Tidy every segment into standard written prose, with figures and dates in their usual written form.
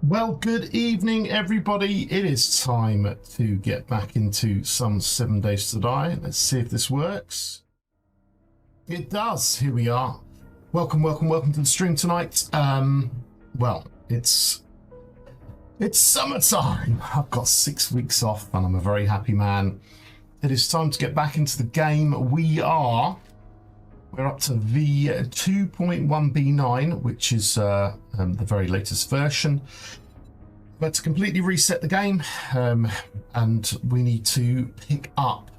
Well, good evening, everybody. It is time to get back into some 7 Days to Die. Let's see if this works. It does. Here we are. Welcome to the stream tonight. Well, it's summertime. I've got 6 weeks off, and I'm a very happy man. It is time to get back into the game. We're up to V2.1 which is the very latest version. But to completely reset the game, and we need to pick up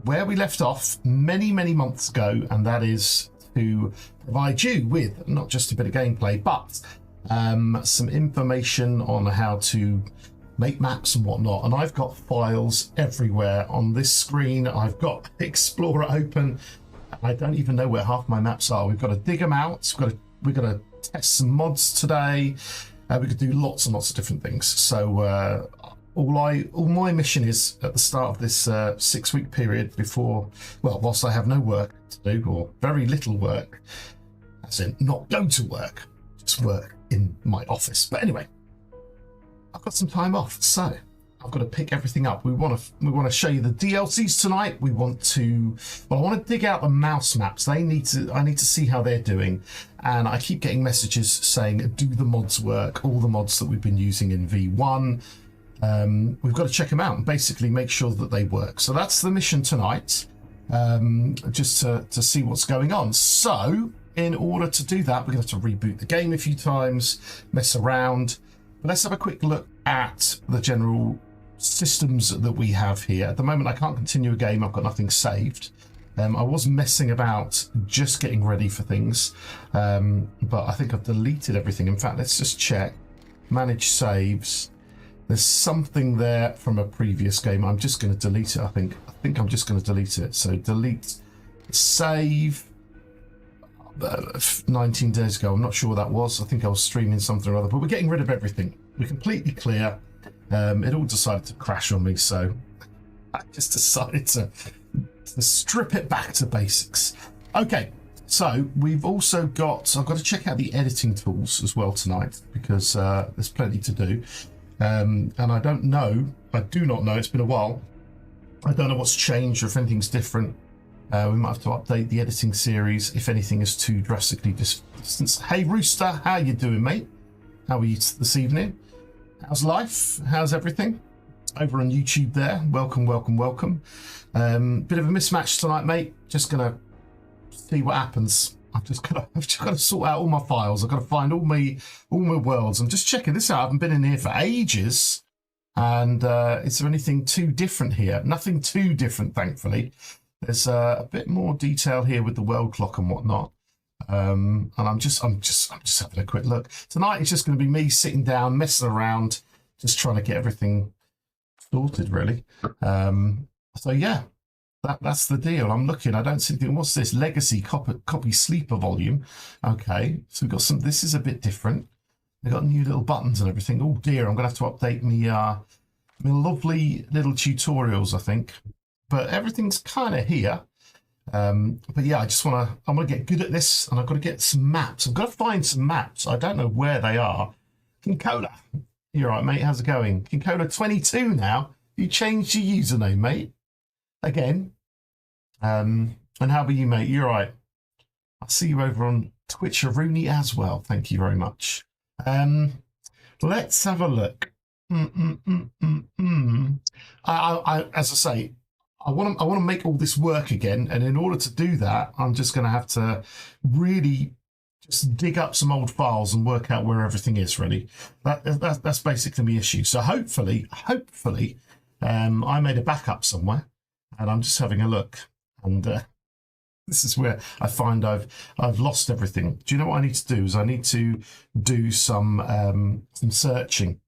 where we left off many months ago, and that is to provide you with not just a bit of gameplay, but some information on how to make maps and whatnot. And I've got files everywhere on this screen. I've got Explorer open. I don't even know where half my maps are. We've got to dig them out. We've got to test some mods today. We could do lots and lots of different things. So all my mission is at the start of this 6 week period before, well, whilst I have no work to do or very little work, as in not go to work, just work in my office. But anyway, I've got some time off, so I've got to pick everything up. We want to show you the DLCs tonight. I want to dig out the mouse maps. I need to see how they're doing. And I keep getting messages saying, do the mods work? All the mods that we've been using in V1. We've got to check them out and basically make sure that they work. So that's the mission tonight, just to see what's going on. So in order to do that, we're going to have to reboot the game a few times, mess around. But let's have a quick look at the general systems that we have here. At the moment, I can't continue a game. I've got nothing saved. I was messing about just getting ready for things, but I think I've deleted everything. In fact, let's just check. Manage saves. There's something there from a previous game. I'm just going to delete it. I think I'm just going to delete it. So delete save. 19 days ago. I'm not sure what that was. I think I was streaming something or other, but we're getting rid of everything. We're completely clear. It all decided to crash on me, so I just decided to strip it back to basics. Okay, so we've also got, I've got to check out the editing tools as well tonight, because there's plenty to do. And I do not know, it's been a while. I don't know what's changed or if anything's different. We might have to update the editing series if anything is too drastically distant. Hey Rooster, how you doing, mate? How are you this evening? How's life? How's everything? Over on YouTube there. Welcome. Bit of a mismatch tonight, mate. Just gonna see what happens. I've just got to sort out all my files. I've got to find all my worlds. I'm just checking this out. I haven't been in here for ages. And is there anything too different here? Nothing too different, thankfully. There's a bit more detail here with the world clock and whatnot. And I'm just having a quick look. Tonight it's just going to be me sitting down, messing around, just trying to get everything sorted, really. So yeah, that's the deal. I'm looking. I don't see anything. What's this? Legacy copy sleeper volume. Okay, so we've got some. This is a bit different. They've got new little buttons and everything. Oh dear, I'm going to have to update me my lovely little tutorials, I think. But everything's kind of here. But yeah, I want to get good at this, and I've got to get some maps. I've got to find some maps. I don't know where they are. Kinkola, you're right, mate. How's it going? Kinkola 22 now. You changed your username, mate. Again. And how about you, mate? You're right. I see you over on Twitch, Rooney, as well. Thank you very much. Let's have a look. As I say, I want to make all this work again, and in order to do that, I'm just going to have to really just dig up some old files and work out where everything is. Really, that's basically my issue. So hopefully, I made a backup somewhere, and I'm just having a look, and this is where I find I've lost everything. Do you know what I need to do? Is I need to do some searching.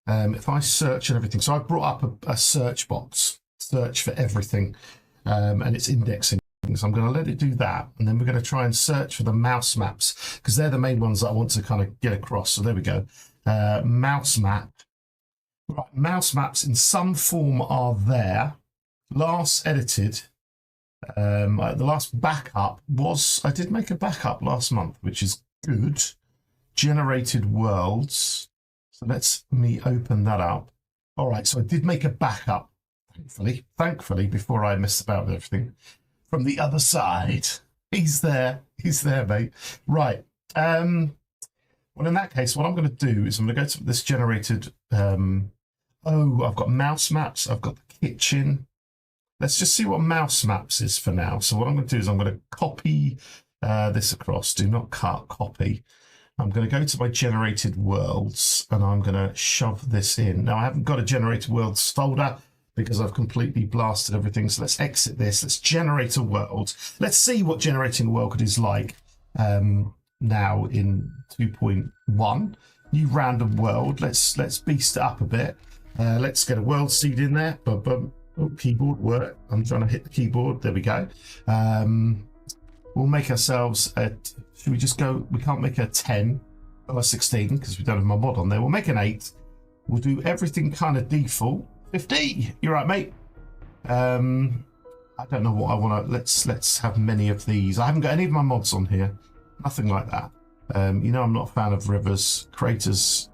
If I search and everything, so I brought up a search box. Search for everything, and it's indexing. So I'm going to let it do that, and then we're going to try and search for the mouse maps, because they're the main ones that I want to kind of get across. So there we go. Mouse map. Right, mouse maps in some form are there. Last edited. The last backup was, I did make a backup last month, which is good. Generated worlds. So let's me open that up. All right, so I did make a backup, thankfully, before I messed about with everything. From the other side. He's there, mate. Right. Well, in that case, what I'm going to do is I'm going to go to this generated. I've got mouse maps. I've got the kitchen. Let's just see what mouse maps is for now. So what I'm going to do is I'm going to copy this across. Do not cut, copy. I'm going to go to my generated worlds and I'm going to shove this in. Now, I haven't got a generated worlds folder because I've completely blasted everything. So let's exit this. Let's generate a world. Let's see what generating a world is like now in 2.1. New random world. Let's beast it up a bit. Let's get a world seed in there. Oh, keyboard work. I'm trying to hit the keyboard. There we go. We'll make ourselves a... Should we just go... We can't make a 10 or a 16 because we don't have my mod on there. We'll make an 8. We'll do everything kind of default. 50. You're right, mate. I don't know what I want to... Let's have many of these. I haven't got any of my mods on here. Nothing like that. You know I'm not a fan of rivers. Craters,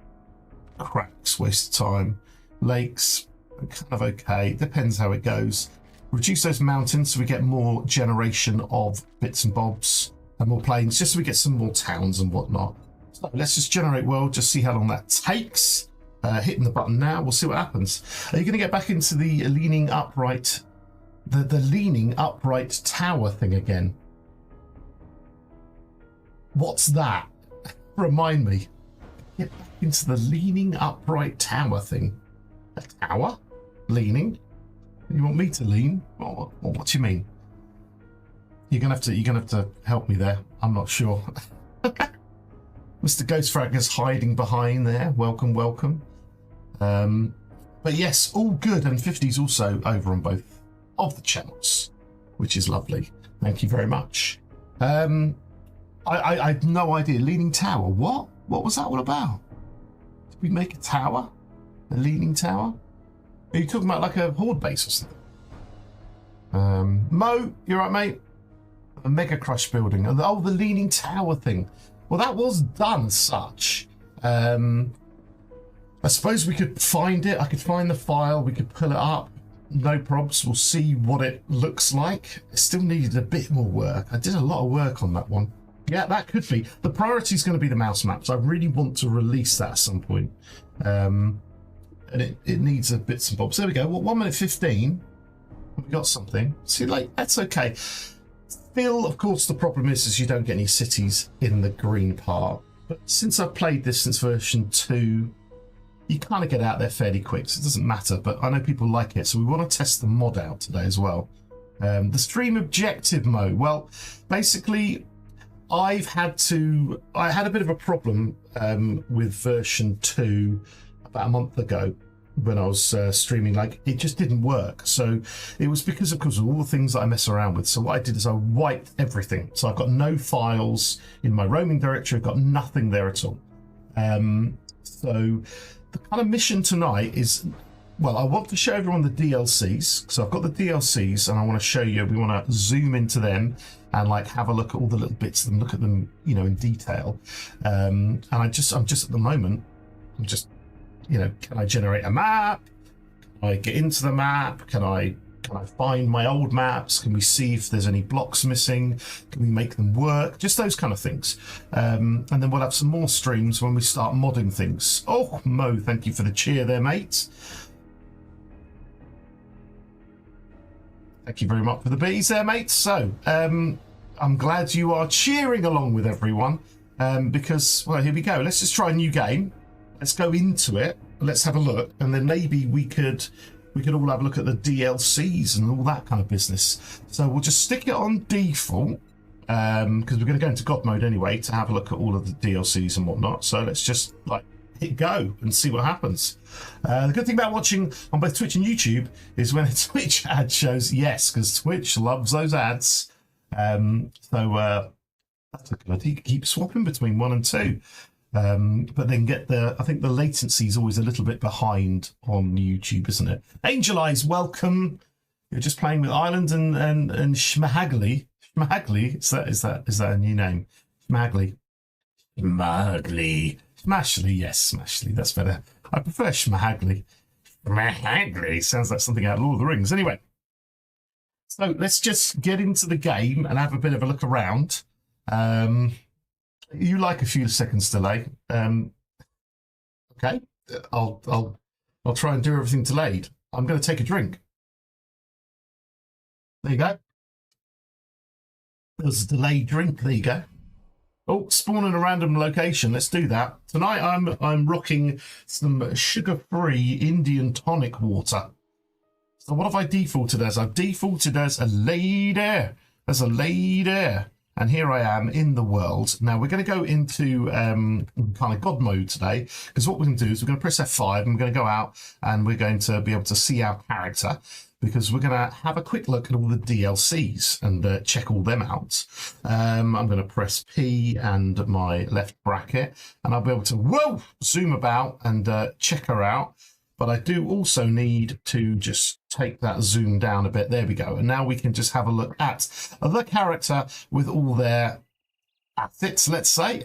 cracks, waste of time. Lakes, kind of okay. Depends how it goes. Reduce those mountains so we get more generation of bits and bobs and more plains, just so we get some more towns and whatnot. So let's just generate world, just see how long that takes. Hitting the button now, we'll see what happens. Are you going to get back into the leaning upright, the leaning upright tower thing again? What's that? Remind me. Get back into the leaning upright tower thing. A tower? Leaning? You want me to lean? What do you mean? You're gonna have to help me there. I'm not sure. Mr. Ghostfragger's hiding behind there. Welcome, welcome. But yes, all good. And 50's also over on both of the channels, which is lovely. Thank you very much. I had no idea. Leaning tower. What? What was that all about? Did we make a tower? A leaning tower? Are you talking about like a horde base or something? Mo, you right, mate? A Mega Crush building. Oh, the leaning tower thing. Well, that was done as such. I suppose we could find it. I could find the file. We could pull it up. No probs. We'll see what it looks like. It still needed a bit more work. I did a lot of work on that one. Yeah, that could be. The priority is going to be the mouse maps. I really want to release that at some point. And it needs a bits and bobs. There we go. Well, 1 minute 15. We got something. See, like, that's okay. Still, of course, the problem is you don't get any cities in the green part. But since I've played this since version 2, you kind of get out there fairly quick, so it doesn't matter. But I know people like it, so we want to test the mod out today as well. The stream objective mode. Well, basically, I had a bit of a problem with version 2 about a month ago when I was streaming. Like, it just didn't work. So it was because of course of all the things that I mess around with. So what I did is I wiped everything. So I've got no files in my roaming directory. I've got nothing there at all. So the kind of mission tonight is, well, I want to show everyone the DLCs. So I've got the DLCs and I want to show you, we want to zoom into them and like have a look at all the little bits of them, look at them, you know, in detail. And I'm just at the moment, I'm just, you know, can I generate a map? Can I get into the map? Can I find my old maps? Can we see if there's any blocks missing? Can we make them work? Just those kind of things. And then we'll have some more streams when we start modding things. Oh, Mo, thank you for the cheer there, mate. Thank you very much for the bees there, mate. So, I'm glad you are cheering along with everyone because, well, here we go. Let's just try a new game. Let's go into it. Let's have a look, and then maybe we could all have a look at the DLCs and all that kind of business. So we'll just stick it on default because we're going to go into God mode anyway to have a look at all of the DLCs and whatnot. So let's just like hit go and see what happens. The good thing about watching on both Twitch and YouTube is when a Twitch ad shows yes, because Twitch loves those ads. So that's a good idea. You can keep swapping between 1 and 2. But then I think the latency is always a little bit behind on YouTube, isn't it? Angel Eyes, welcome. You're just playing with Ireland and Schmahagli. Schmahagli, is that a new name? Schmahagli. Smashly, yes, Smashly. That's better. I prefer Schmahagly. Schmahagly sounds like something out of Lord of the Rings. Anyway, so let's just get into the game and have a bit of a look around. You like a few seconds delay. Okay, I'll try and do everything delayed. I'm going to take a drink. There you go. There's a delayed drink. There you go. Oh, spawn in a random location. Let's do that. Tonight I'm rocking some sugar-free Indian tonic water. So what have I defaulted as? I've defaulted as a lady. As a lady. And here I am in the world. Now we're going to go into kind of God mode today, because what we're going to do is we're going to press F5 and we're going to go out and we're going to be able to see our character, because we're going to have a quick look at all the DLCs and check all them out. I'm going to press P and my left bracket, and I'll be able to zoom about and check her out. But I do also need to just take that zoom down a bit. There we go. And now we can just have a look at the character with all their assets, let's say.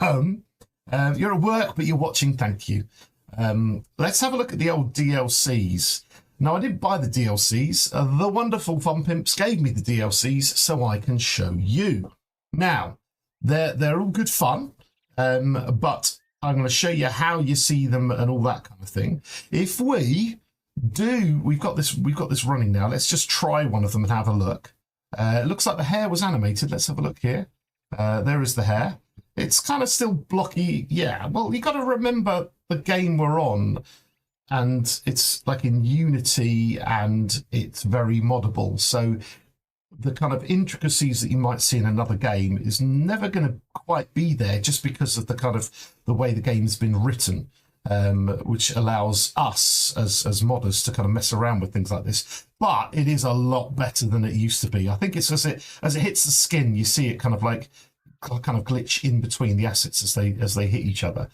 You're at work, but you're watching. Thank you. Let's have a look at the old DLCs. Now, I didn't buy the DLCs. The wonderful Fun Pimps gave me the DLCs so I can show you. Now, they're all good fun, but I'm going to show you how you see them and all that kind of thing. If we've got this running now. Let's just try one of them and have a look. It looks like the hair was animated. Let's have a look here. There is the hair. It's kind of still blocky. Yeah, well, you got to remember the game we're on, and it's like in Unity and it's very moddable. So the kind of intricacies that you might see in another game is never going to quite be there, just because of the way the game's been written, which allows us as modders to kind of mess around with things like this. But it is a lot better than it used to be. I think it's as it hits the skin, you see it kind of glitch in between the assets as they hit each other.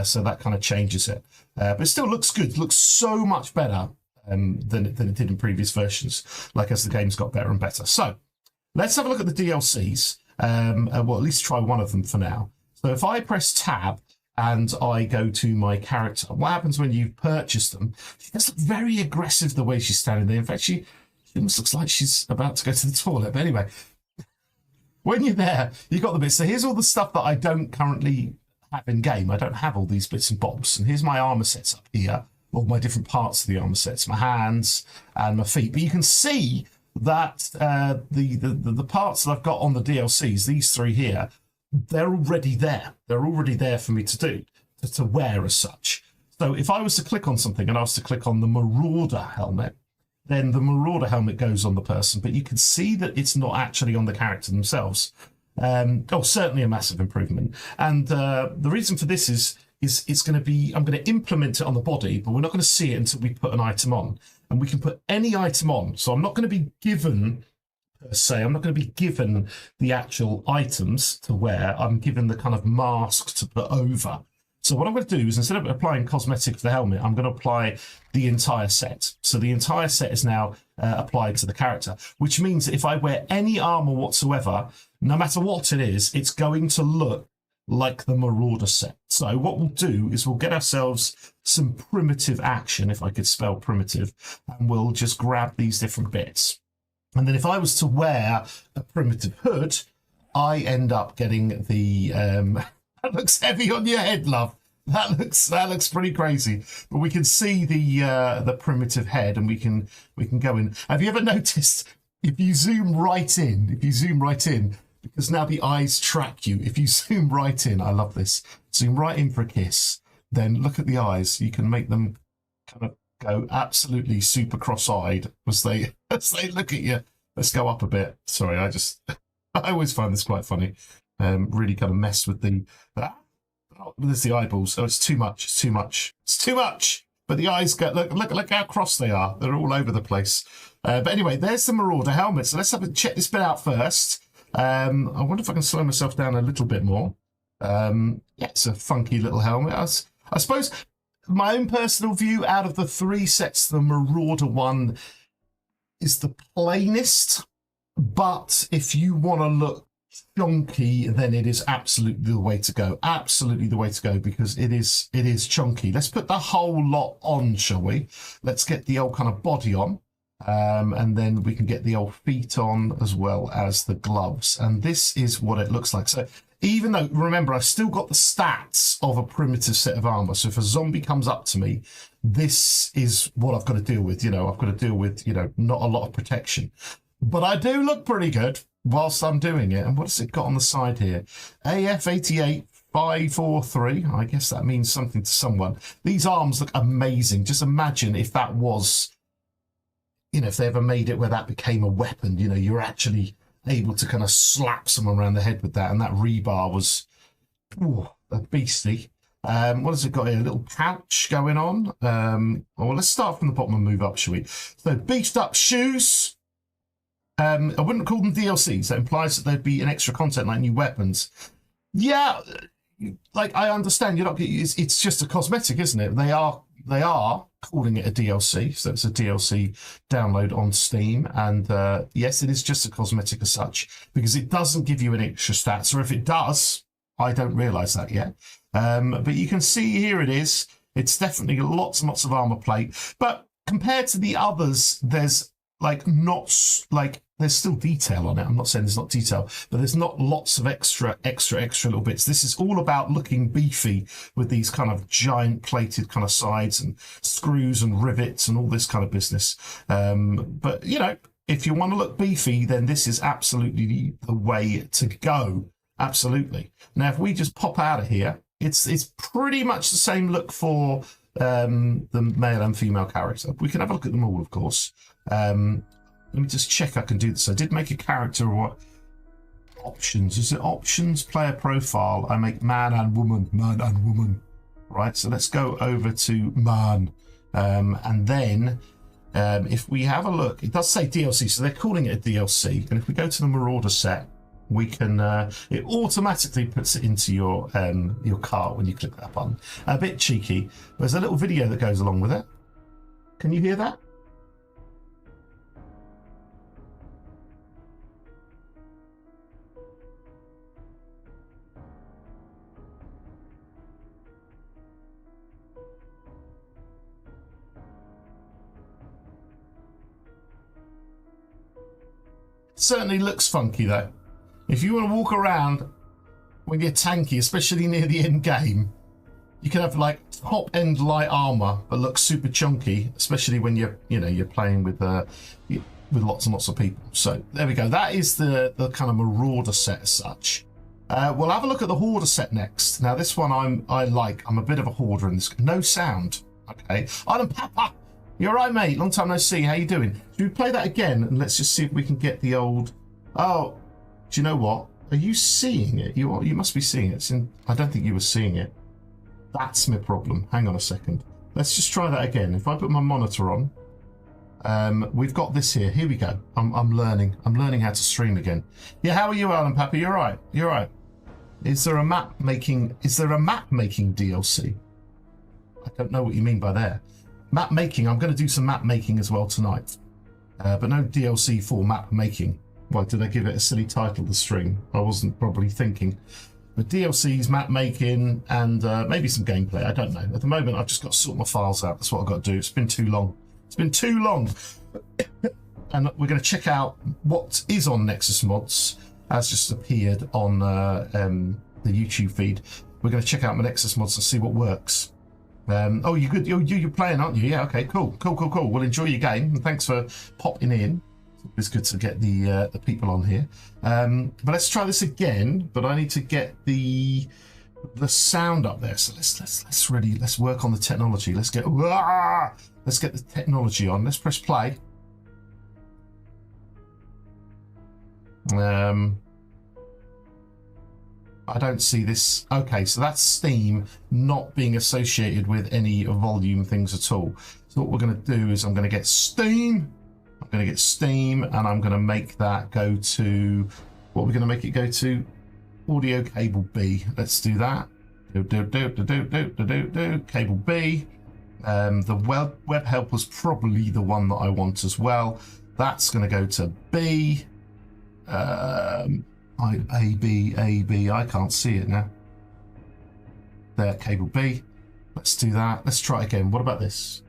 So that kind of changes it. But it still looks good. It looks so much better than it did in previous versions, like as the game's got better and better. So let's have a look at the DLCs. Well, at least try one of them for now. So if I press tab and I go to my character, what happens when you purchase them? She does look very aggressive the way she's standing there. In fact, she almost looks like she's about to go to the toilet. But anyway, when you're there, you've got the bits. So here's all the stuff that I don't currently have in game. I don't have all these bits and bobs. And here's my armor sets up here. All my different parts of the armor sets, my hands and my feet. But you can see that the parts that I've got on the DLCs, these three here, they're already there. They're already there for me to do, to wear as such. So if I was to click on something and I was to click on the Marauder helmet, then the Marauder helmet goes on the person, but you can see that it's not actually on the character themselves. Certainly a massive improvement. And the reason for this is it's going to be, I'm going to implement it on the body, but we're not going to see it until we put an item on. And we can put any item on. So I'm not going to be given, per se, I'm not going to be given the actual items to wear. I'm given the kind of mask to put over. So what I'm going to do is, instead of applying cosmetic to the helmet, I'm going to apply the entire set. So the entire set is now applied to the character, which means that if I wear any armor whatsoever, no matter what it is, it's going to look like the Marauder set. So what we'll do is we'll get ourselves some primitive action, if I could spell primitive, and we'll just grab these different bits. And then if I was to wear a primitive hood, I end up getting the... that looks heavy on your head, love. That looks pretty crazy. But we can see the primitive head, and we can go in. Have you ever noticed if you zoom right in, because now the eyes track you. If you zoom right in, I love this. Zoom right in for a kiss, then look at the eyes. You can make them kind of go absolutely super cross-eyed as they look at you. Let's go up a bit. Sorry, I always find this quite funny. Really kind of mess with the there's the eyeballs. Oh, it's too much. It's too much. It's too much. But the eyes go, look how cross they are. They're all over the place. But anyway, there's the Marauder helmet. So let's check this bit out first. I wonder if I can slow myself down a little bit more. Yeah, it's a funky little helmet. I suppose my own personal view, out of the three sets, the Marauder one is the plainest. But if you want to look chunky, then it is absolutely the way to go. Absolutely the way to go, because it is chunky. Let's put the whole lot on, shall we? Let's get the old kind of body on. And then we can get the old feet on as well as the gloves. And this is what it looks like. So even though, remember, I've still got the stats of a primitive set of armor. So if a zombie comes up to me, this is what I've got to deal with. You know, I've got to deal with, you know, not a lot of protection. But I do look pretty good whilst I'm doing it. And what has it got on the side here? AF88 543. I guess that means something to someone. These arms look amazing. Just imagine if that was, you know, if they ever made it where that became a weapon, you know, you're actually able to kind of slap someone around the head with that. And that rebar was beastly. What has it got here? A little pouch going on. Well, let's start from the bottom and move up, shall we? So beefed up shoes. I wouldn't call them DLCs. That implies that there'd be an extra content like new weapons. Yeah, like I understand you're not. It's just a cosmetic, isn't it? They are calling it a DLC, so it's a DLC download on Steam, and yes, it is just a cosmetic as such, because it doesn't give you any extra stats, or if it does, I don't realise that yet. But you can see here it is. It's definitely lots and lots of armour plate, but compared to the others, there's like not like there's still detail on it. I'm not saying there's not detail, but there's not lots of extra little bits. This is all about looking beefy with these kind of giant plated kind of sides and screws and rivets and all this kind of business. But, you know, if you want to look beefy, then this is absolutely the way to go. Absolutely. Now, if we just pop out of here, it's pretty much the same look for the male and female character. We can have a look at them all, of course. Let me just check I can do this. I did make a character. What options? Is it options? Player profile. I make man and woman. Right. So let's go over to man, and then if we have a look, it does say DLC. So they're calling it a DLC. And if we go to the Marauder set, we can. It automatically puts it into your cart when you click that button. A bit cheeky. There's a little video that goes along with it. Can you hear that? Certainly looks funky though. If you want to walk around when you're tanky, especially near the end game, you can have like top end light armor but look super chunky, especially when you're playing with lots and lots of people. So there we go. That is the kind of Marauder set as such. We'll have a look at the Hoarder set next. Now this one I'm a bit of a hoarder in this. No sound. Okay. Island Papa. You're right, mate. Long time no see. How you doing? Should we play that again and let's just see if we can get the old... Oh, do you know what? Are you seeing it? You must be seeing it. I don't think you were seeing it. That's my problem. Hang on a second. Let's just try that again. If I put my monitor on, we've got this here. Here we go. I'm learning. I'm learning how to stream again. Yeah, how are you, Alan Papa? You're right. You're right. Is there a map making DLC? I don't know what you mean by there. Map making, I'm going to do some map making as well tonight. But no DLC for map making. Why did I give it a silly title, the stream? I wasn't probably thinking. But DLCs, map making, and maybe some gameplay. I don't know. At the moment, I've just got to sort my files out. That's what I've got to do. It's been too long. It's been too long. And we're going to check out what is on Nexus Mods, as just appeared on the YouTube feed. We're going to check out my Nexus Mods and see what works. Oh, you're good. You're playing, aren't you? Yeah. Okay. Cool. Well, enjoy your game, and thanks for popping in. It's good to get the people on here. But let's try this again. But I need to get the sound up there. So let's work on the technology. Let's get the technology on. Let's press play. I don't see this. Okay, so that's Steam not being associated with any volume things at all. So what we're going to do is I'm going to get Steam. I'm going to get Steam, and I'm going to make that go to... What we're going to make it go to? Audio cable B. Let's do that. Cable B. The web help was probably the one that I want as well. That's going to go to B. A, B. I can't see it now. There, cable B. Let's do that. Let's try again. What about this?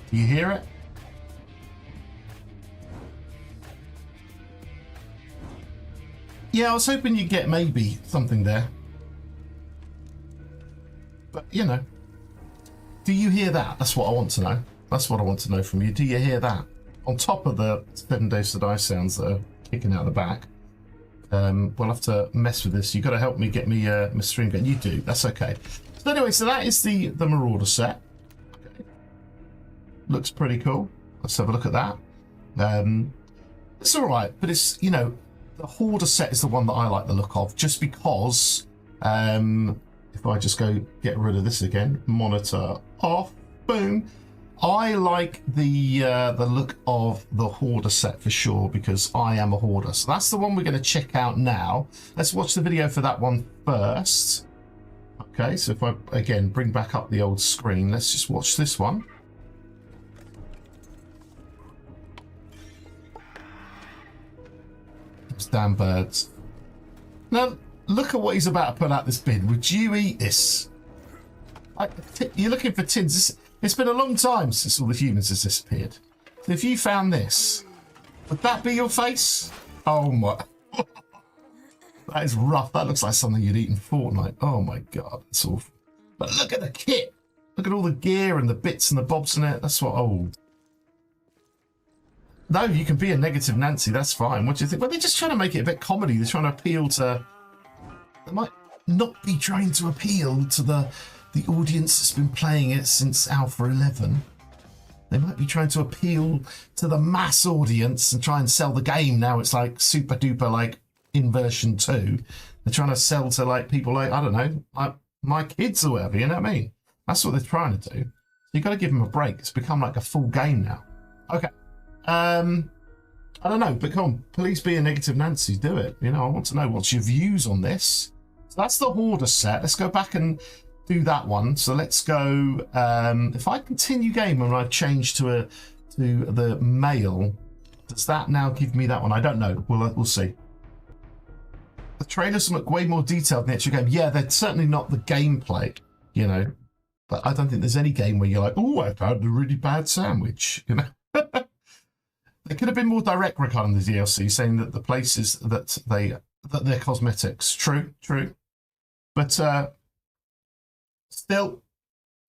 Do you hear it? Yeah, I was hoping you'd get maybe something there. But, you know, do you hear that? That's what I want to know. That's what I want to know from you. Do you hear that? On top of the 7 Days To Die sounds that are kicking out the back. We'll have to mess with this. You've got to help me get me my stream going. You do. That's okay. So anyway, so that is the Marauder set. Okay. Looks pretty cool. Let's have a look at that. It's all right, but it's, you know, the Hoarder set is the one that I like the look of, just because if I just go get rid of this again, monitor off, boom. I like the look of the Hoarder set for sure, because I am a hoarder. So that's the one we're going to check out now. Let's watch the video for that one first. Okay, so if I, again, bring back up the old screen, let's just watch this one. Those damn birds. Now, look at what he's about to put out this bin. Would you eat this? You're looking for tins. It's been a long time since all the humans has disappeared. So if you found this, would that be your face? Oh my. That is rough. That looks like something you'd eat in Fortnite. Oh my god, it's awful. But look at the kit. Look at all the gear and the bits and the bobs in it. That's what old. No, you can be a negative Nancy. That's fine. What do you think? Well, they're just trying to make it a bit comedy. They're trying to appeal to. They might not be trying to appeal to the audience that's been playing it since Alpha 11. They might be trying to appeal to the mass audience and try and sell the game. Now it's like super duper, like in version 2. They're trying to sell to like people like, I don't know, like my kids or whatever, you know what I mean? That's what they're trying to do. So you've got to give them a break. It's become like a full game now. Okay. I don't know, but come on, please be a negative Nancy. Do it. You know, I want to know what's your views on this. So that's the Hoarder set. Let's go back and do that one. So let's go. If I continue game and I change to the male, does that now give me that one? I don't know. We'll see. The trailers look way more detailed than the actual game. Yeah, they're certainly not the gameplay, you know. But I don't think there's any game where you're like, oh, I've had a really bad sandwich, you know. They could have been more direct regarding the DLC, saying that the places that they're cosmetics. True. But still,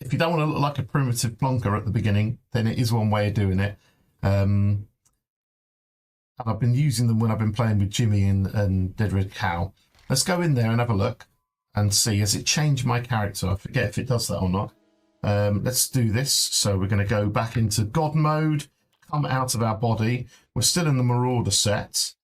if you don't want to look like a primitive plonker at the beginning, then it is one way of doing it. And I've been using them when I've been playing with Jimmy and Dead Red Cow. Let's go in there and have a look and see, has it changed my character? I forget if it does that or not. Let's do this. So we're going to go back into God mode, come out of our body. We're still in the Marauder set.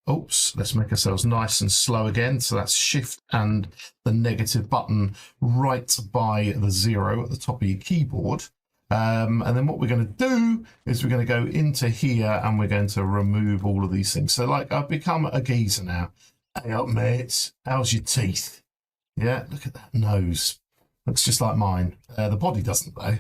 Oops, let's make ourselves nice and slow again. So that's shift and the negative button right by the 0 at the top of your keyboard. And then what we're going to do is we're going to go into here and we're going to remove all of these things. So like I've become a geezer now. Hey up, mates. How's your teeth? Yeah, look at that nose. Looks just like mine. The body doesn't though.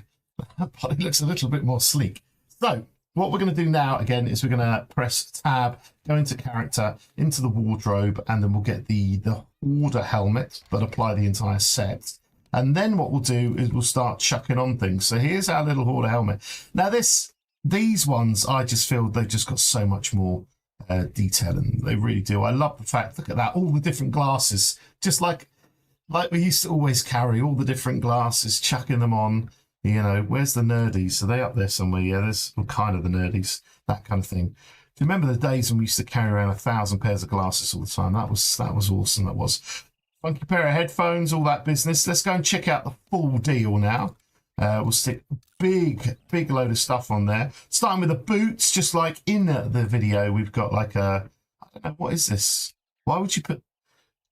The body looks a little bit more sleek. So what we're going to do now, again, is we're going to press tab, go into character, into the wardrobe, and then we'll get the Hoarder helmet that apply the entire set. And then what we'll do is we'll start chucking on things. So here's our little Hoarder helmet. Now these ones, I just feel they've just got so much more detail, and they really do. I love the fact, look at that, all the different glasses, just like we used to always carry, all the different glasses, chucking them on. You know, where's the nerdies? Are they up there somewhere? Yeah, there's kind of the nerdies, that kind of thing. Do you remember the days when we used to carry around 1,000 pairs of glasses all the time? That was awesome. That was funky pair of headphones, all that business. Let's go and check out the full deal now. We'll stick big load of stuff on there. Starting with the boots, just like in the video, we've got like I don't know, what is this? Why would you put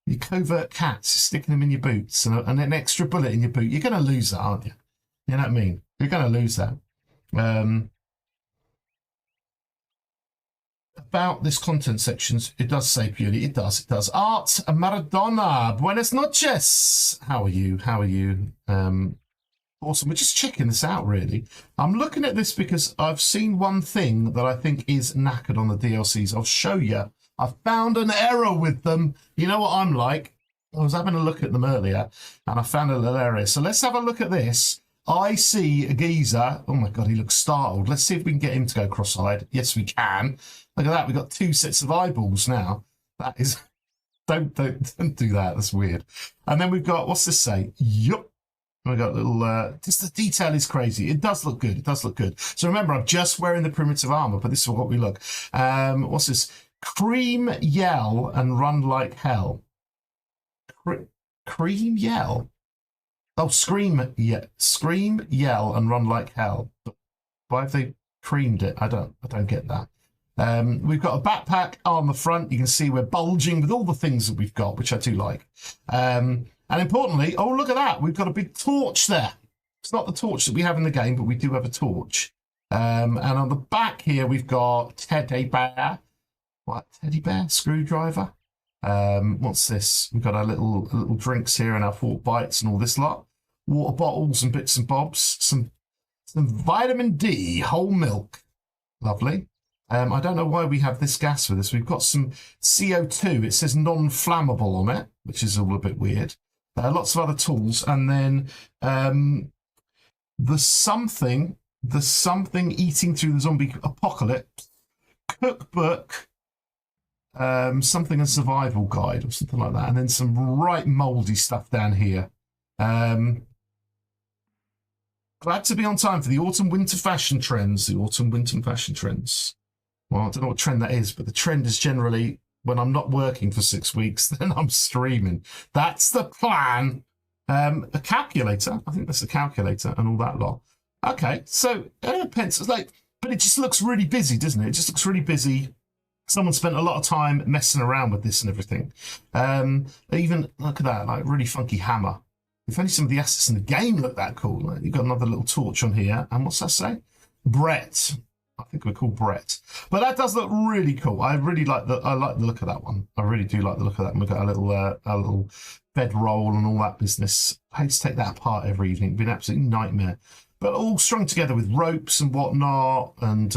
your covert cats, sticking them in your boots and an extra bullet in your boot? You're going to lose that, aren't you? You know what I mean? You're going to lose that. about this content sections, it does say purely, it does. Art Maradona, buenas noches. How are you? Awesome. We're just checking this out, really. I'm looking at this because I've seen one thing that I think is knackered on the DLCs. I'll show you. I found an error with them. You know what I'm like? I was having a look at them earlier, and I found a little error. So let's have a look at this. I see a geezer. Oh my God, he looks startled. Let's see if we can get him to go cross-eyed. Yes, we can. Look at that. We've got 2 sets of eyeballs now. That is... Don't do that. That's weird. And then we've got... What's this say? Yup. We got a little, just the detail is crazy. It does look good. It does look good. So remember, I'm just wearing the primitive armor, but this is what we look. What's this? Cream, yell, and run like hell. Cream, yell? Oh, scream, yeah. Scream, yell, and run like hell. But why have they creamed it? I don't get that. We've got a backpack on the front. You can see we're bulging with all the things that we've got, which I do like. And importantly, oh, look at that. We've got a big torch there. It's not the torch that we have in the game, but we do have a torch. And on the back here, we've got teddy bear. What? Teddy bear? Screwdriver? What's this? We've got our little drinks here and our 4 bites and all this lot. Water bottles and bits and bobs. Some vitamin D, whole milk. Lovely. I don't know why we have this gas for this. We've got some CO2. It says non-flammable on it, which is all a bit weird. Lots of other tools, and then the something eating through the zombie apocalypse cookbook, something a survival guide or something like that, and then some right mouldy stuff down here. Glad to be on time for the autumn-winter fashion trends. Well, I don't know what trend that is, but the trend is generally, when I'm not working for 6 weeks, then I'm streaming. That's the plan. A calculator. I think that's a calculator and all that lot. Okay, so pencils, like, but it just looks really busy, doesn't it? It just looks really busy. Someone spent a lot of time messing around with this and everything. Even look at that, like really funky hammer. If only some of the assets in the game look that cool. Like, you've got another little torch on here, and what's that say? Brett. I think we're called Brett, but that does look really cool. I like the look of that one. I really do like the look of that. And we've got a little bedroll and all that business. I hate to take that apart every evening. It'd be an absolute nightmare. But all strung together with ropes and whatnot, and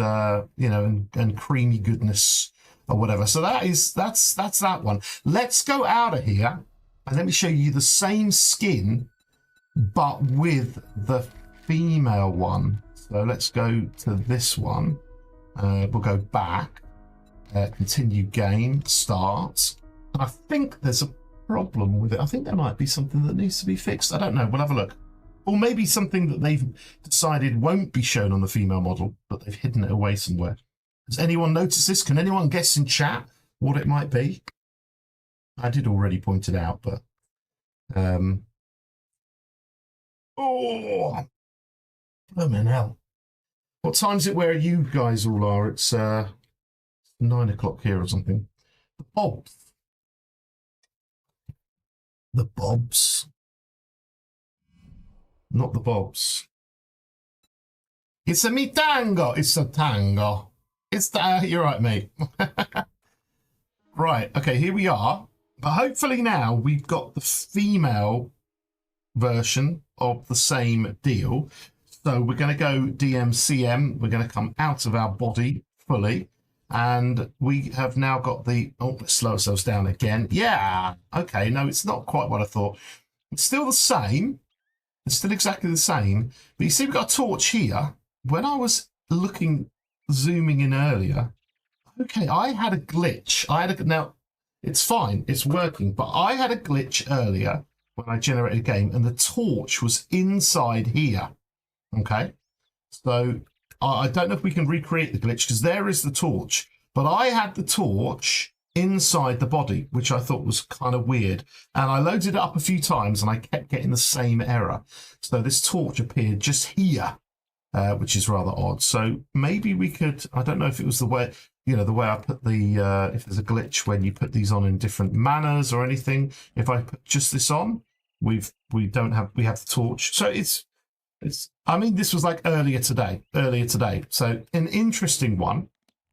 you know, and creamy goodness or whatever. So that's that one. Let's go out of here and let me show you the same skin, but with the female one. So let's go to this one. We'll go back, continue game, start. And I think there's a problem with it. I think there might be something that needs to be fixed. I don't know. We'll have a look. Or maybe something that they've decided won't be shown on the female model, but they've hidden it away somewhere. Has anyone noticed this? Can anyone guess in chat what it might be? I did already point it out, but... Oh, man, hell. What time is it where you guys all are? It's 9 o'clock here or something. The Bobs. The Bobs. Not the Bobs. It's a me tango. It's a tango. It's the... You're right, mate. Right. Okay, here we are. But hopefully now we've got the female version of the same deal. So we're going to go DMCM. We're going to come out of our body fully. And we have now got the... Oh, let's slow ourselves down again. Yeah. Okay. No, it's not quite what I thought. It's still the same. It's still exactly the same. But you see, we've got a torch here. When I was zooming in earlier, okay, I had a glitch. Now, it's fine. It's working. But I had a glitch earlier when I generated a game, and the torch was inside here. Okay, so I don't know if we can recreate the glitch, because there is the torch, but I had the torch inside the body, which I thought was kind of weird, and I loaded it up a few times and I kept getting the same error. So this torch appeared just here, which is rather odd. So maybe we could, I don't know if it was the way, you know, the way I put the if there's a glitch when you put these on in different manners or anything. If I put just this on, we have the torch. So it's I mean, this was like earlier today. So an interesting one.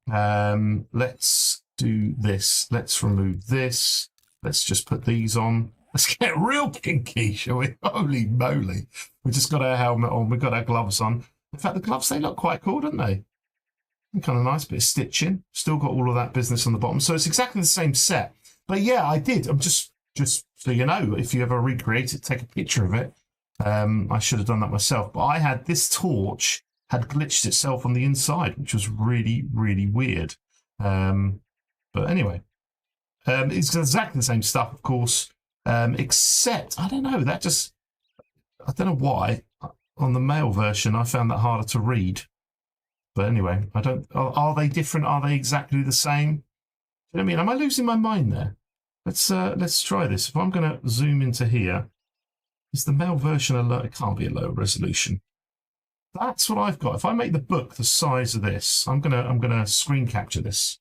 Let's do this. Let's remove this. Let's just put these on. Let's get real kinky, shall we? Holy moly. We just got our helmet on. We've got our gloves on. In fact, the gloves, they look quite cool, don't they? Kind of nice bit of stitching. Still got all of that business on the bottom. So it's exactly the same set. But yeah, I did. I'm just so you know, if you ever recreate it, take a picture of it. I should have done that myself. But I had this torch had glitched itself on the inside, which was really, really weird. But anyway, it's exactly the same stuff, of course, except, I don't know, I don't know why. On the male version, I found that harder to read. But anyway, are they different? Are they exactly the same? Do you know what I mean? Am I losing my mind there? Let's try this. If I'm going to zoom into here, is the male version alert? It can't be a low resolution. That's what I've got. If I make the book the size of this, I'm gonna screen capture this.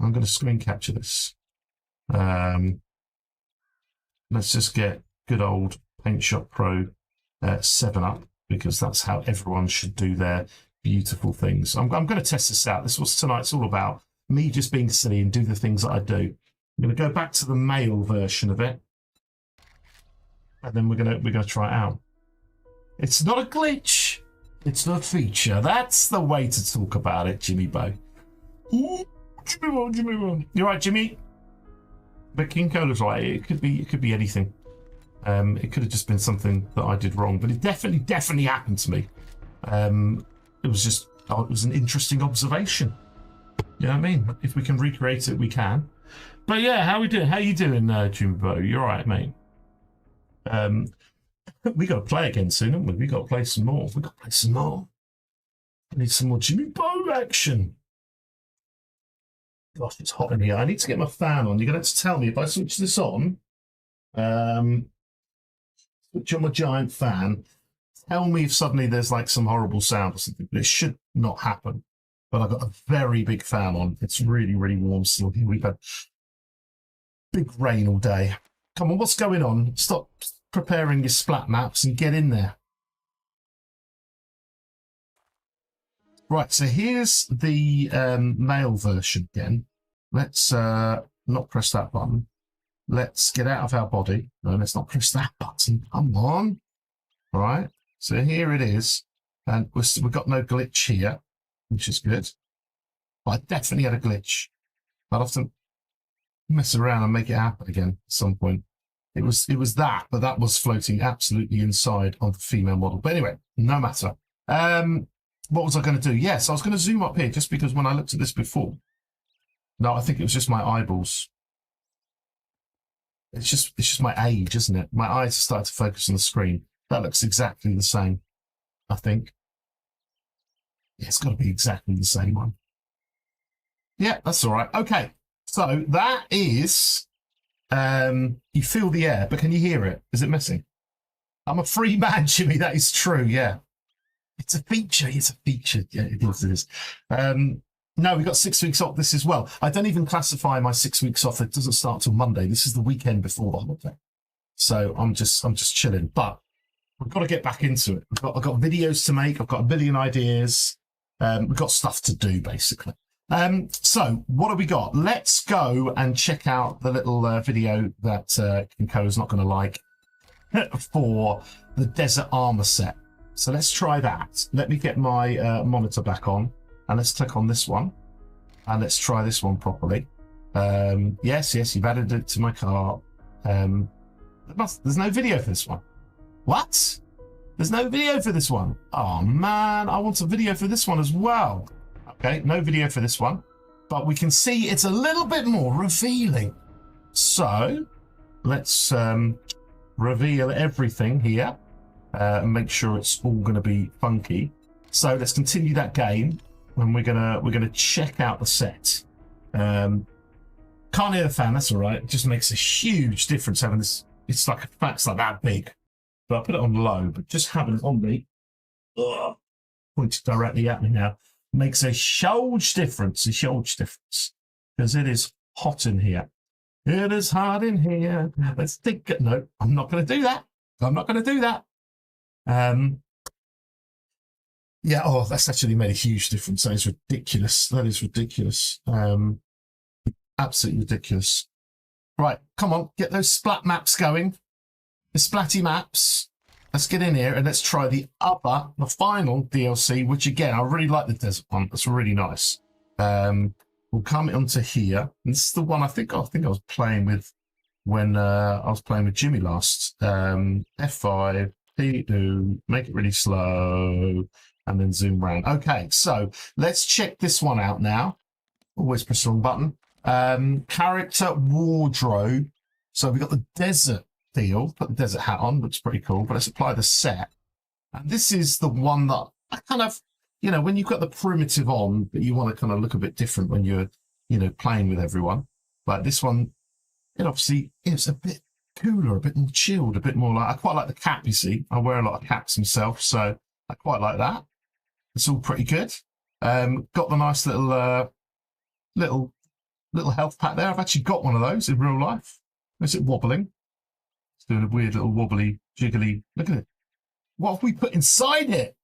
I'm gonna screen capture this. Let's just get good old Paint Shop Pro 7 up, because that's how everyone should do their beautiful things. I'm going to test this out. This is what tonight's all about. Me just being silly and do the things that I do. I'm going to go back to the male version of it, and then we're gonna try it out. It's not a glitch. It's not a feature. That's the way to talk about it, Jimmy Bo. Ooh, Jimmy Bo. You're right, Jimmy. But King Cola's right. It could be anything. It could have just been something that I did wrong, but it definitely happened to me. It was an interesting observation. You know what I mean? If we can recreate it, we can. But yeah, how we doing? How you doing, Jimmy Bo? You're right, mate. We got to play again soon, haven't we? We got to play some more. I need some more Jimmy Bo action. Gosh, it's hot in here. I need to get my fan on. You're going to have to tell me if I switch this on. Switch on my giant fan. Tell me if suddenly there's like some horrible sound or something. But it should not happen. But I've got a very big fan on. It's really, really warm still here. We've had big rain all day. Come on, what's going on? Stop preparing your splat maps and get in there. Right, so here's the male version again. Let's not press that button. Let's get out of our body. No, let's not press that button. Come on. All right, so here it is. And we've got no glitch here, which is good. But I definitely had a glitch. I'd often mess around and make it happen again at some point. It was that, but that was floating absolutely inside of the female model. But anyway, no matter. What was I going to do? Yes, I was going to zoom up here just because when I looked at this before. No, I think it was just my eyeballs. It's just my age, isn't it? My eyes are starting to focus on the screen. That looks exactly the same, I think. Yeah, it's got to be exactly the same one. Yeah, that's all right. Okay, so that is... you feel the air, but can you hear it? Is it missing? I'm a free man, Jimmy. That is true, yeah. It's a feature. It's a feature. Yeah, it is. No, we've got 6 weeks off this as well. I don't even classify my 6 weeks off. It doesn't start till Monday. This is the weekend before the holiday. So I'm just chilling. But we've got to get back into it. I've got videos to make. I've got a billion ideas. We've got stuff to do, basically. So what have we got? Let's go and check out the little video that Kinko's not going to like for the Desert Armor set. So let's try that. Let me get my monitor back on, and let's click on this one, and let's try this one properly. Yes, you've added it to my cart. There's no video for this one. What? There's no video for this one. Oh man, I want a video for this one as well. Okay, no video for this one, but we can see it's a little bit more revealing. So let's reveal everything here and make sure it's all going to be funky. So let's continue that game, and we're gonna check out the set. Can't hear the fan. That's all right. It just makes a huge difference having this. It's like that big. But I'll put it on low. But just having it on me, pointed directly at me now, makes a huge difference. Because it is hot in here. It is hot in here. Let's think it. No, I'm not going to do that. Yeah, Yeah, oh, that's actually made a huge difference. That is ridiculous. That is ridiculous. Absolutely ridiculous. Right, come on, get those splat maps going. The splatty maps. Let's get in here and let's try the final DLC, which again, I really like the desert one. That's really nice. We'll come onto here. And this is the one I think I was playing with when I was playing with Jimmy last. F5, P2, make it really slow, and then zoom around. Okay, so let's check this one out now. Always press the wrong button. Character wardrobe. So we've got the desert deal. Put the desert hat on, looks pretty cool. But let's apply the set. And this is the one that I kind of, you know, when you've got the primitive on, but you want to kind of look a bit different when you're, you know, playing with everyone. Like this one, it obviously is a bit cooler, a bit more chilled, a bit more like, I quite like the cap, you see. I wear a lot of caps myself, so I quite like that. It's all pretty good. Got the nice little little health pack there. I've actually got one of those in real life. Is it wobbling? It's doing a weird little wobbly, jiggly. Look at it. What have we put inside it?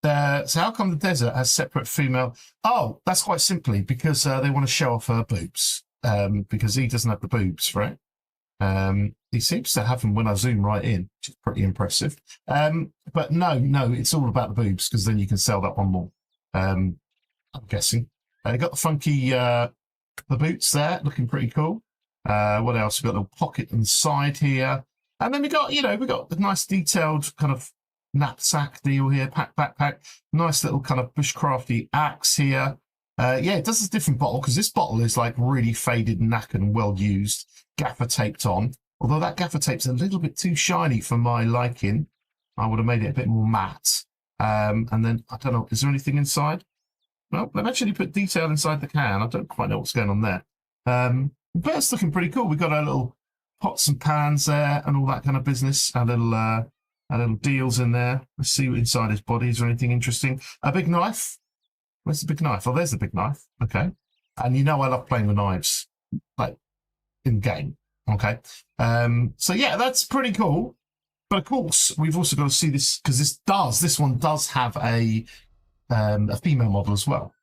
So how come the desert has separate female? Oh, that's quite simply because they want to show off her boobs. Because he doesn't have the boobs for it. He seems to have them when I zoom right in, which is pretty impressive. But no, it's all about the boobs because then you can sell that one more. I'm guessing. Got the funky the boots there, looking pretty cool. What else? We've got a little pocket on the side here, and then we got the nice detailed kind of knapsack deal here, backpack. Nice little kind of bushcrafty axe here. Yeah, it does a different bottle because this bottle is like really faded and knackered and well used, gaffer taped on. Although that gaffer tape's a little bit too shiny for my liking. I would have made it a bit more matte. And then, I don't know, is there anything inside? Well, they've actually put detail inside the can. I don't quite know what's going on there. But it's looking pretty cool. We've got our little pots and pans there and all that kind of business. Our little deals in there. Let's see what inside his body. Is there anything interesting? A big knife. Where's the big knife? Oh, there's the big knife. Okay. And you know I love playing with knives, like in game. Okay. So yeah, that's pretty cool. But of course, we've also got to see this because this one does have a female model as well.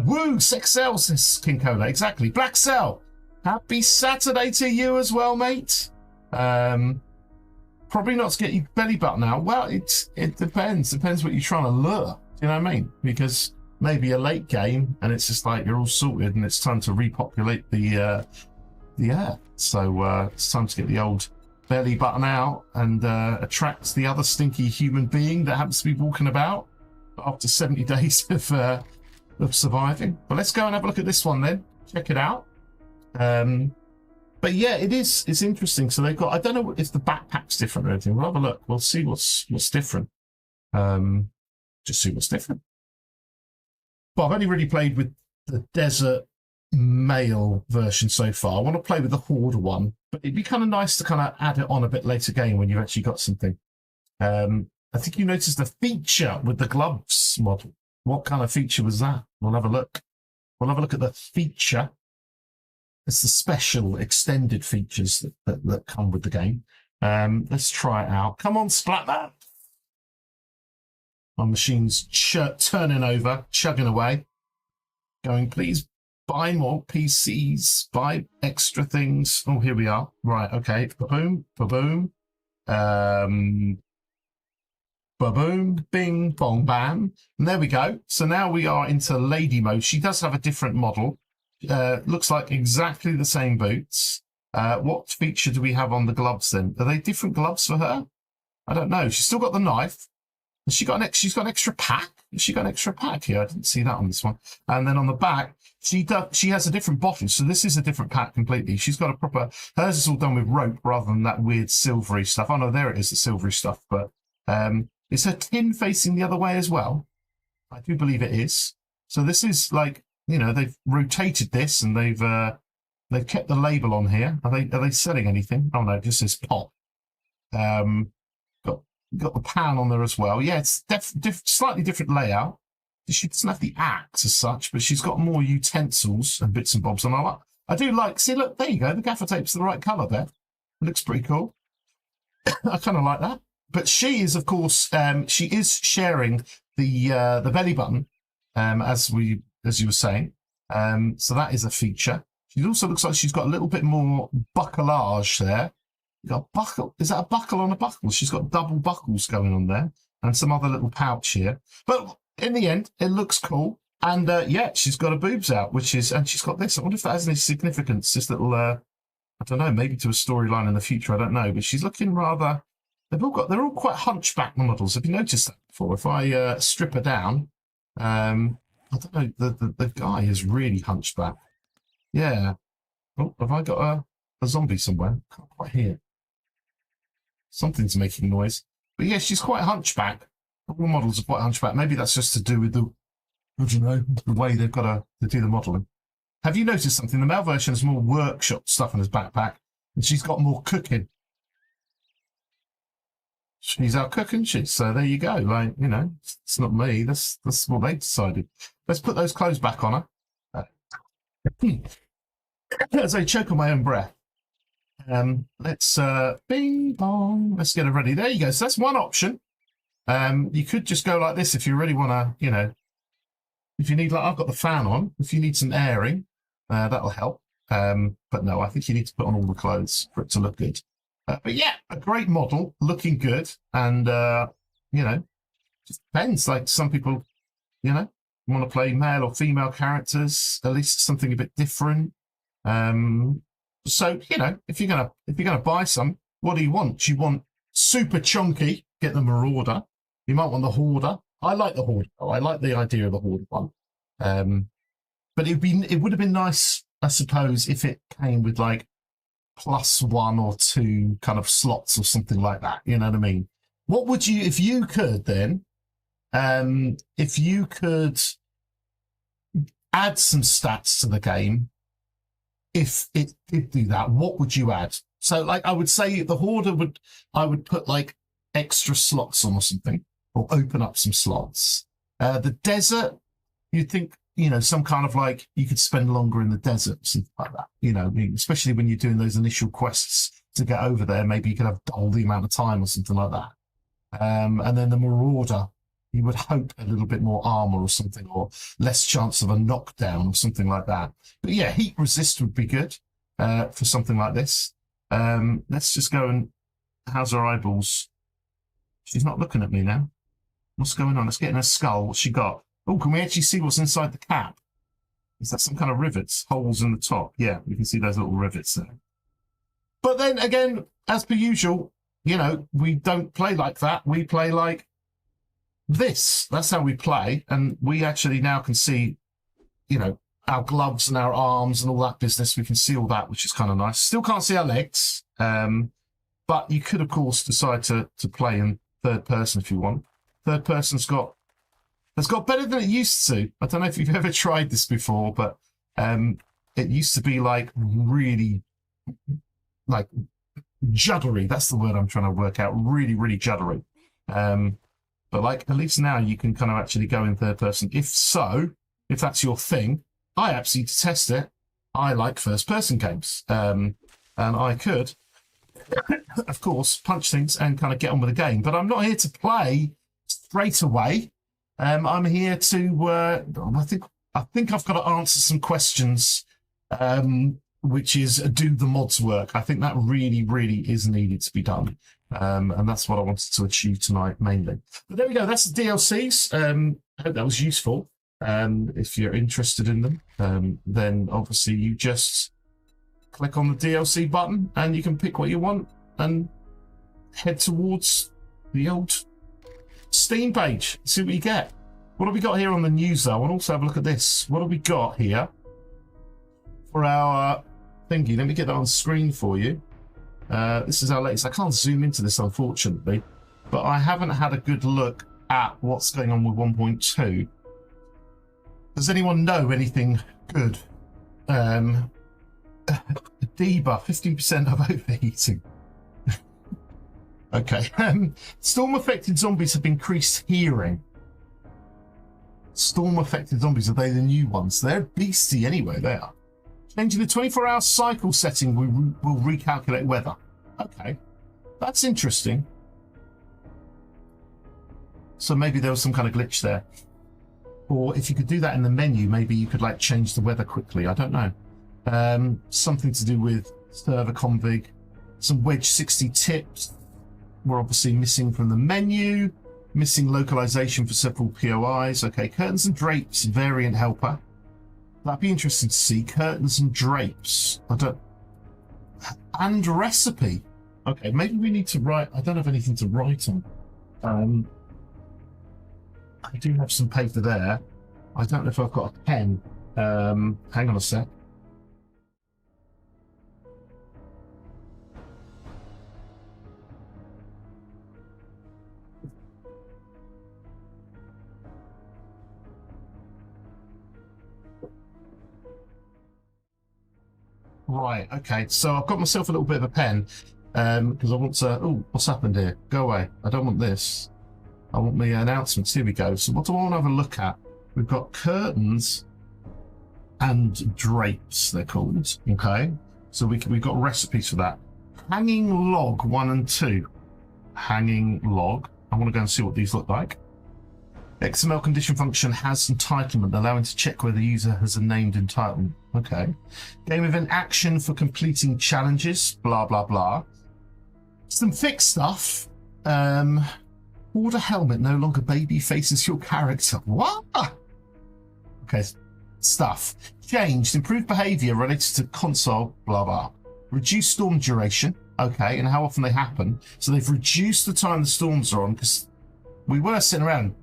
Woo, sex sells, says King Cola. Exactly. Black Cell. Happy Saturday to you as well, mate. Probably not to get your belly button out. Well, it depends. Depends what you're trying to lure. Do you know what I mean? Because maybe a late game and it's just like you're all sorted and it's time to repopulate the air. So it's time to get the old belly button out and attract the other stinky human being that happens to be walking about after 70 days of surviving. But let's go and have a look at this one then. Check it out. But yeah, it's interesting. So they've got, I don't know if the backpack's different or anything. We'll have a look. We'll see what's different. Just see what's different. But I've only really played with the desert male version so far. I want to play with the Horde one, but it'd be kind of nice to kind of add it on a bit later game when you've actually got something. I think you noticed a feature with the gloves model. What kind of feature was that? We'll have a look. We'll have a look at the feature. It's the special extended features that come with the game. Let's try it out. Come on, Splatman. My machine's turning over, chugging away. Going, please buy more PCs, buy extra things. Oh, here we are. Right, okay. Ba-boom, ba-boom. Ba-boom, bing, bong, bam. And there we go. So now we are into lady mode. She does have a different model. Looks like exactly the same boots. What feature do we have on the gloves then? Are they different gloves for her? I don't know. She's still got the knife. Has she got she's got an extra pack? Has she got an extra pack here? I didn't see that on this one. And then on the back, she has a different bottle. So this is a different pack completely. She's got a proper, hers is all done with rope rather than that weird silvery stuff. Oh no, there it is, the silvery stuff. But is her tin facing the other way as well? I do believe it is. So this is like, you know, they've rotated this and they've kept the label on here. Are they selling anything? Oh no, it just says pop. Got the pan on there as well. Yeah, it's slightly different layout. She doesn't have the axe as such, but she's got more utensils and bits and bobs. And I do like, see, look, there you go. The gaffer tape's the right colour there. It looks pretty cool. I kind of like that. but she is, of course, she is sharing the belly button, as you were saying. So that is a feature. She also looks like she's got a little bit more buckelage there. You got a buckle. Is that a buckle on a buckle? She's got double buckles going on there, and some other little pouch here. But in the end, it looks cool. And yeah, she's got her boobs out, and she's got this. I wonder if that has any significance. This little, I don't know, maybe to a storyline in the future. I don't know. But she's looking rather. They're all quite hunchback models. Have you noticed that before? If I strip her down, I don't know. The guy is really hunchback. Yeah. Oh, have I got a zombie somewhere? Can't quite hear. Something's making noise. But yeah, she's quite hunchback. All models are quite hunchback. Maybe that's just to do with the, I don't know, the way they've got to do the modelling. Have you noticed something? The male version has more workshop stuff in his backpack, and she's got more cooking. She's out cooking, so there you go. Like, you know, it's not me. That's what they decided. Let's put those clothes back on her. As I choke on my own breath. Let's bing bong. Let's get her ready. There you go. So that's one option. You could just go like this if you really want to, you know, if you need, like, I've got the fan on. If you need some airing, that'll help. But no, I think you need to put on all the clothes for it to look good. But yeah, a great model, looking good. And, you know, just depends. Like, some people, you know, want to play male or female characters, at least something a bit different. So, you know, if you're gonna buy some, what do you want? Do you want super chunky? Get the Marauder. You might want the Hoarder. I like the Hoarder. I like the idea of the Hoarder one. But it would have been nice, I suppose, if it came with like +1 or 2 kind of slots or something like that. You know what I mean? What would you, if you could then, if you could add some stats to the game, if it did do that, what would you add? So, like, I would say the Hoarder I would put like extra slots on or something, or open up some slots. The Desert, you'd think, you know, some kind of like, you could spend longer in the desert, something like that. You know, especially when you're doing those initial quests to get over there, maybe you could have double the amount of time or something like that. And then the Marauder, you would hope a little bit more armor or something, or less chance of a knockdown or something like that. But yeah, heat resist would be good for something like this. Let's just go and, how's her eyeballs? She's not looking at me now. What's going on? Let's get in her skull. What's she got? Oh, can we actually see what's inside the cap? Is that some kind of rivets, holes in the top? Yeah, we can see those little rivets there. But then again, as per usual, you know, we don't play like that. We play like this. That's how we play. And we actually now can see, you know, our gloves and our arms and all that business. We can see all that, which is kind of nice. Still can't see our legs. But you could, of course, decide to play in third person if you want. Third person's got better than it used to. I don't know if you've ever tried this before, but it used to be like really like juddery. That's the word I'm trying to work out. Really, really juddery. But like, at least now you can kind of actually go in third person. If that's your thing, I absolutely detest it. I like first person games. And I could, of course, punch things and kind of get on with the game. But I'm not here to play straight away. I'm here to, I think I've got to answer some questions, which is do the mods work? I think that really, really is needed to be done. And that's what I wanted to achieve tonight, mainly. But there we go. That's the DLCs. I hope that was useful. If you're interested in them, then obviously you just click on the DLC button and you can pick what you want and head towards the old Steam page. See what you get. What have we got here on the news, though? I want to also have a look at this. What have we got here for our thingy? Let me get that on screen for you. This is our latest. I can't zoom into this, unfortunately, but I haven't had a good look at what's going on with 1.2. Does anyone know anything good? Debuff, 15% of overheating. Okay. Storm-affected zombies have increased hearing. Storm-affected zombies, are they the new ones? They're beastie anyway, they are. Changing the 24-hour cycle setting will recalculate weather. Okay. That's interesting. So maybe there was some kind of glitch there. Or if you could do that in the menu, maybe you could like change the weather quickly. I don't know. Something to do with server config. Some Wedge 60 tips. We're obviously missing from the menu. Missing localization for several POIs. Okay, curtains and drapes, variant helper. That'd be interesting to see. Curtains and drapes. And recipe. Okay, maybe we need to write. I don't have anything to write on. I do have some paper there. I don't know if I've got a pen. Hang on a sec. Right, okay, so I've got myself a little bit of a pen because I want to... Oh, what's happened here? Go away. I don't want this. I want the announcements. Here we go. So what do I want to have a look at? We've got curtains and drapes, they're called. Okay, so we've got recipes for that. Hanging log 1 and 2. Hanging log. I want to go and see what these look like. XML condition function has entitlement, allowing to check whether the user has a named entitlement. Okay. Game event action for completing challenges. Blah, blah, blah. Some fixed stuff. Order helmet no longer baby faces your character. What? Okay. Stuff. Changed. Improved behavior related to console. Blah, blah. Reduced storm duration. Okay. And how often they happen. So they've reduced the time the storms are on because we were sitting around.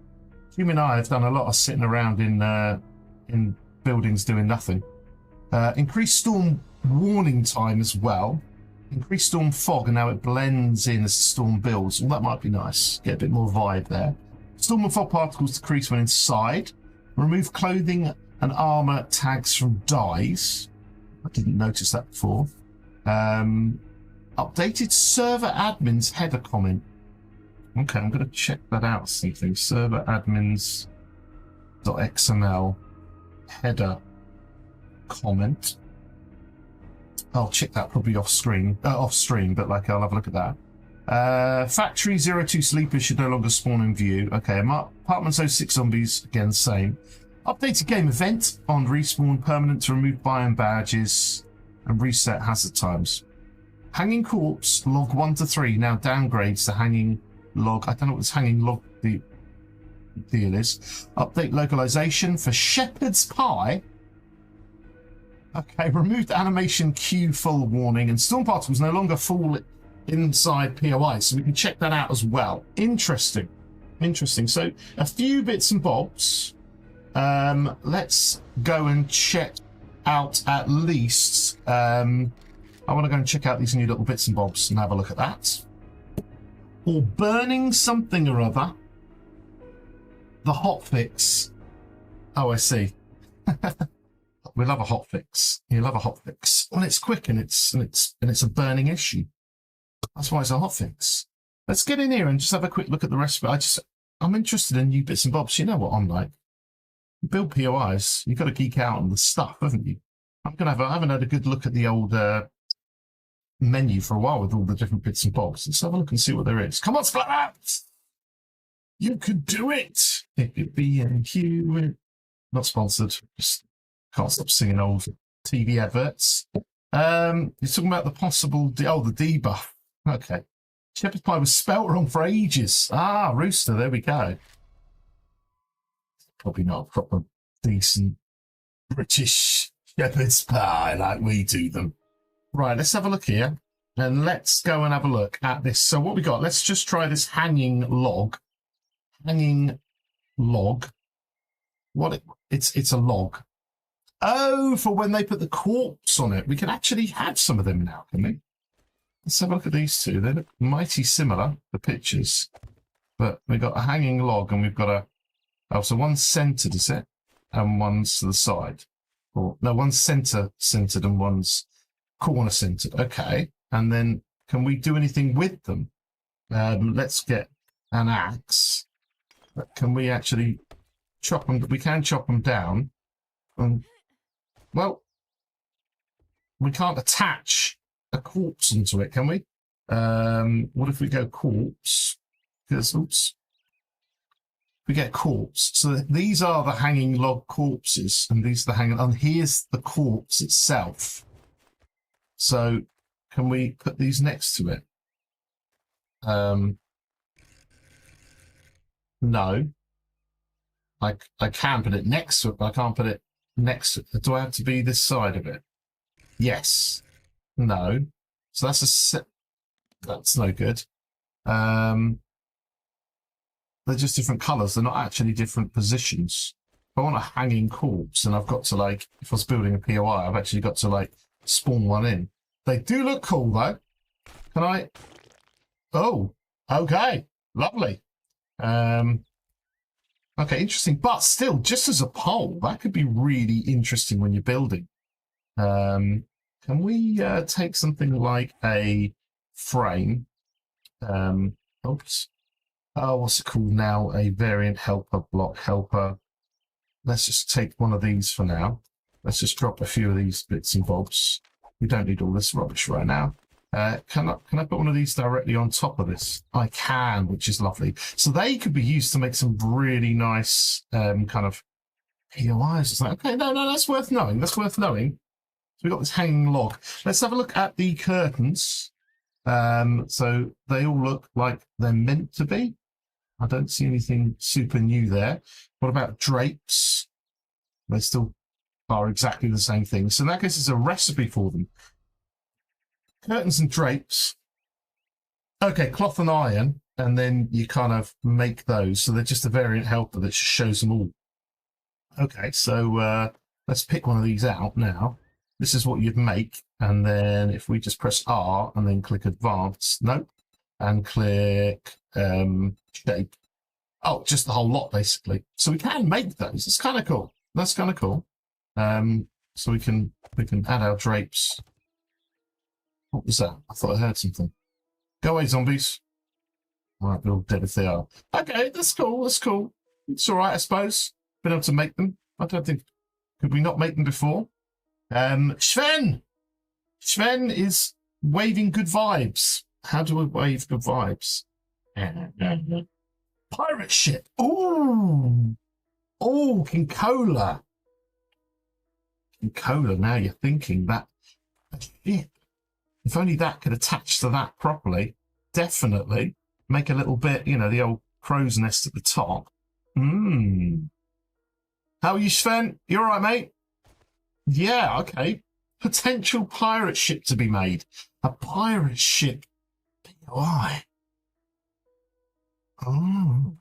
Jimmy and I have done a lot of sitting around in buildings doing nothing. Increased storm warning time as well. Increased storm fog, and now it blends in as the storm builds. Well, that might be nice. Get a bit more vibe there. Storm and fog particles decrease when inside. Remove clothing and armor tags from dies. I didn't notice that before. Updated server admins header comment. Okay, I'm going to check that out. Something server admins.xml header comment. I'll check that probably off stream, but like I'll have a look at that. Factory 02 sleepers should no longer spawn in view. Okay, apartments 06 zombies again same. Updated game event on respawn permanent to remove biome badges and reset hazard times. Hanging corpse log 1 to 3 now downgrades to hanging log. I don't know what this hanging log deal is. Update localization for shepherd's pie. Okay, removed animation queue full warning, and storm particles no longer fall inside POI, so we can check that out as well. Interesting. So a few bits and bobs. Let's go and check out at least. I want to go and check out these new little bits and bobs and have a look at that. Or burning something or other. The hotfix. Oh, I see. We love a hotfix. You love a hotfix. Well, it's quick and it's a burning issue. That's why it's a hotfix. Let's get in here and just have a quick look at the rest of it. I'm interested in new bits and bobs. You know what I'm like. You build POIs, you've got to geek out on the stuff, haven't you? I haven't had a good look at the old menu for a while with all the different bits and bobs. Let's have a look and see what there is. Come on, Splat! You could do it! B&Q. Not sponsored. Just can't stop singing old TV adverts. You're talking about the possible... the debuff. Okay. Shepherd's pie was spelt wrong for ages. Ah, Rooster, there we go. Probably not a proper, decent British shepherd's pie like we do them. Right, let's have a look here. And let's go and have a look at this. So what we got, let's just try this hanging log. Hanging log. It's a log. Oh, for when they put the corpse on it. We can actually have some of them now, can we? Let's have a look at these two. They look mighty similar, the pictures. But we've got a hanging log and we've got a... Oh, so one's centered, is it? And one's to the side. Or no, one's centered and one's corner centered. Okay. And then can we do anything with them? Let's get an axe. But can we actually chop them? We can chop them down. Well, we can't attach a corpse onto it, can we? What if we go corpse? Because, oops. we get corpse. So these are the hanging log corpses, and these are the hanging, and here's the corpse itself. So can we put these next to it? No. I can put it next to it, but I can't put it next to it. Do I have to be this side of it? Yes. No. So that's a set. That's no good. They're just different colours. They're not actually different positions. If I want a hanging corpse, and I've got to, like, if I was building a POI, I've actually got to, like, spawn one in. They do look cool, though. Can I? Oh, okay. Lovely. Okay, interesting. But still, just as a poll, that could be really interesting when you're building. Can we take something like a frame? Oops. Oh, what's it called now? A variant helper, block helper. Let's just take one of these for now. Let's just drop a few of these bits and bobs. We don't need all this rubbish right now. Can I put one of these directly on top of this? I can, which is lovely. So they could be used to make some really nice kind of POIs. It's like, okay, no, that's worth knowing. That's worth knowing. So we've got this hanging log. Let's have a look at the curtains. So they all look like they're meant to be. I don't see anything super new there. What about drapes? They still are exactly the same thing. So in that case, it's a recipe for them. Curtains and drapes. Okay, cloth and iron, and then you kind of make those. So they're just a variant helper that just shows them all. Okay, so let's pick one of these out now. This is what you'd make, and then if we just press R and then click Advanced, nope, and click Shape. Oh, just the whole lot, basically. So we can make those. It's kind of cool. That's kind of cool. So we can add our drapes. What was that? I thought I heard something. Go away, zombies. All right, they're all dead if they are. Okay, that's cool. That's cool. It's all right, I suppose. Been able to make them. I don't think. Could we not make them before? Sven! Sven is waving good vibes. How do I wave good vibes? Pirate ship. Ooh. Oh, King Cola. King Cola, now you're thinking that. Ship. If only that could attach to that properly. Definitely. Make a little bit, you know, the old crow's nest at the top. How are you, Sven? You all right, mate? Yeah, okay. Potential pirate ship to be made. A pirate ship. Why? Oh.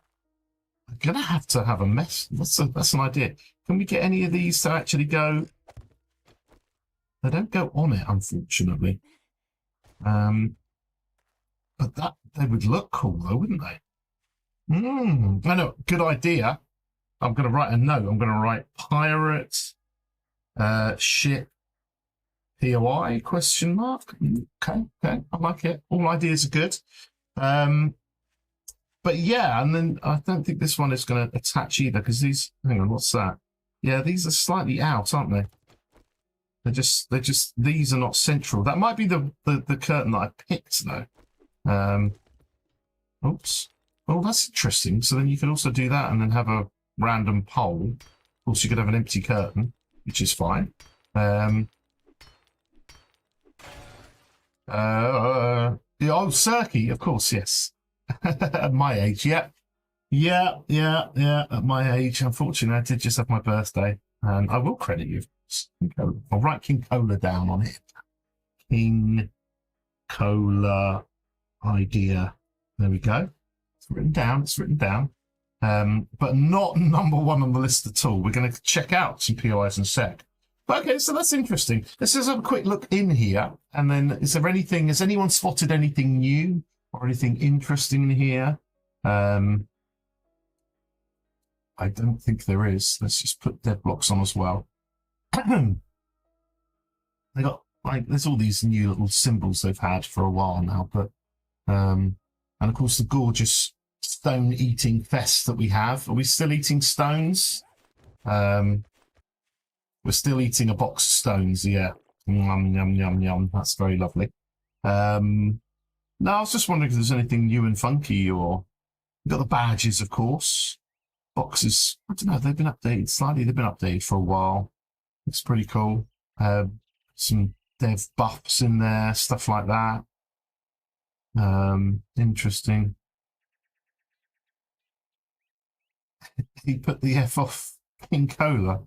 I'm going to have a mess. That's an idea. Can we get any of these to actually go? They don't go on it, unfortunately. But they would look cool, though, wouldn't they? I know. Good idea. I'm going to write a note. I'm going to write pirate ship POI question mark. Okay. I like it. All ideas are good. But yeah, and then I don't think this one is going to attach either because these. Hang on, what's that? Yeah, these are slightly out, aren't they? They're just. These are not central. That might be the curtain that I picked though. Oops. Oh, that's interesting. So then you can also do that and then have a random pole. Of course, you could have an empty curtain, which is fine. Oh, Cirky, of course, yes. At my age, yeah. At my age, unfortunately, I did just have my birthday. And I will credit you. I'll write King Cola down on it. King Cola idea. There we go. It's written down. But not number one on the list at all. We're going to check out some POIs in a sec. But okay, so that's interesting. Let's just have a quick look in here. And then has anyone spotted anything new or anything interesting in here? I don't think there is. Let's just put dead blocks on as well. They got there's all these new little symbols they've had for a while now, but and of course the gorgeous stone eating fest that we have. Are we still eating stones? We're still eating a box of stones, yeah. Yum. That's very lovely. No, I was just wondering if there's anything new and funky, or we've got the badges, of course. boxes, I don't know, they've been updated slightly. They've been updated for a while. It's pretty cool. Some dev buffs in there, stuff like that. Interesting. He put the F off King Cola.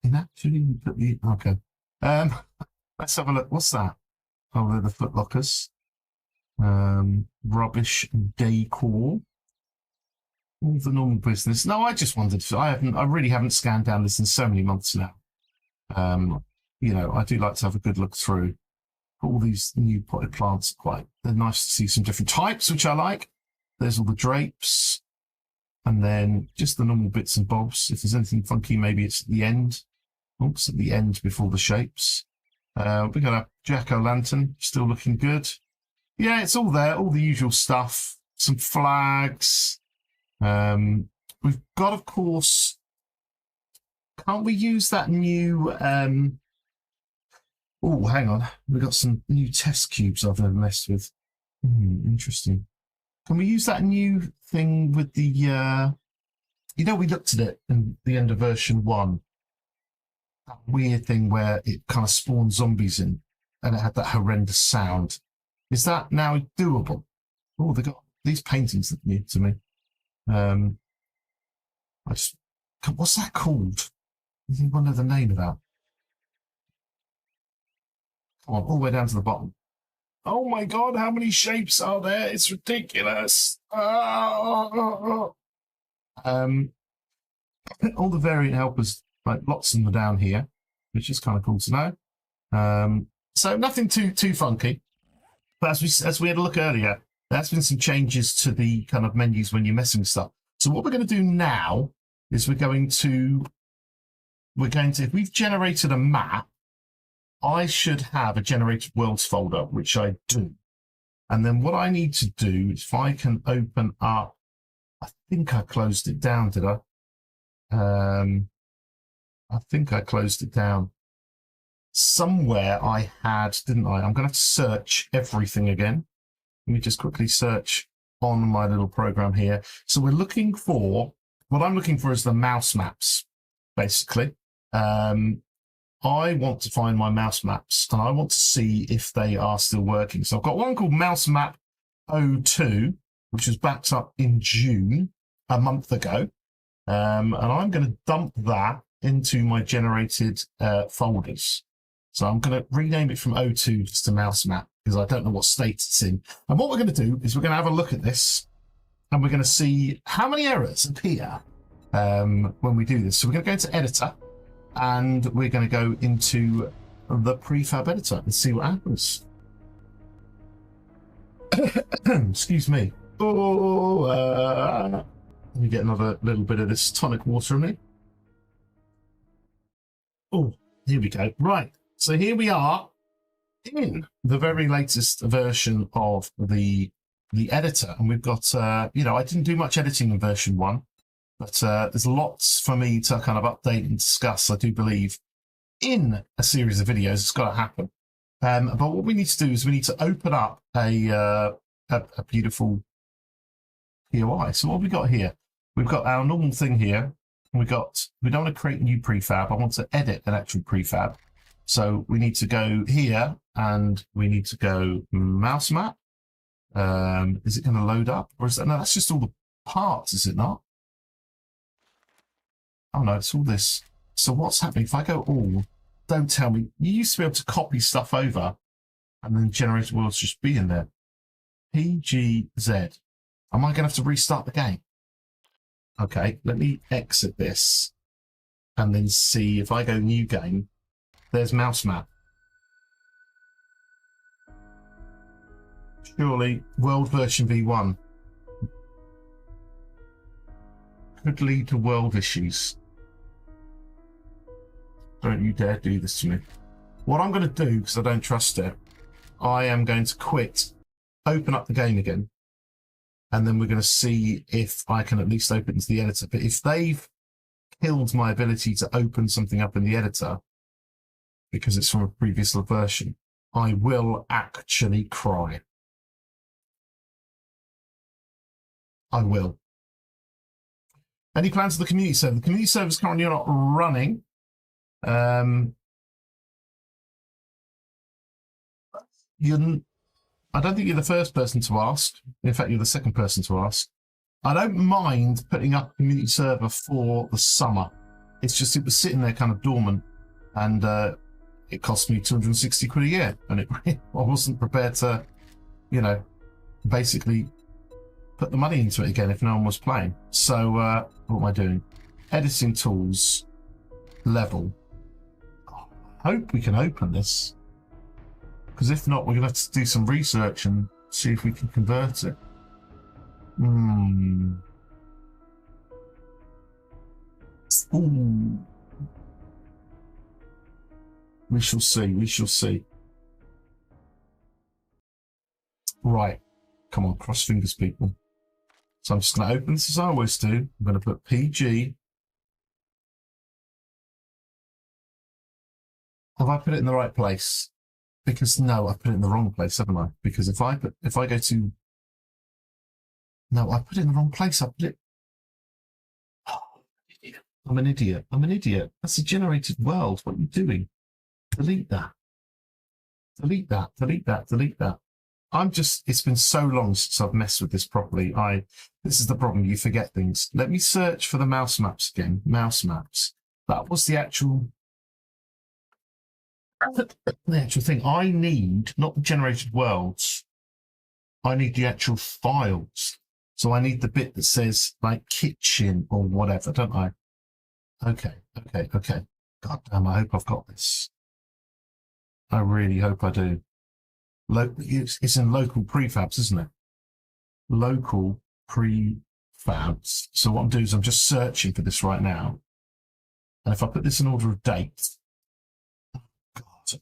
He actually put the... Okay. Let's have a look. What's that? Oh, they're the Foot Lockers. Rubbish decor. All the normal business. No, I just wanted to... I really haven't scanned down this in so many months now. You know, I do like to have a good look through. All these new potted plants are they're nice to see some different types, which I like. There's all the drapes. And then just the normal bits and bobs. If there's anything funky, maybe it's at the end. Oops, at the end before the shapes. We got a jack-o'-lantern, still looking good. Yeah, it's all there, all the usual stuff. Some flags. We've got, of course, can't we use that new... Oh, hang on. We've got some new test cubes I've never messed with. Interesting. Can we use that new thing with the... You know, we looked at it in the end of version 1. That weird thing where it kind of spawned zombies in and it had that horrendous sound. Is that now doable? Oh, they got these paintings that new to me. What's that called? I think I know the name of that. Come on, all the way down to the bottom. Oh my God, how many shapes are there? It's ridiculous. All the variant helpers, like lots of them are down here, which is kind of cool to know. So nothing too funky. But as we had a look earlier, there's been some changes to the kind of menus when you're messing with stuff. So what we're going to do now is we're going to, if we've generated a map, I should have a generated worlds folder, which I do. And then what I need to do is if I can open up, I think I closed it down, did I? I think I closed it down. Somewhere I had, didn't I? I'm going to have to search everything again. Let me just quickly search on my little program here. So we're looking for, what I'm looking for is the mouse maps, basically. I want to find my mouse maps and I want to see if they are still working. So I've got one called Mouse Map 02, which was backed up in June, a month ago. And I'm going to dump that into my generated folders. So I'm going to rename it from 02 just to Mouse Map because I don't know what state it's in. And what we're going to do is we're going to have a look at this and we're going to see how many errors appear when we do this. So we're going to go into Editor. And we're going to go into the prefab editor and see what happens. Excuse me. Oh, let me get another little bit of this tonic water in me. Oh, here we go. Right. So here we are in the very latest version of the editor. And we've got, you know, I didn't do much editing in version 1. But there's lots for me to kind of update and discuss, I do believe, in a series of videos. It's got to happen. But what we need to do is we need to open up a beautiful POI. So what have we got here? We've got our normal thing here. We don't want to create a new prefab. I want to edit an actual prefab. So we need to go here and we need to go mouse map. Is it going to load up? Or is that, no, that's just all the parts, is it not? Oh no, it's all this. So what's happening? If I go all, don't tell me. You used to be able to copy stuff over and then generated worlds just be in there. PGZ. Am I going to have to restart the game? Okay, let me exit this and then see if I go new game. There's mouse map. Surely world version V1 could lead to world issues. Don't you dare do this to me. What I'm going to do, because I don't trust it, I am going to quit, open up the game again, and then we're going to see if I can at least open into the editor. But if they've killed my ability to open something up in the editor, because it's from a previous version, I will actually cry. I will. Any plans for the community server? The community server is currently not running. I don't think you're the first person to ask. In fact, you're the second person to ask. I don't mind putting up a community server for the summer. It's just it was sitting there kind of dormant, and it cost me 260 quid a year, and I wasn't prepared to, you know, basically put the money into it again if no one was playing. So what am I doing? Editing tools, level. I hope we can open this, because if not, we're going to have to do some research and see if we can convert it. Ooh. We shall see. We shall see. Right. Come on, cross fingers, people. So I'm just going to open this as I always do. I'm going to put PG. Have I put it in the right place? Because no, I put it in the wrong place, haven't I? Because if I go to... No, I put it in the wrong place. I put it... Oh, I'm an idiot. I'm an idiot. That's a generated world. What are you doing? Delete that. Delete that. Delete that. Delete that. It's been so long since I've messed with this properly. This is the problem. You forget things. Let me search for the mouse maps again. Mouse maps. That was the actual thing. I need, not the generated worlds. I need the actual files. So I need the bit that says like kitchen or whatever, don't I? Okay. God damn, I hope I've got this. I really hope I do. It's in local prefabs, isn't it? Local prefabs. So what I'm doing is I'm just searching for this right now. And if I put this in order of date, oh God.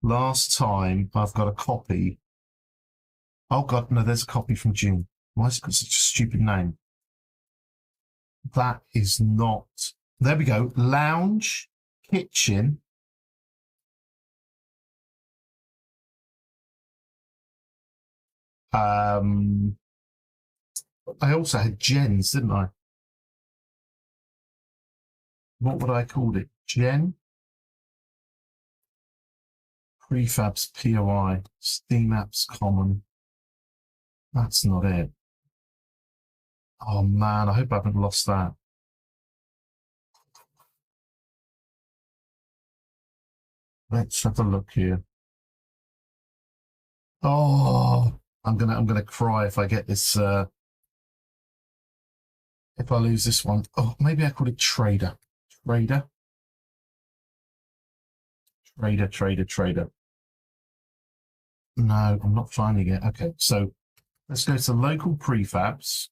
Last time I've got a copy. Oh God, no, there's a copy from June. Why has it got such a stupid name? That is not. There we go. Lounge, kitchen. I also had gens, didn't I? What would I call it? Gen? Prefabs POI. Steam apps common. That's not it. Oh man, I hope I haven't lost that. Let's have a look here. Oh, I'm gonna cry if I get this. If I lose this one. Oh, maybe I call it trader. Trader. No, I'm not finding it. Okay, so let's go to local prefabs.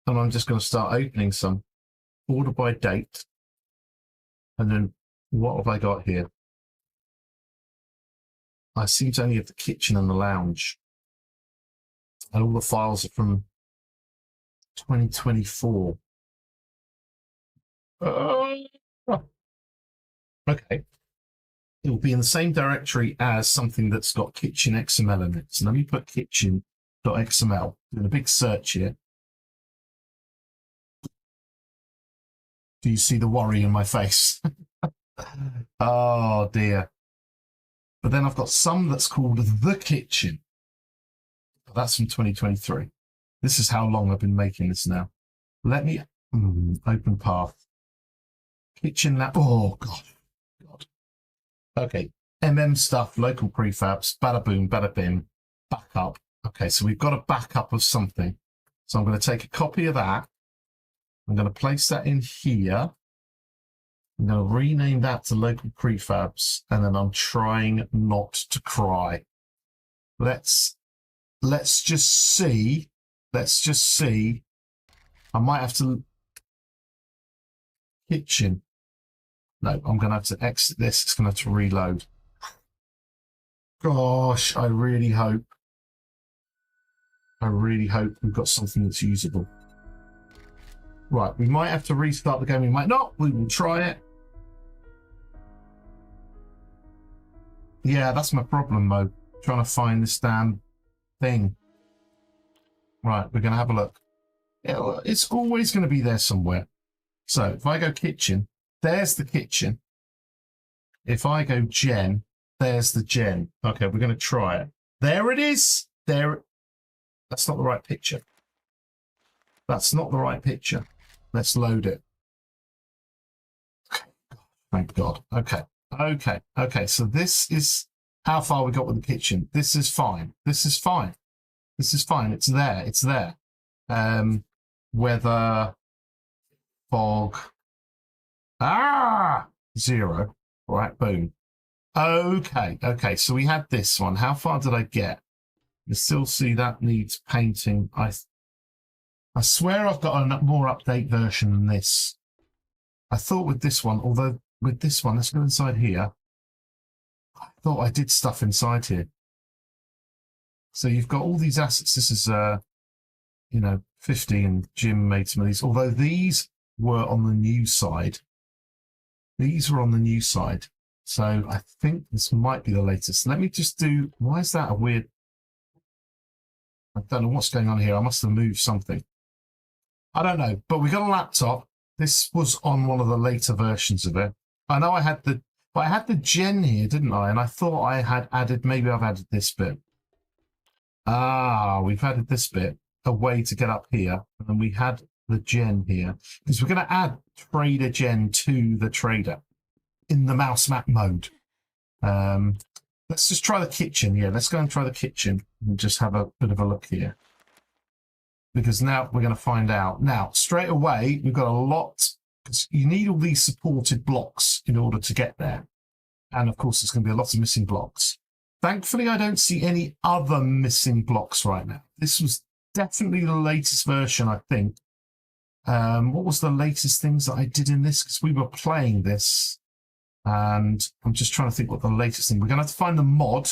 And I'm just going to start opening some. Order by date. And then what have I got here? I seem to only have the kitchen and the lounge. And all the files are from 2024. Okay. It will be in the same directory as something that's got kitchen XML in it. So let me put kitchen.xml. Doing a big search here. Do you see the worry in my face? Oh dear. But then I've got some that's called the kitchen. That's from 2023. This is how long I've been making this now. Let me open path. Kitchen lab. Oh God. Okay. stuff, local prefabs, bada boom, bada bim, backup. Okay, so we've got a backup of something. So I'm going to take a copy of that. I'm going to place that in here. I'm going to rename that to local prefabs, and then I'm trying not to cry. Let's just see. Let's just see. I might have to kitchen. No, I'm going to have to exit this. It's going to have to reload. Gosh, I really hope we've got something that's usable. Right, we might have to restart the game. We might not. We will try it. Yeah, that's my problem, Mo. Trying to find this damn thing. Right, we're going to have a look. It's always going to be there somewhere. So if I go kitchen, there's the kitchen. If I go gen, there's the gen. Okay, we're going to try it. There it is. There. That's not the right picture. That's not the right picture. Let's load it. Okay. Thank God. Okay. Okay. Okay. So this is how far we got with the kitchen. This is fine. This is fine. This is fine. It's there. It's there. Weather, fog. 0. All right. Boom. Okay. Okay. So we had this one. How far did I get? You still see that needs painting. I swear I've got a more update version than this. I thought with this one, although with this one, let's go inside here. I thought I did stuff inside here. So you've got all these assets. This is, 50, and Jim made some of these. Although these were on the new side. These were on the new side. So I think this might be the latest. Let me just do, why is that a weird, I don't know what's going on here. I must have moved something. I don't know, but we got a laptop. This was on one of the later versions of it. I know I had the gen here, didn't I? And I thought I had added, maybe I've added this bit. We've added this bit, a way to get up here. And then we had the gen here. Because we're going to add trader gen to the trader in the mouse map mode. Let's just try the kitchen. Yeah, let's go and try the kitchen and just have a bit of a look here. Because now we're going to find out. Now, straight away, we've got a lot, because you need all these supported blocks in order to get there. And of course, there's going to be a lot of missing blocks. Thankfully, I don't see any other missing blocks right now. This was definitely the latest version, I think. What was the latest things that I did in this? Because we were playing this. And I'm just trying to think what the latest thing. We're going to have to find the mod.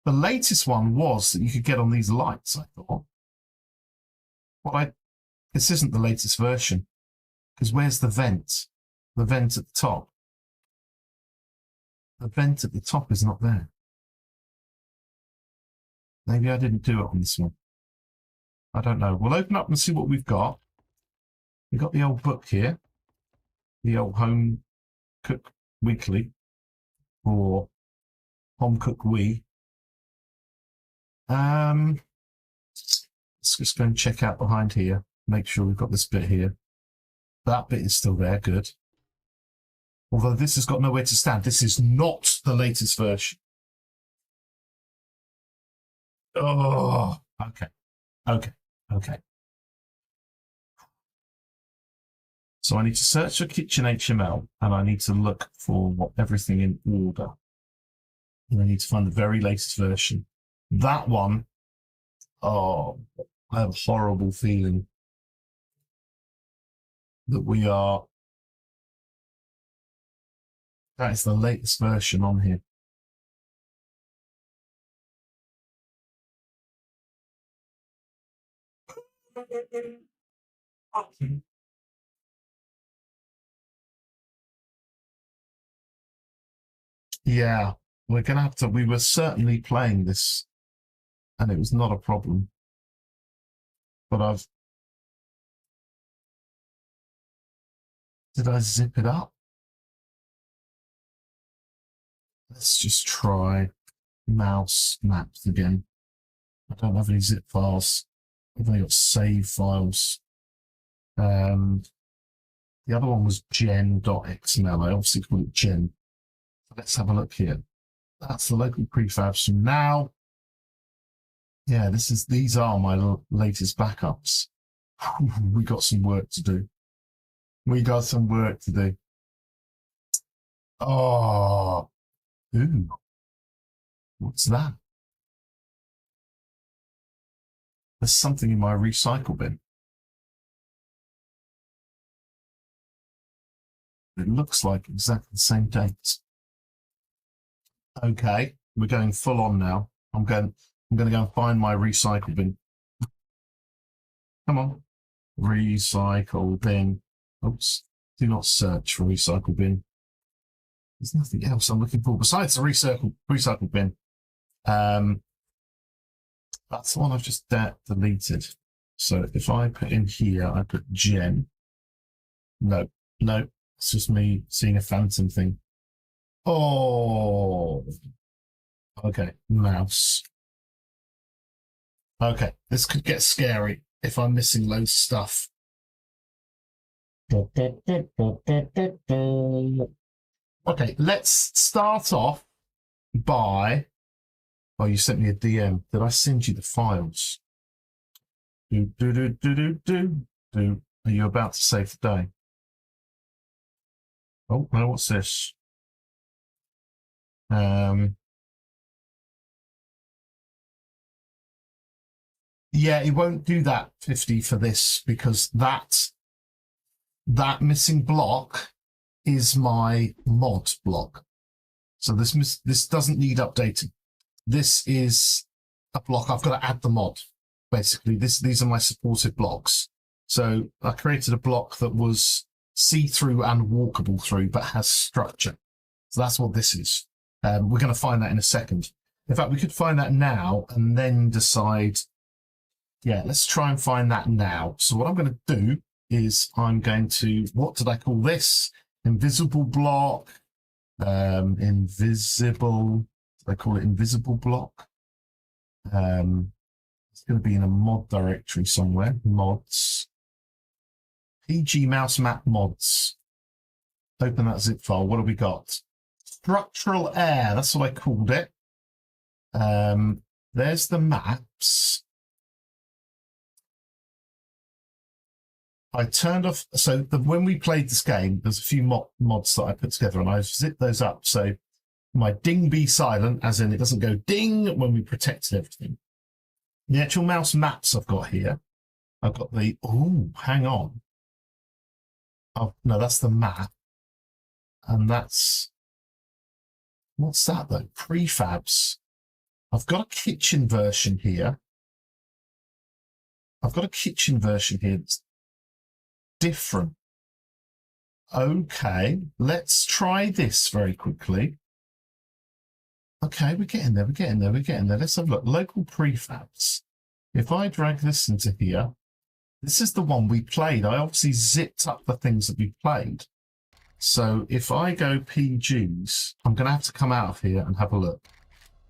The latest one was that you could get on these lights, I thought. This isn't the latest version, because where's the vent? The vent at the top. The vent at the top is not there. Maybe I didn't do it on this one. I don't know. We'll open up and see what we've got. We've got the old book here, the old Home Cook Weekly, or Home Cook Wee. Let's just go and check out behind here. Make sure we've got this bit here. That bit is still there. Good. Although this has got nowhere to stand. This is not the latest version. Oh, okay. Okay. Okay. So I need to search for kitchen HTML, and I need to look for everything in order. And I need to find the very latest version. That one, oh, I have a horrible feeling that we are. That is the latest version on here. Yeah, we're going to have to. We were certainly playing this, and it was not a problem. But did I zip it up? Let's just try mouse maps again. I don't have any zip files. I've only got save files. The other one was gen.xml. I obviously call it gen. So let's have a look here. That's the local prefabs from now. Yeah, these are my latest backups. We got some work to do. We got some work to do. Oh, ooh, what's that? There's something in my recycle bin. It looks like exactly the same date. Okay, we're going full on now. I'm going to go and find my recycle bin. Come on, recycle bin. Oops, do not search for recycle bin. There's nothing else I'm looking for besides the recycle bin. That's the one I've just deleted. So if I put in here, I put Gen. No, no, it's just me seeing a phantom thing. Oh, okay, mouse. Okay, this could get scary if I'm missing loads of stuff. Okay, let's start off by... Oh, you sent me a DM. Did I send you the files? Are you about to save the day? Oh, no, what's this? Yeah, it won't do that 50 for this because that missing block is my mod block. So this doesn't need updating. This is a block. I've got to add the mod. Basically, these are my supported blocks. So I created a block that was see-through and walkable through, but has structure. So that's what this is. We're going to find that in a second. In fact, we could find that now and then decide. Yeah, let's try and find that now. So what I'm going to do is I'm going to, what did I call this? Invisible block. Invisible. Did I call it invisible block? It's going to be in a mod directory somewhere. Mods. PG mouse map mods. Open that zip file. What have we got? Structural air. That's what I called it. There's the maps. I turned off. So when we played this game, there's a few mods that I put together, and I've zipped those up. So my ding be silent, as in it doesn't go ding when we protected everything. The actual mouse maps I've got here. I've got the. Oh, hang on. Oh no, that's the map, and that's. What's that though? Prefabs. I've got a kitchen version here. That's different. Okay, let's try this very quickly. Okay, we're getting there. Let's have a look. Local prefabs. If I drag this into here, this is the one we played. I obviously zipped up the things that we played. So if I go PGs, I'm going to have to come out of here and have a look.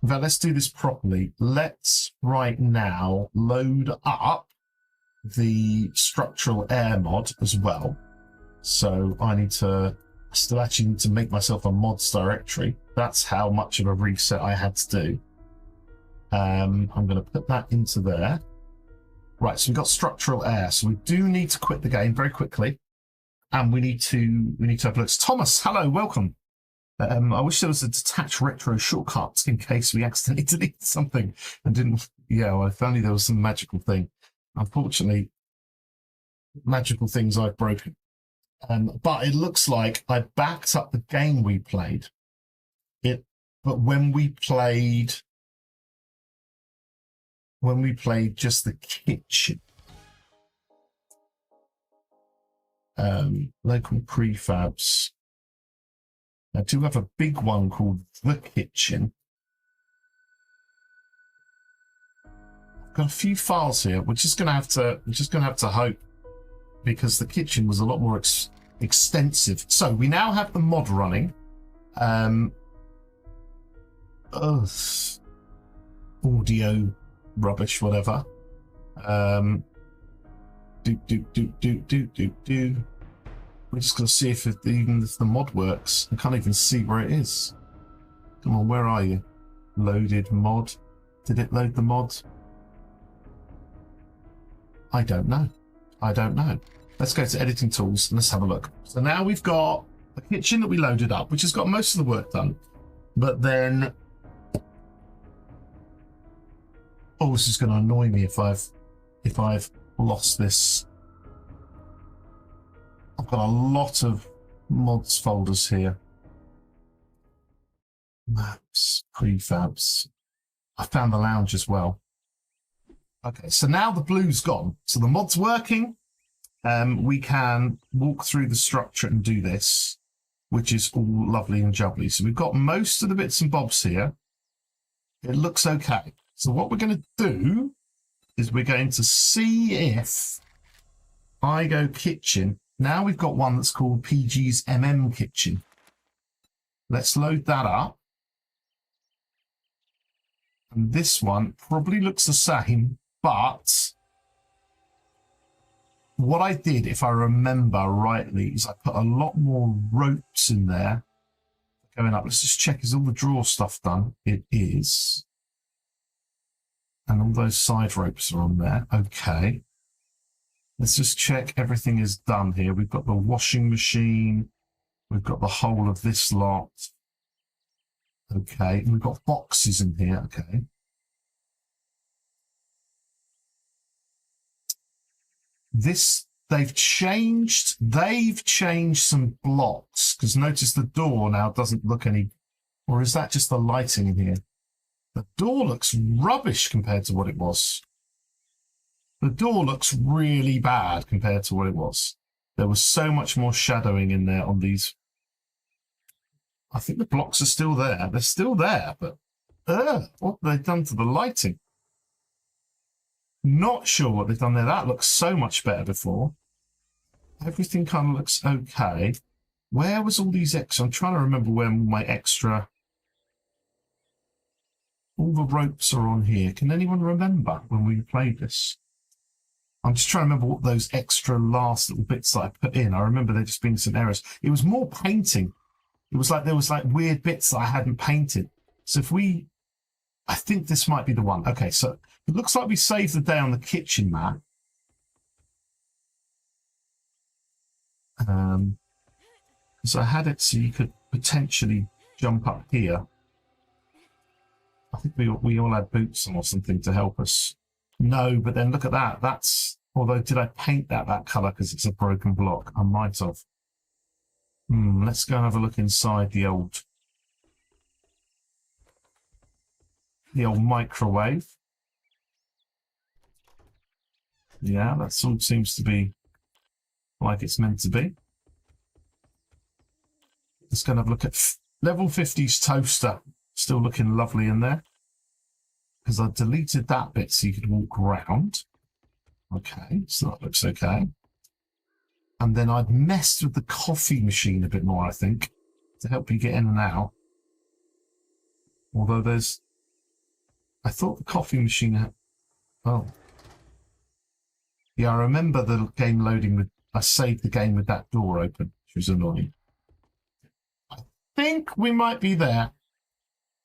In fact, let's do this properly. Let's right now load up the structural air mod as well. So I still actually need to make myself a mods directory. That's how much of a reset I had to do. I'm going to put that into there. Right, so we've got structural air. So we do need to quit the game very quickly. And we need to have a look. Thomas, hello, welcome. I wish there was a detach retro shortcut in case we accidentally deleted something and didn't. Yeah, well, if only there was some magical thing. Unfortunately, magical things I've broken. But it looks like I backed up the game we played. But when we played just the kitchen, local prefabs. I do have a big one called the kitchen. I've got a few files here. We're just gonna have to hope, because the kitchen was a lot more extensive. So we now have the mod running. Audio rubbish, whatever. We're just going to see if even if the mod works. I can't even see where it is. Come on, where are you? Loaded mod. Did it load the mod? I don't know. Let's go to editing tools and let's have a look. So now we've got the kitchen that we loaded up, which has got most of the work done. But then... Oh, this is going to annoy me if I've lost this. I've got a lot of mods folders here. Maps, prefabs. I found the lounge as well. Okay, so now the blue's gone. So the mod's working. We can walk through the structure and do this, which is all lovely and jubbly. So we've got most of the bits and bobs here. It looks okay. So what we're going to do is we're going to see if I go kitchen. Now we've got one that's called PG's Kitchen. Let's load that up. And this one probably looks the same, but what I did, if I remember rightly, is I put a lot more ropes in there going up. Let's just check, is all the drawer stuff done? It is. And all those side ropes are on there. Okay. Let's just check everything is done here. We've got the washing machine. We've got the whole of this lot. Okay. And we've got boxes in here. Okay. This, they've changed some blocks, because notice the door now doesn't look any, or is that just the lighting in here? The door looks rubbish compared to what it was. The door looks really bad compared to what it was. There was so much more shadowing in there on these. I think the blocks are still there. They're still there, but what have they done to the lighting? Not sure what they've done there. That looks so much better before. Everything kind of looks okay. Where was all these extra? I'm trying to remember where my extra... All the ropes are on here. Can anyone remember when we played this? I'm just trying to remember what those extra last little bits that I put in. I remember there just being some errors. It was more painting. It was like there was like weird bits that I hadn't painted. So if we... I think this might be the one. Okay, so it looks like we saved the day on the kitchen map. So I had it so you could potentially jump up here. I think we all had boots on or something to help us. No, but then look at that. That's, although did I paint that colour because it's a broken block? I might have. Let's go and have a look inside the old microwave. Yeah, that all seems to be like it's meant to be. Let's go and have a look at level 50's toaster. Still looking lovely in there. Because I deleted that bit so you could walk around. Okay, so that looks okay. And then I'd messed with the coffee machine a bit more, I think, to help you get in and out. Although there's... I thought the coffee machine had... Oh. Yeah, I remember the game loading with... I saved the game with that door open, which was annoying. I think we might be there.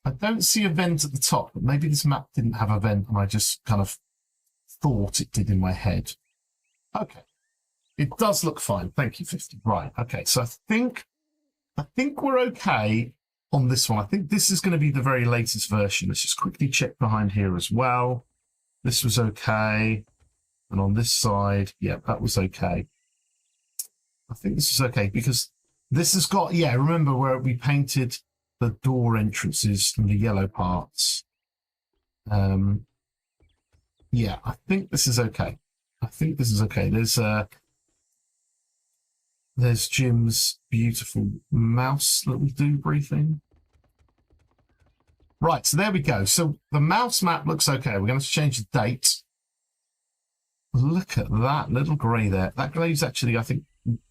I don't see a vent at the top, but maybe this map didn't have a vent and I just kind of thought it did in my head. Okay. It does look fine. Thank you, 50. Right. Okay. So I think we're okay on this one. I think this is going to be the very latest version. Let's just quickly check behind here as well. This was okay. And on this side, yeah, that was okay. I think this is okay because this has got, yeah, remember where we painted the door entrances and the yellow parts. Yeah, I think this is okay. I think this is okay. There's Jim's beautiful mouse little doobry thing. Right, so there we go. So the mouse map looks okay. We're going to change the date. Look at that little grey there. That grey's actually, I think,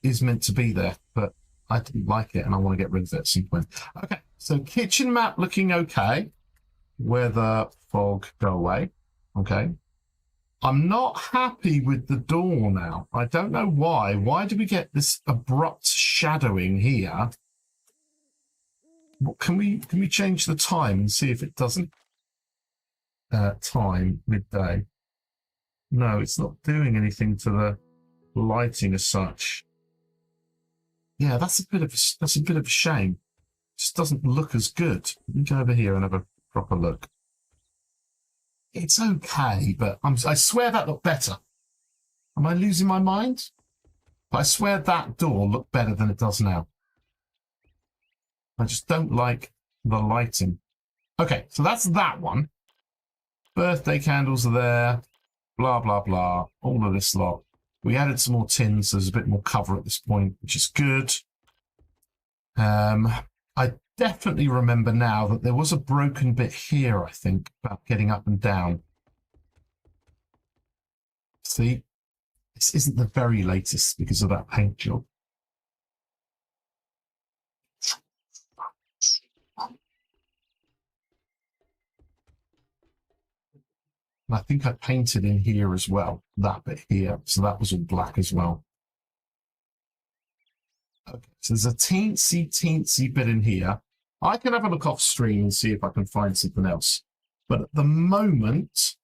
is meant to be there, but I didn't like it and I want to get rid of it at some point. Okay, so kitchen map looking okay. Weather, fog, go away. Okay. I'm not happy with the door now. I don't know why. Why do we get this abrupt shadowing here? What, can we change the time and see if it doesn't? Time, midday. No, it's not doing anything to the lighting as such. Yeah, that's a bit of a shame. It just doesn't look as good. Let me go over here and have a proper look. It's okay, but I swear that looked better. Am I losing my mind? But I swear that door looked better than it does now. I just don't like the lighting. Okay, so that's that one. Birthday candles are there. Blah, blah, blah. All of this lot. We added some more tins, so there's a bit more cover at this point, which is good. I definitely remember now that there was a broken bit here, I think, about getting up and down. See, this isn't the very latest because of that paint job. And I think I painted in here as well, that bit here. So that was all black as well. Okay, so there's a teensy bit in here. I can have a look off stream and see if I can find something else. But at the moment,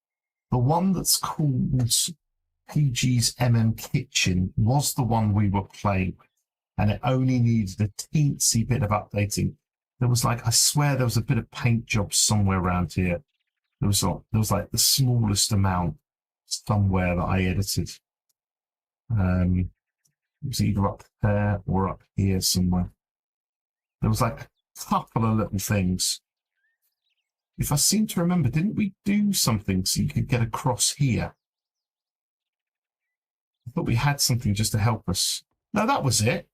the one that's called PG's Kitchen was the one we were playing with. And it only needed a teensy bit of updating. There was like, I swear there was a bit of paint job somewhere around here. There was like the smallest amount somewhere that I edited. It was either up there or up here somewhere. There was like a couple of little things. If I seem to remember, didn't we do something so you could get across here? I thought we had something just to help us. No, that was it.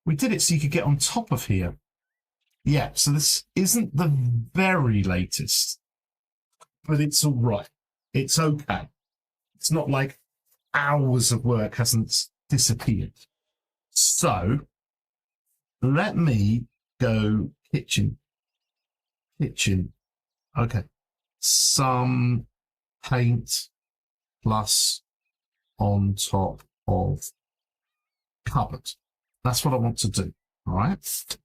We did it so you could get on top of here. Yeah, so this isn't the very latest, but it's all right. It's okay. It's not like hours of work hasn't disappeared. So let me go kitchen. Okay. Some paint plus on top of cupboard. That's what I want to do. All right.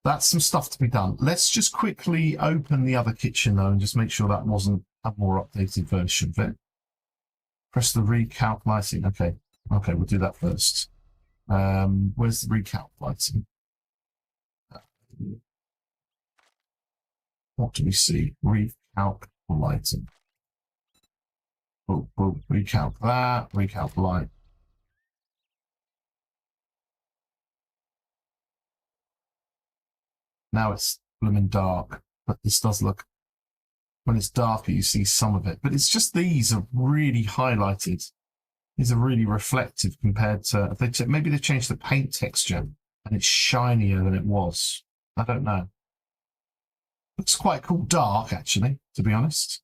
That's some stuff to be done. Let's just quickly open the other kitchen though and just make sure that wasn't a more updated version of it. Press the recalc lighting. Okay. Okay, we'll do that first. Where's the recalc lighting? What do we see? Recalc lighting. Oh, recalc that. Recalc light. Now it's blooming dark, but this does look, when it's darker, you see some of it. But it's just these are really highlighted. These are really reflective compared to, maybe they changed the paint texture and it's shinier than it was. I don't know. Looks quite cool dark, actually, to be honest,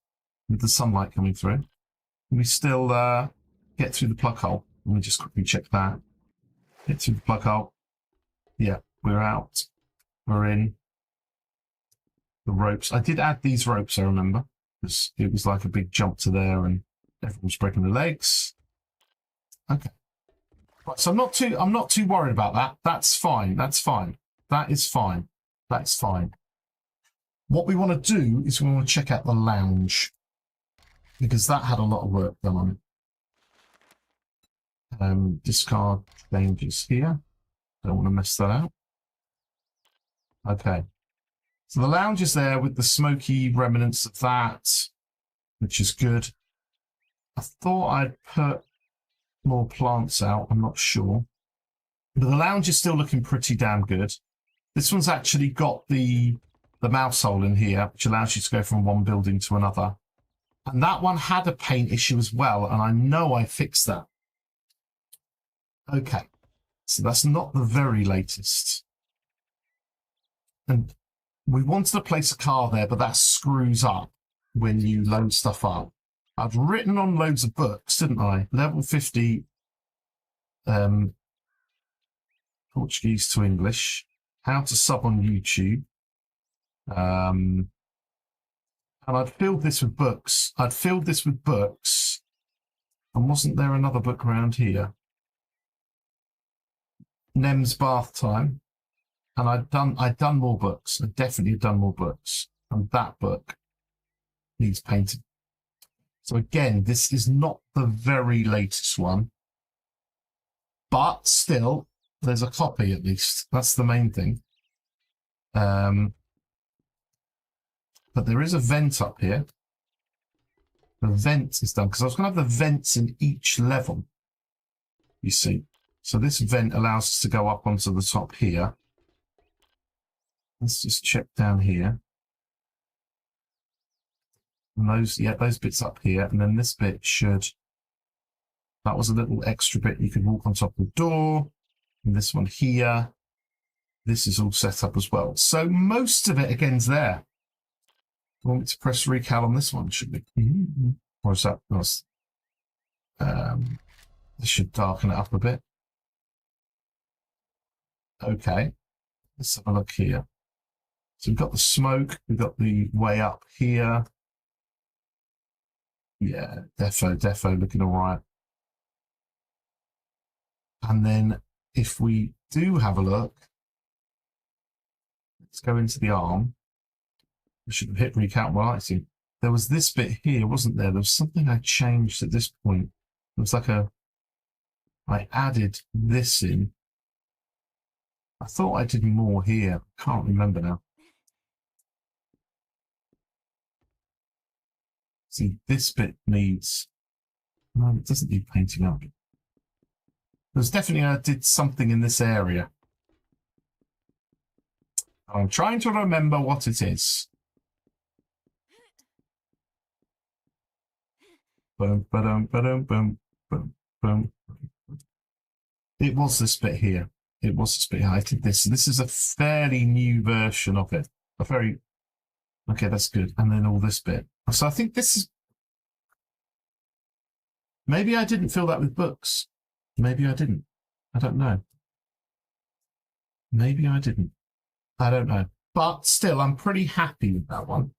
with the sunlight coming through. Can we still get through the plug hole? Let me just quickly check that. Get through the plug hole. Yeah, we're out. We're in. The ropes. I did add these ropes, I remember, because it was like a big jump to there and everyone was breaking their legs. Okay. Right, so I'm not too worried about that. That's fine. That's fine. That is fine. That's fine. What we want to do is we want to check out the lounge because that had a lot of work done on it. Discard changes here. Don't want to mess that out. Okay. So the lounge is there with the smoky remnants of that, which is good. I thought I'd put more plants out. I'm not sure. But the lounge is still looking pretty damn good. This one's actually got the mouse hole in here, which allows you to go from one building to another. And that one had a paint issue as well, and I know I fixed that. Okay. So that's not the very latest. And we wanted to place a car there, but that screws up when you load stuff up. I've written on loads of books, didn't I? Level 50 Portuguese to English, how to sub on YouTube. And I'd filled this with books. And wasn't there another book around here? Nem's Bath Time. And I'd done more books. I definitely done more books. And that book needs painting. So again, this is not the very latest one. But still, there's a copy at least. That's the main thing. But there is a vent up here. The vent is done, because I was going to have the vents in each level, you see. So this vent allows us to go up onto the top here. Let's just check down here. And those bits up here. And then this bit should, that was a little extra bit. You could walk on top of the door. And this one here. This is all set up as well. So most of it, again, is there. I want me to press recal on this one, should we? Or is that? This should darken it up a bit. Okay, let's have a look here. So we've got the smoke, we've got the way up here. Yeah, defo looking all right. And then if we do have a look, let's go into the arm. We should have hit recount lighting. There was this bit here, wasn't there? There was something I changed at this point. It was like I added this in. I thought I did more here. I can't remember now. See, this bit needs... No, it doesn't need painting up. There's definitely I did something in this area. I'm trying to remember what it is. Boom, boom, boom, boom, boom, boom. It was this bit here. It was this bit here. I did this. This is a fairly new version of it. A very... Okay, that's good. And then all this bit. So I think this is... Maybe I didn't fill that with books. Maybe I didn't. I don't know. Maybe I didn't. I don't know. But still, I'm pretty happy with that one.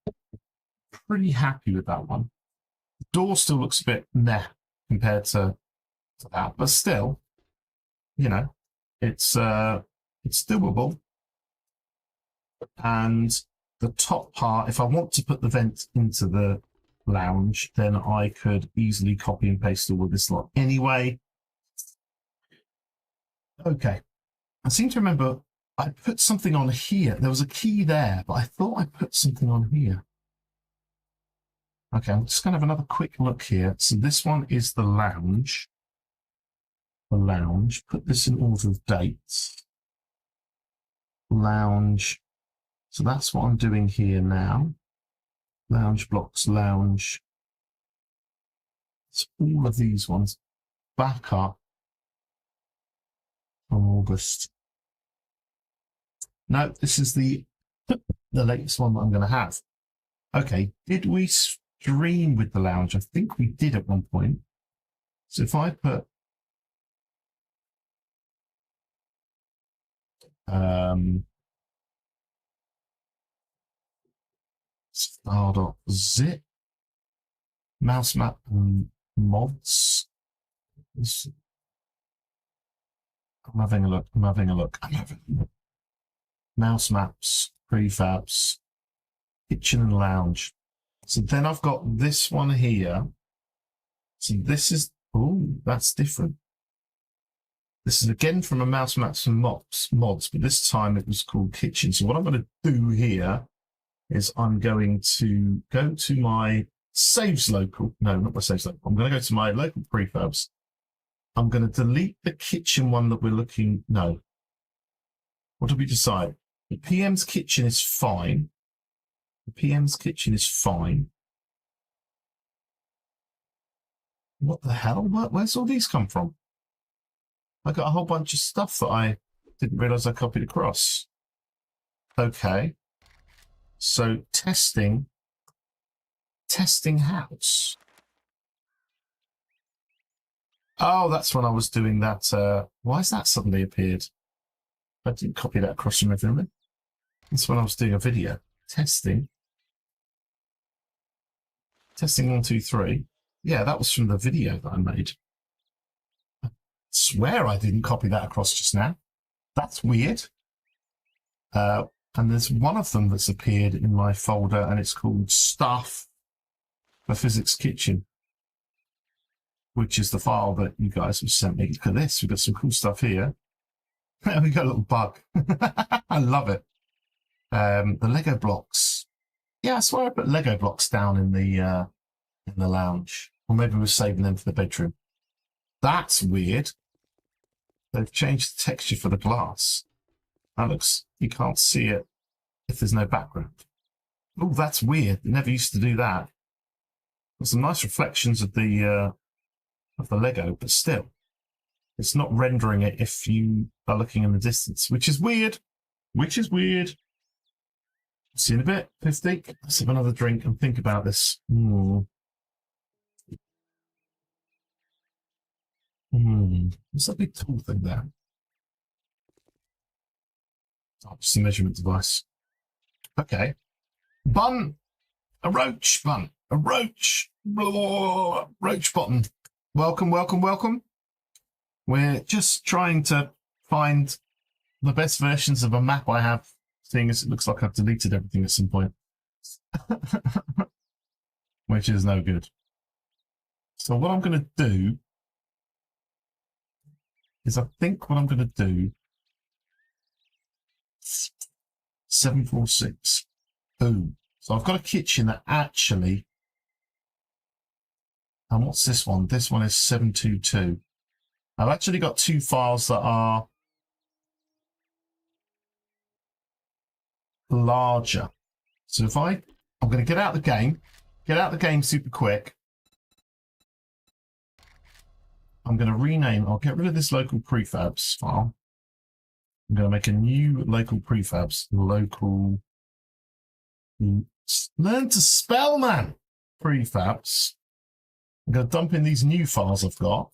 Pretty happy with that one. The door still looks a bit meh compared to that. But still, you know, it's doable. And the top part, if I want to put the vent into the lounge, then I could easily copy and paste all of this lot anyway. Okay. I seem to remember I put something on here. There was a key there, but I thought I put something on here. Okay, I'm just going to have another quick look here. So this one is the lounge. The lounge. Put this in order of dates. Lounge. So that's what I'm doing here now. Lounge blocks, lounge. It's all of these ones. Back up from August. No, this is the latest one that I'm going to have. Okay, did we stream with the lounge? I think we did at one point. So if I put star.zip mouse map and mods. I'm having a look. Mouse maps, prefabs, kitchen and lounge. So then I've got this one here. So this is, oh, that's different. This is again from a mouse maps and mods, but this time it was called kitchen. So what I'm going to do here is I'm going to go to my saves local. No, not my saves local. I'm going to go to my local prefabs. I'm going to delete the kitchen one that we're looking. No. What did we decide? The PM's kitchen is fine. The PM's kitchen is fine. What the hell? Where's all these come from? I got a whole bunch of stuff that I didn't realize I copied across. Okay. So testing house. Oh, that's when I was doing that. Why has that suddenly appeared? I didn't copy that across from everyone. That's when I was doing a video. Testing 1, 2, 3. Yeah, that was from the video that I made. I swear I didn't copy that across just now. That's weird. And there's one of them that's appeared in my folder, and it's called Stuff for Physics Kitchen, which is the file that you guys have sent me. Look at this. We've got some cool stuff here. We got a little bug. I love it. The Lego blocks. Yeah, I swear I put Lego blocks down in the lounge. Or maybe we're saving them for the bedroom. That's weird. They've changed the texture for the glass. That looks, you can't see it if there's no background. Oh, that's weird. They never used to do that. There's some nice reflections of the Lego, but still, it's not rendering it if you are looking in the distance, which is weird. See you in a bit, 50. Let's have another drink and think about this. What's that big tool thing there? Oh, just a measurement device. Okay. Bun. A roach bun. A roach. Blah, roach button. Welcome, welcome, welcome. We're just trying to find the best versions of a map I have, seeing as it looks like I've deleted everything at some point. Which is no good. So what I'm going to do is I think what I'm going to do 746. Boom. So I've got a kitchen that actually, and what's this one? This one is 722. I've actually got two files that are larger. So if I'm going to get out the game super quick. I'm going to rename, I'll get rid of this local prefabs file. I'm going to make a new local prefabs, local, learn to spell, man, prefabs. I'm going to dump in these new files I've got,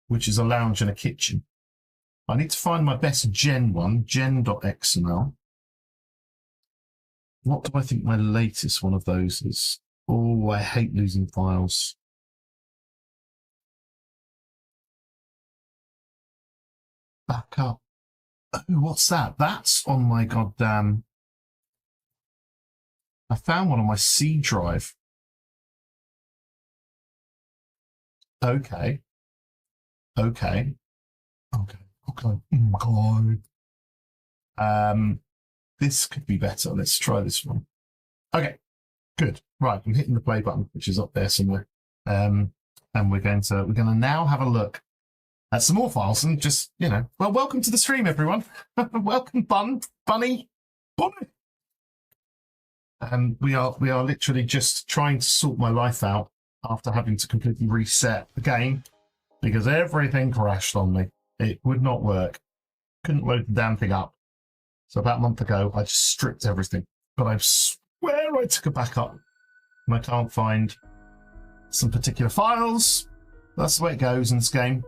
which is a lounge and a kitchen. I need to find my best gen one, gen.xml. What do I think my latest one of those is? Oh, I hate losing files. Back up. Oh, what's that? That's on my goddamn... I found one on my C drive. Okay. Okay. Okay. Okay. Oh, God. This could be better. Let's try this one. Okay. Good. Right. I'm hitting the play button, which is up there somewhere. And we're going to now have a look at some more files and just, you know, well, welcome to the stream, everyone. Welcome, Bunny. And we are literally just trying to sort my life out after having to completely reset the game because everything crashed on me. It would not work. Couldn't load the damn thing up. So about a month ago, I just stripped everything. But I swear I took a backup and I can't find some particular files. That's the way it goes in this game.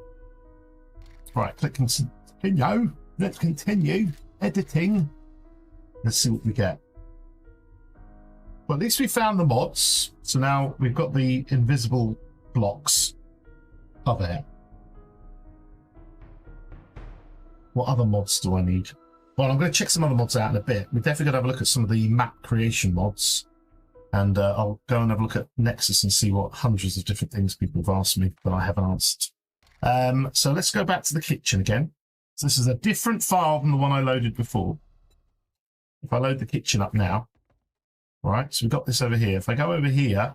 Right, click continue. Let's continue editing. Let's see what we get. Well, at least we found the mods. So now we've got the invisible blocks up there. What other mods do I need? Well, I'm going to check some other mods out in a bit. We're definitely going to have a look at some of the map creation mods. And I'll go and have a look at Nexus and see what hundreds of different things people have asked me that I haven't answered. So let's go back to the kitchen again. So this is a different file than the one I loaded before. If I load the kitchen up now, right, so we've got this over here. If I go over here,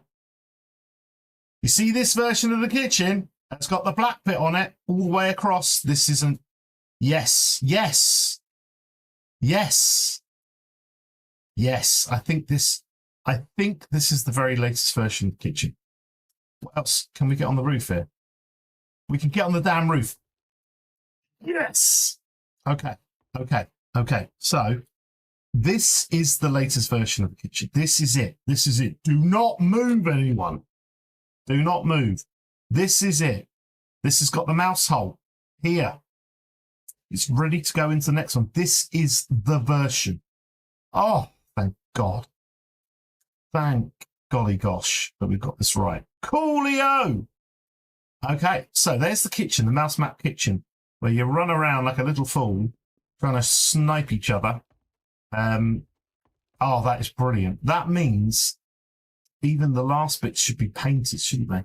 you see this version of the kitchen? It's got the black bit on it all the way across. This isn't, yes, yes, yes, yes. I think this is the very latest version of the kitchen. What else can we get on the roof here? We can get on the damn roof. Yes. Okay. Okay. Okay. So this is the latest version of the kitchen. This is it. This is it. Do not move, anyone. Do not move. This is it. This has got the mouse hole here. It's ready to go into the next one. This is the version. Oh, thank God. Thank golly gosh that we've got this right. Coolio. Okay, so there's the kitchen, the mouse map kitchen, where you run around like a little fool trying to snipe each other. Oh, that is brilliant. That means even the last bits should be painted, shouldn't they?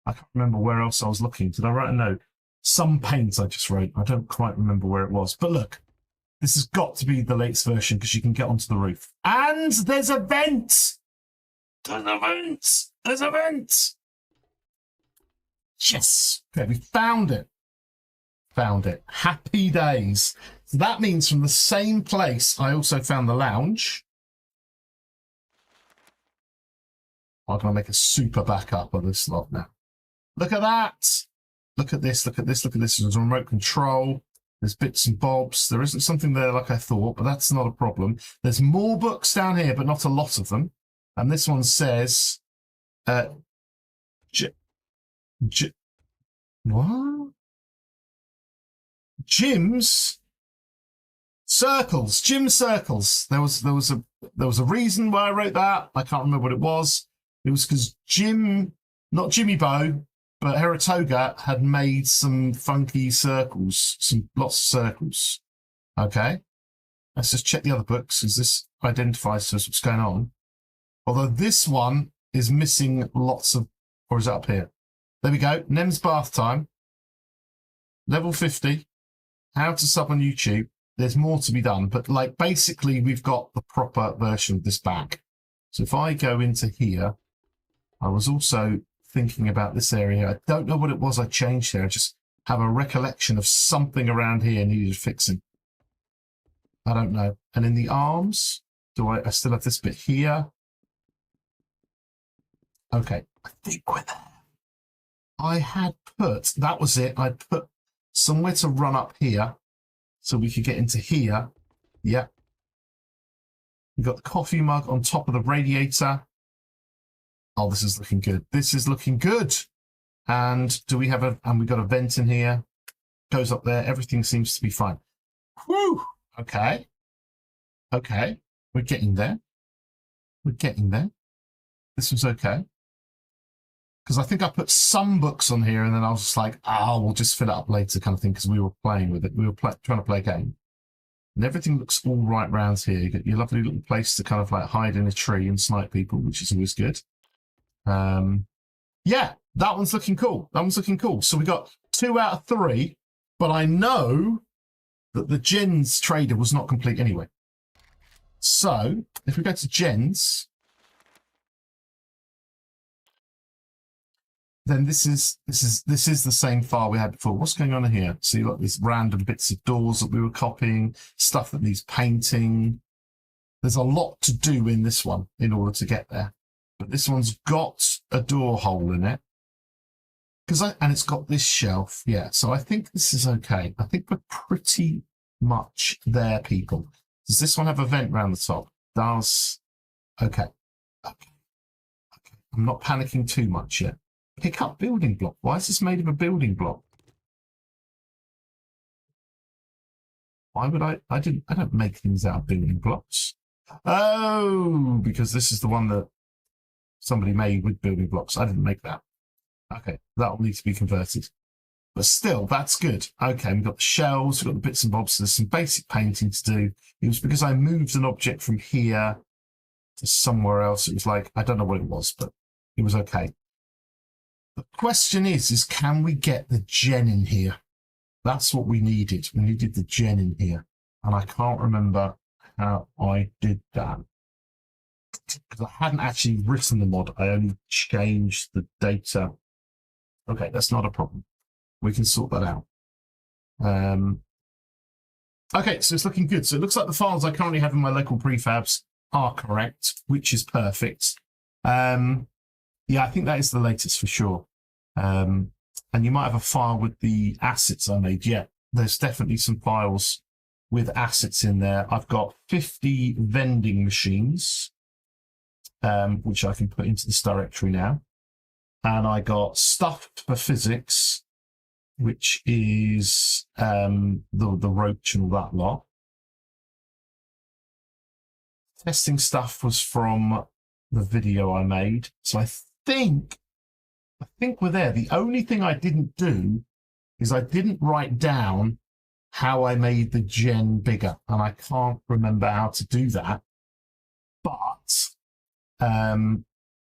I can't remember where else I was looking. Did I write a note? Some paint I just wrote. I don't quite remember where it was. But look, this has got to be the latest version because you can get onto the roof. And there's a vent! There's a vent! There's a vent! Yes. Okay, we found it. Found it. Happy days. So that means from the same place, I also found the lounge. I'm going to make a super backup of this lot now. Look at that. Look at this. Look at this. Look at this. There's a remote control. There's bits and bobs. There isn't something there like I thought, but that's not a problem. There's more books down here, but not a lot of them. And this one says... what? Jim's circles. Jim circles. There was a reason why I wrote that. I can't remember what it was. It was because Jim, not Jimmy Bow, but Heratoga had made some funky circles, lots of circles. Okay, let's just check the other books, as this identifies to us what's going on. Although this one is missing lots of, or is it up here? There we go. Nem's bath time. Level 50. How to sub on YouTube. There's more to be done, but like basically we've got the proper version of this back. So if I go into here, I was also thinking about this area. I don't know what it was I changed here. I just have a recollection of something around here needed fixing. I don't know. And in the arms, I still have this bit here. Okay, I think we're there. I had put, that was it. I put somewhere to run up here so we could get into here. Yeah. We've got the coffee mug on top of the radiator. Oh, this is looking good. This is looking good. And do we have and we've got a vent in here. Goes up there. Everything seems to be fine. Whew. Okay. Okay. We're getting there. We're getting there. This was okay. Because I think I put some books on here and then I was just like, we'll just fill it up later kind of thing, because we were playing with it. We were trying to play a game. And everything looks all right round here. You get your lovely little place to kind of like hide in a tree and snipe people, which is always good. Yeah, that one's looking cool. That one's looking cool. So we got 2 out of 3, but I know that the gens trader was not complete anyway. So if we go to gens, then this is the same file we had before. What's going on here? So you've got these random bits of doors that we were copying, stuff that needs painting. There's a lot to do in this one in order to get there. But this one's got a door hole in it. And it's got this shelf. Yeah, so I think this is okay. I think we're pretty much there, people. Does this one have a vent around the top? Does. Okay. Okay. Okay. I'm not panicking too much yet. Pick up building block. Why is this made of a building block? Why would I don't make things out of building blocks. Oh, because this is the one that somebody made with building blocks. I didn't make that. Okay, that will need to be converted. But still, that's good. Okay, we've got the shells, we've got the bits and bobs. There's some basic painting to do. It was because I moved an object from here to somewhere else. It was like, I don't know what it was, but it was okay. The question is can we get the gen in here? That's what we needed. We needed the gen in here. And I can't remember how I did that. Because I hadn't actually written the mod. I only changed the data. Okay, that's not a problem. We can sort that out. Okay, so it's looking good. So it looks like the files I currently have in my local prefabs are correct, which is perfect. Yeah, I think that is the latest for sure. And you might have a file with the assets I made. Yeah, there's definitely some files with assets in there. I've got 50 vending machines, which I can put into this directory now. And I got stuff for physics, which is the roach and all that lot. Testing stuff was from the video I made. So I think we're there. The only thing I didn't do is I didn't write down how I made the gen bigger, and I can't remember how to do that. But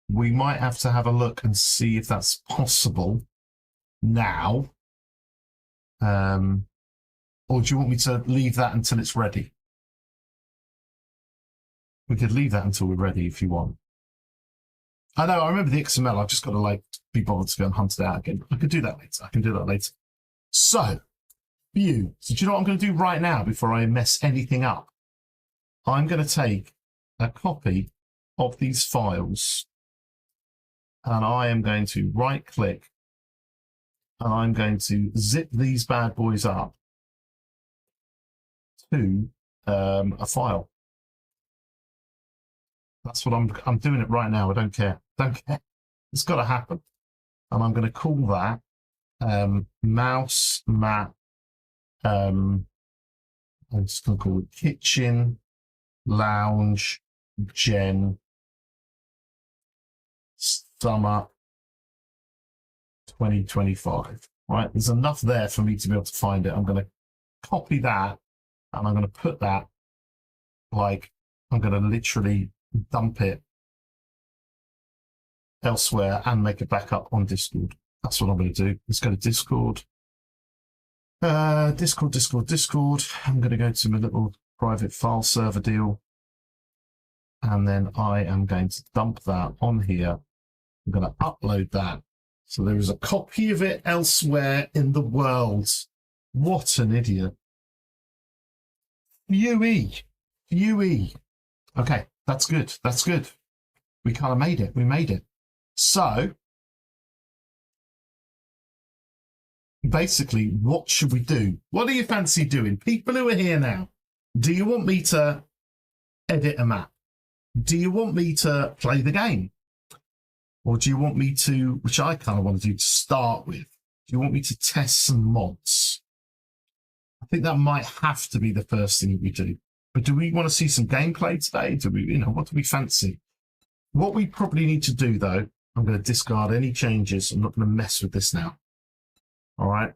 we might have to have a look and see if that's possible now. Or do you want me to leave that until it's ready? We could leave that until we're ready if you want. I know, I remember the XML. I've just got to like be bothered to go and hunt it out again. I could do that later. I can do that later. So, for you. So do you know what I'm going to do right now before I mess anything up? I'm going to take a copy of these files and I am going to right click and I'm going to zip these bad boys up to a file. That's what I'm doing it right now. I don't care. Don't care. It's got to happen. And I'm going to call that mouse map I'm just going to call it Kitchen Lounge Gen Summer 2025. Right, there's enough there for me to be able to find it. I'm going to copy that and I'm going to put that, like, I'm going to literally dump it elsewhere and make a backup on Discord. That's what I'm going to do. Let's go to Discord. Discord. I'm going to go to my little private file server deal. And then I am going to dump that on here. I'm going to upload that. So there is a copy of it elsewhere in the world. What an idiot. UE. Okay, that's good. That's good. We kind of made it. We made it. So, basically, what should we do? What do you fancy doing? People who are here now, do you want me to edit a map? Do you want me to play the game? Or do you want me to, which I kind of want to do to start with, do you want me to test some mods? I think that might have to be the first thing that we do. But do we want to see some gameplay today? Do we, what do we fancy? What we probably need to do, though, I'm going to discard any changes. I'm not going to mess with this now. All right.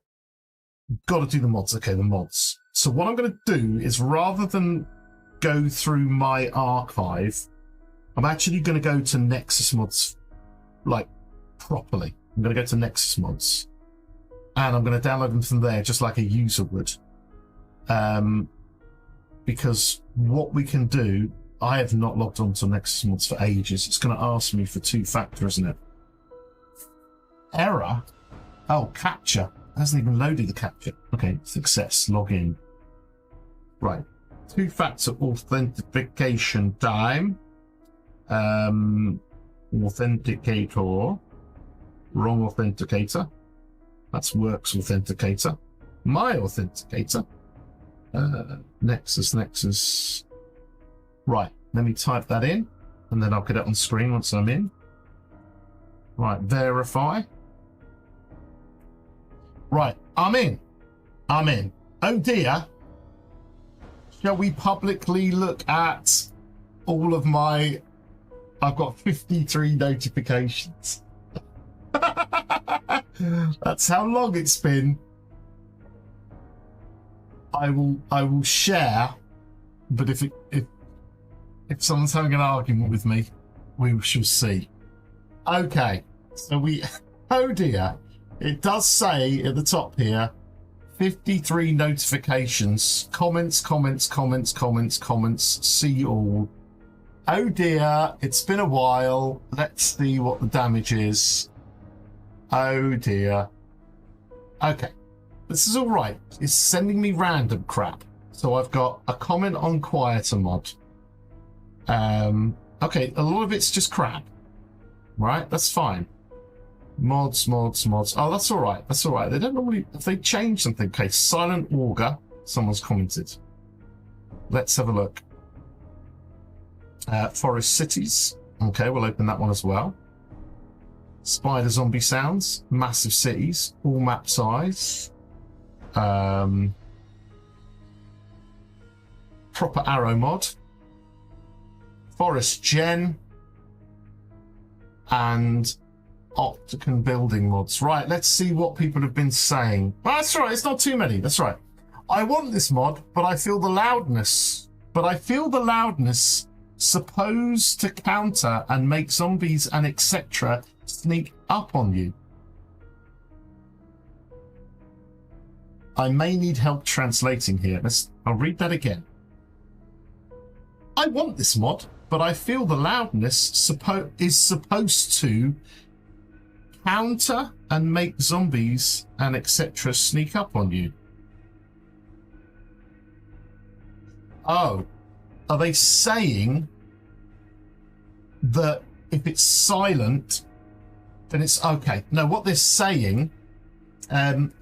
Got to do the mods. Okay, the mods. So what I'm going to do is, rather than go through my archive, I'm actually going to go to Nexus Mods, like, properly. I'm going to go to Nexus Mods. And I'm going to download them from there, just like a user would. Because what we can do, I have not logged on to Nexus Mods for ages. It's going to ask me for two-factor, isn't it? Error? Oh, capture. It hasn't even loaded the capture. Okay, success. Log in. Right. Two-factor authentication time. Authenticator. Wrong authenticator. That's Works authenticator. My authenticator. Nexus. Right, let me type that in, and then I'll get it on screen once I'm in. Right, verify. Right, I'm in. Oh dear. Shall we publicly look at all of my... I've got 53 notifications. That's how long it's been. I will share, but if someone's having an argument with me, we shall see. Okay, so oh dear, it does say at the top here, 53 notifications, comments, see all. Oh dear, it's been a while. Let's see what the damage is. Oh dear. Okay, this is all right. It's sending me random crap. So I've got a comment on Quieter mod. Okay, a lot of it's just crap. Right, that's fine. Mods. Oh, that's all right. That's all right. They don't normally, if they change something. Okay, Silent Auger. Someone's commented. Let's have a look. Forest Cities. Okay, we'll open that one as well. Spider Zombie Sounds. Massive Cities. All map size. Proper Arrow mod. Forest Gen. And Opticon building mods. Right, let's see what people have been saying. Well, that's right, it's not too many. That's right. I want this mod, but I feel the loudness. Supposed to counter and make zombies and etc. sneak up on you. I may need help translating here. I'll read that again. I want this mod, but I feel the loudness is supposed to counter and make zombies and etc. sneak up on you. Oh, are they saying that if it's silent, then it's okay? No, what they're saying is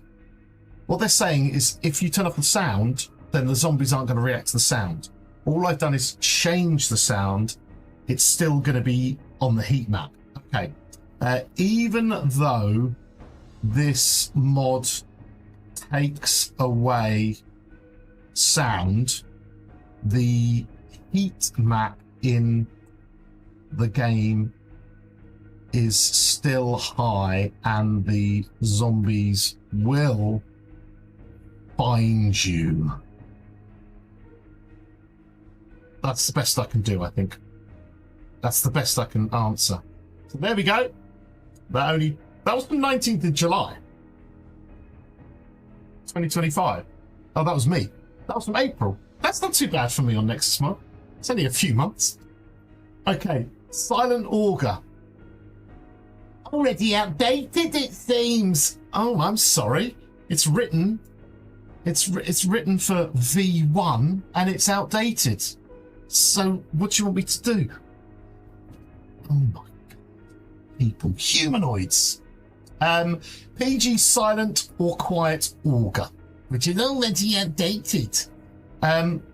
if you turn off the sound, then the zombies aren't going to react to the sound. All I've done is change the sound. It's still going to be on the heat map. Okay. Even though this mod takes away sound, the heat map in the game is still high and the zombies will find you. That's the best I can do, I think. That's the best I can answer. So there we go. That was from 19th of July 2025. Oh, that was me. That was from April. That's not too bad for me on Nexus Mod. It's only a few months. Okay, Silent Augur. Already outdated, it seems. Oh, I'm sorry. It's written for V1 and it's outdated. So what do you want me to do? Oh my God. People, humanoids. PG Silent or Quiet Augur, which is already outdated.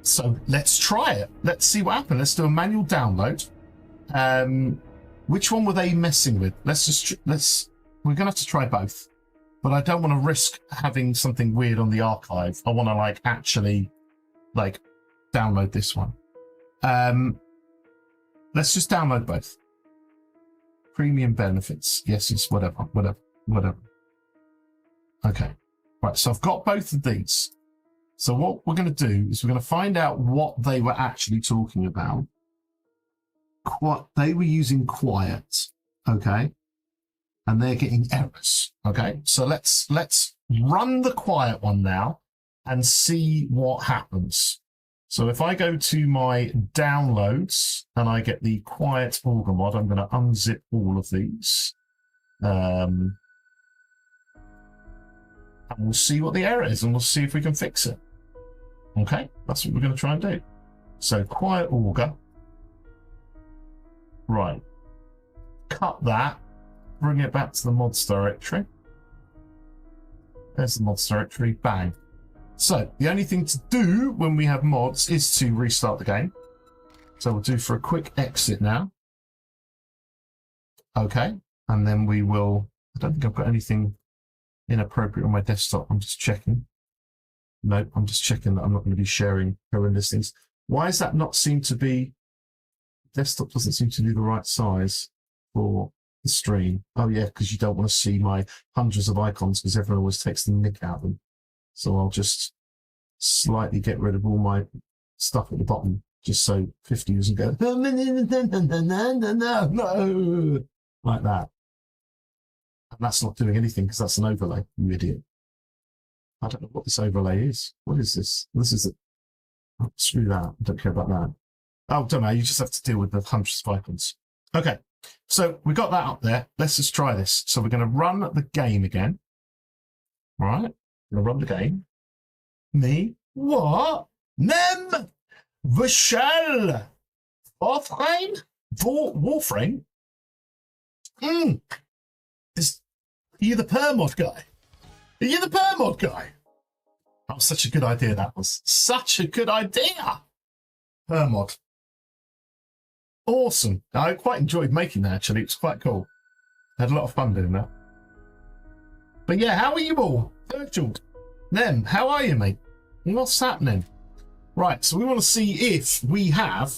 So let's try it. Let's see what happens. Let's do a manual download. Which one were they messing with? We're gonna have to try both, but I don't want to risk having something weird on the archive. I want to actually download this one. Let's just download both. Premium benefits. Yes, it's whatever. Okay. Right, so I've got both of these. So what we're going to do is we're going to find out what they were actually talking about. They were using quiet, okay? And they're getting errors, okay? So let's run the quiet one now and see what happens. So if I go to my downloads and I get the Quiet Augur mod, I'm going to unzip all of these. And we'll see what the error is and we'll see if we can fix it. Okay, that's what we're going to try and do. So Quiet Augur. Right. Cut that. Bring it back to the mods directory. There's the mods directory. Bang. So the only thing to do when we have mods is to restart the game. So we'll do for a quick exit now. Okay. And then we will... I don't think I've got anything inappropriate on my desktop. I'm just checking. No, I'm just checking that I'm not going to be sharing horrendous things. Why does that not seem to be... Desktop doesn't seem to be the right size for the stream. Oh yeah, because you don't want to see my hundreds of icons because everyone always takes the nick out of them. So I'll just slightly get rid of all my stuff at the bottom just so 50 doesn't go no, like that. And that's not doing anything because that's an overlay, you idiot. I don't know what this overlay is. What is this? This is it. Oh, screw that. I don't care about that. Oh, don't know. You just have to deal with the hundreds of icons. Okay. So we got that up there. Let's just try this. So we're going to run the game again. All right. We're going to run the game. Me? What? Nem? Vishal? Warframe? Warframe? Are you the permod guy? Are you the permod guy? That was such a good idea, that was. Such a good idea! Permod. Awesome. I quite enjoyed making that, actually. It was quite cool. I had a lot of fun doing that. But yeah, how are you all? Virtual. Nem, how are you, mate? What's happening? Right, so we want to see if we have...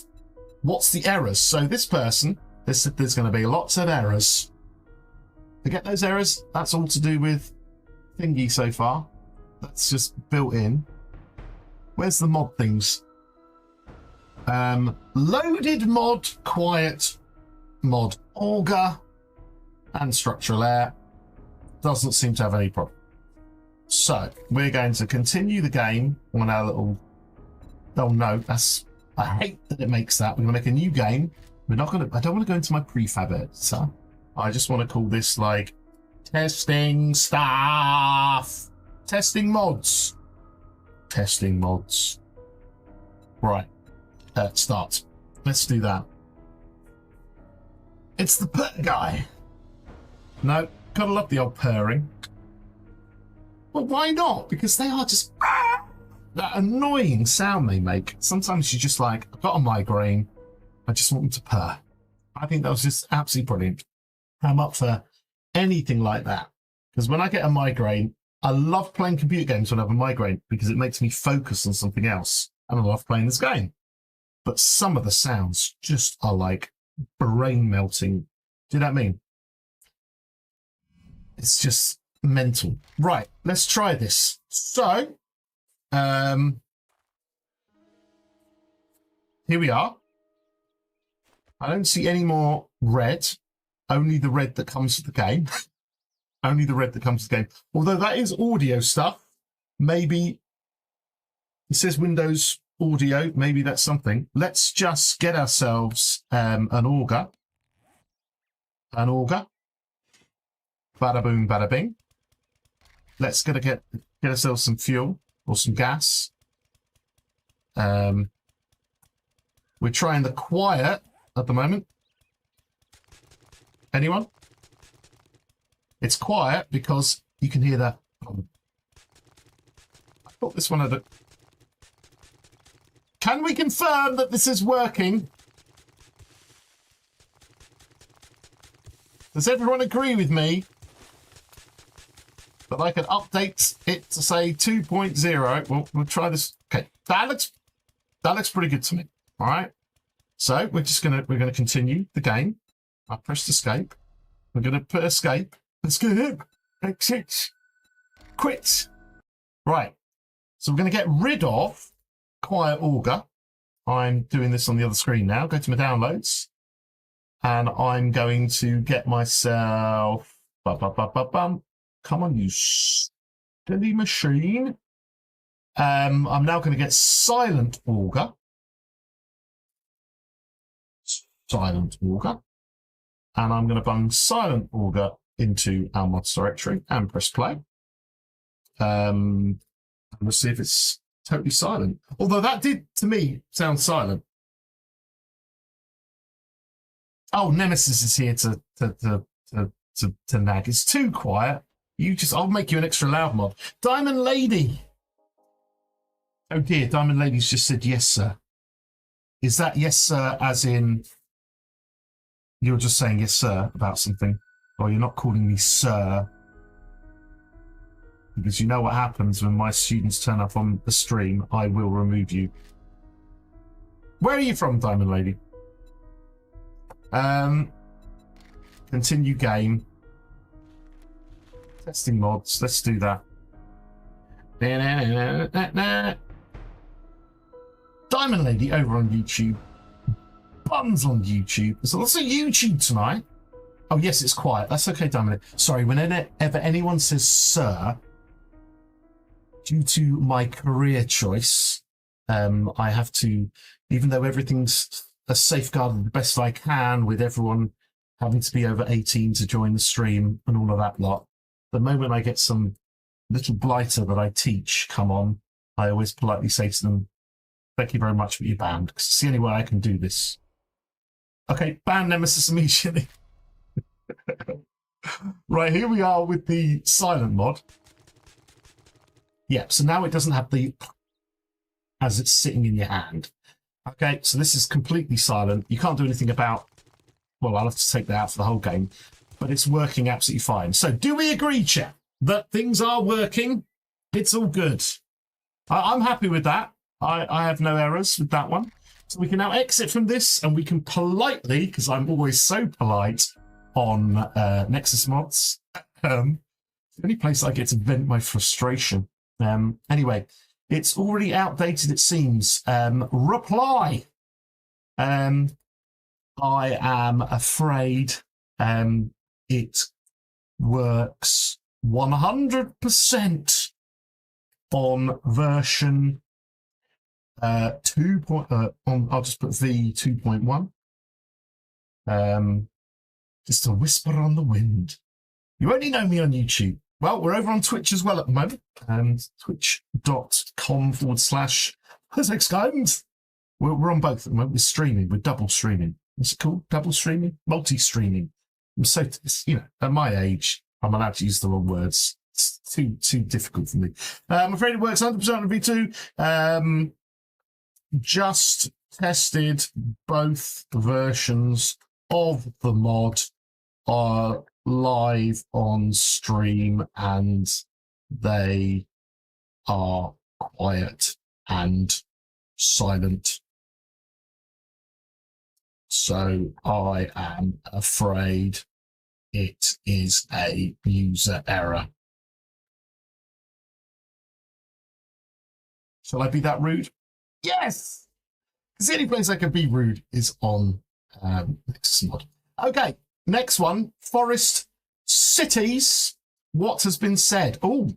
What's the errors? So this person, there's going to be lots of errors. Forget those errors. That's all to do with thingy so far. That's just built in. Where's the mod things? Loaded mod, quiet mod, auger, and structural air. Doesn't seem to have any problem. So we're going to continue the game on our little... Oh no, that's... I hate that it makes that. We're going to make a new game. We're not going to... I don't want to go into my prefab editor. I just want to call this like testing stuff. Testing mods. Testing mods. Right. Start. Let's do that. It's the purr guy. No, gotta love the old purring. Well, why not? Because they are just that annoying sound they make. Sometimes you're just like, I've got a migraine. I just want them to purr. I think that was just absolutely brilliant. I'm up for anything like that. Because when I get a migraine, I love playing computer games when I have a migraine because it makes me focus on something else. And I love playing this game. But some of the sounds just are like brain melting. Do you know what I mean? It's just mental. Right, let's try this. So, here we are. I don't see any more red. Only the red that comes with the game. Only the red that comes with the game. Although that is audio stuff. Maybe it says Windows audio. Maybe that's something. Let's just get ourselves an auger. An auger. Bada boom, bada bing. Let's get ourselves some fuel or some gas. We're trying the quiet at the moment. Anyone? It's quiet because you can hear that. I thought this one had a... Can we confirm that this is working? Does everyone agree with me that I could update it to say 2.0? Well, we'll try this. Okay, that looks pretty good to me. All right. So we're gonna continue the game. I pressed escape. We're gonna put escape. Escape. Exit. Quit. Right. So we're gonna get rid of Quiet Auger. I'm doing this on the other screen now. Go to my downloads. And I'm going to get myself... Come on, you silly machine. I'm now going to get Silent Auger. Silent Auger. And I'm going to bung Silent Auger into our mods directory and press play. And we'll see if it's totally silent. Although that did, to me, sound silent. Oh, Nemesis is here to nag. It's too quiet. I'll make you an extra loud mod. Diamond Lady. Oh dear, Diamond Lady's just said yes, sir. Is that yes, sir, as in you're just saying yes, sir, about something? Or you're not calling me sir? Because you know what happens when my students turn up on the stream, I will remove you. Where are you from, Diamond Lady? Continue game. Testing mods. Let's do that. Diamond Lady over on YouTube. Buns on YouTube. There's lots of YouTube tonight. Oh, yes, it's quiet. That's okay, Diamond Lady. Sorry, whenever anyone says sir, due to my career choice, I have to, even though everything's safeguarded the best I can with everyone having to be over 18 to join the stream and all of that lot, the moment I get some little blighter that I teach come on, I always politely say to them, thank you very much for your banned, because it's the only way I can do this. Okay, ban Nemesis immediately. Right, here we are with the silent mod. Yeah, so now it doesn't have the as it's sitting in your hand. Okay, so this is completely silent. You can't do anything about, well, I'll have to take that out for the whole game, but it's working absolutely fine. So do we agree, chat, that things are working? It's all good. I'm happy with that. I have no errors with that one. So we can now exit from this and we can politely, because I'm always so polite on Nexus mods, the only place I get to vent my frustration. Anyway, it's already outdated, it seems. Reply. I am afraid it works 100% on version 2. I'll just put V2.1. Just a whisper on the wind. You only know me on YouTube. Well, we're over on Twitch as well at the moment. Twitch.com/. We're on both at the moment. We're streaming. We're double streaming. What's it called? Double streaming? Multi-streaming. I'm so, at my age, I'm allowed to use the wrong words. It's too difficult for me. I'm afraid it works 100% on V2. Just tested both versions of the mod are live on stream, and they are quiet and silent. So I am afraid it is a user error. Shall I be that rude? Yes! The only place I can be rude is on Nexus mod. Okay, next one. Forest cities. What has been said? Oh,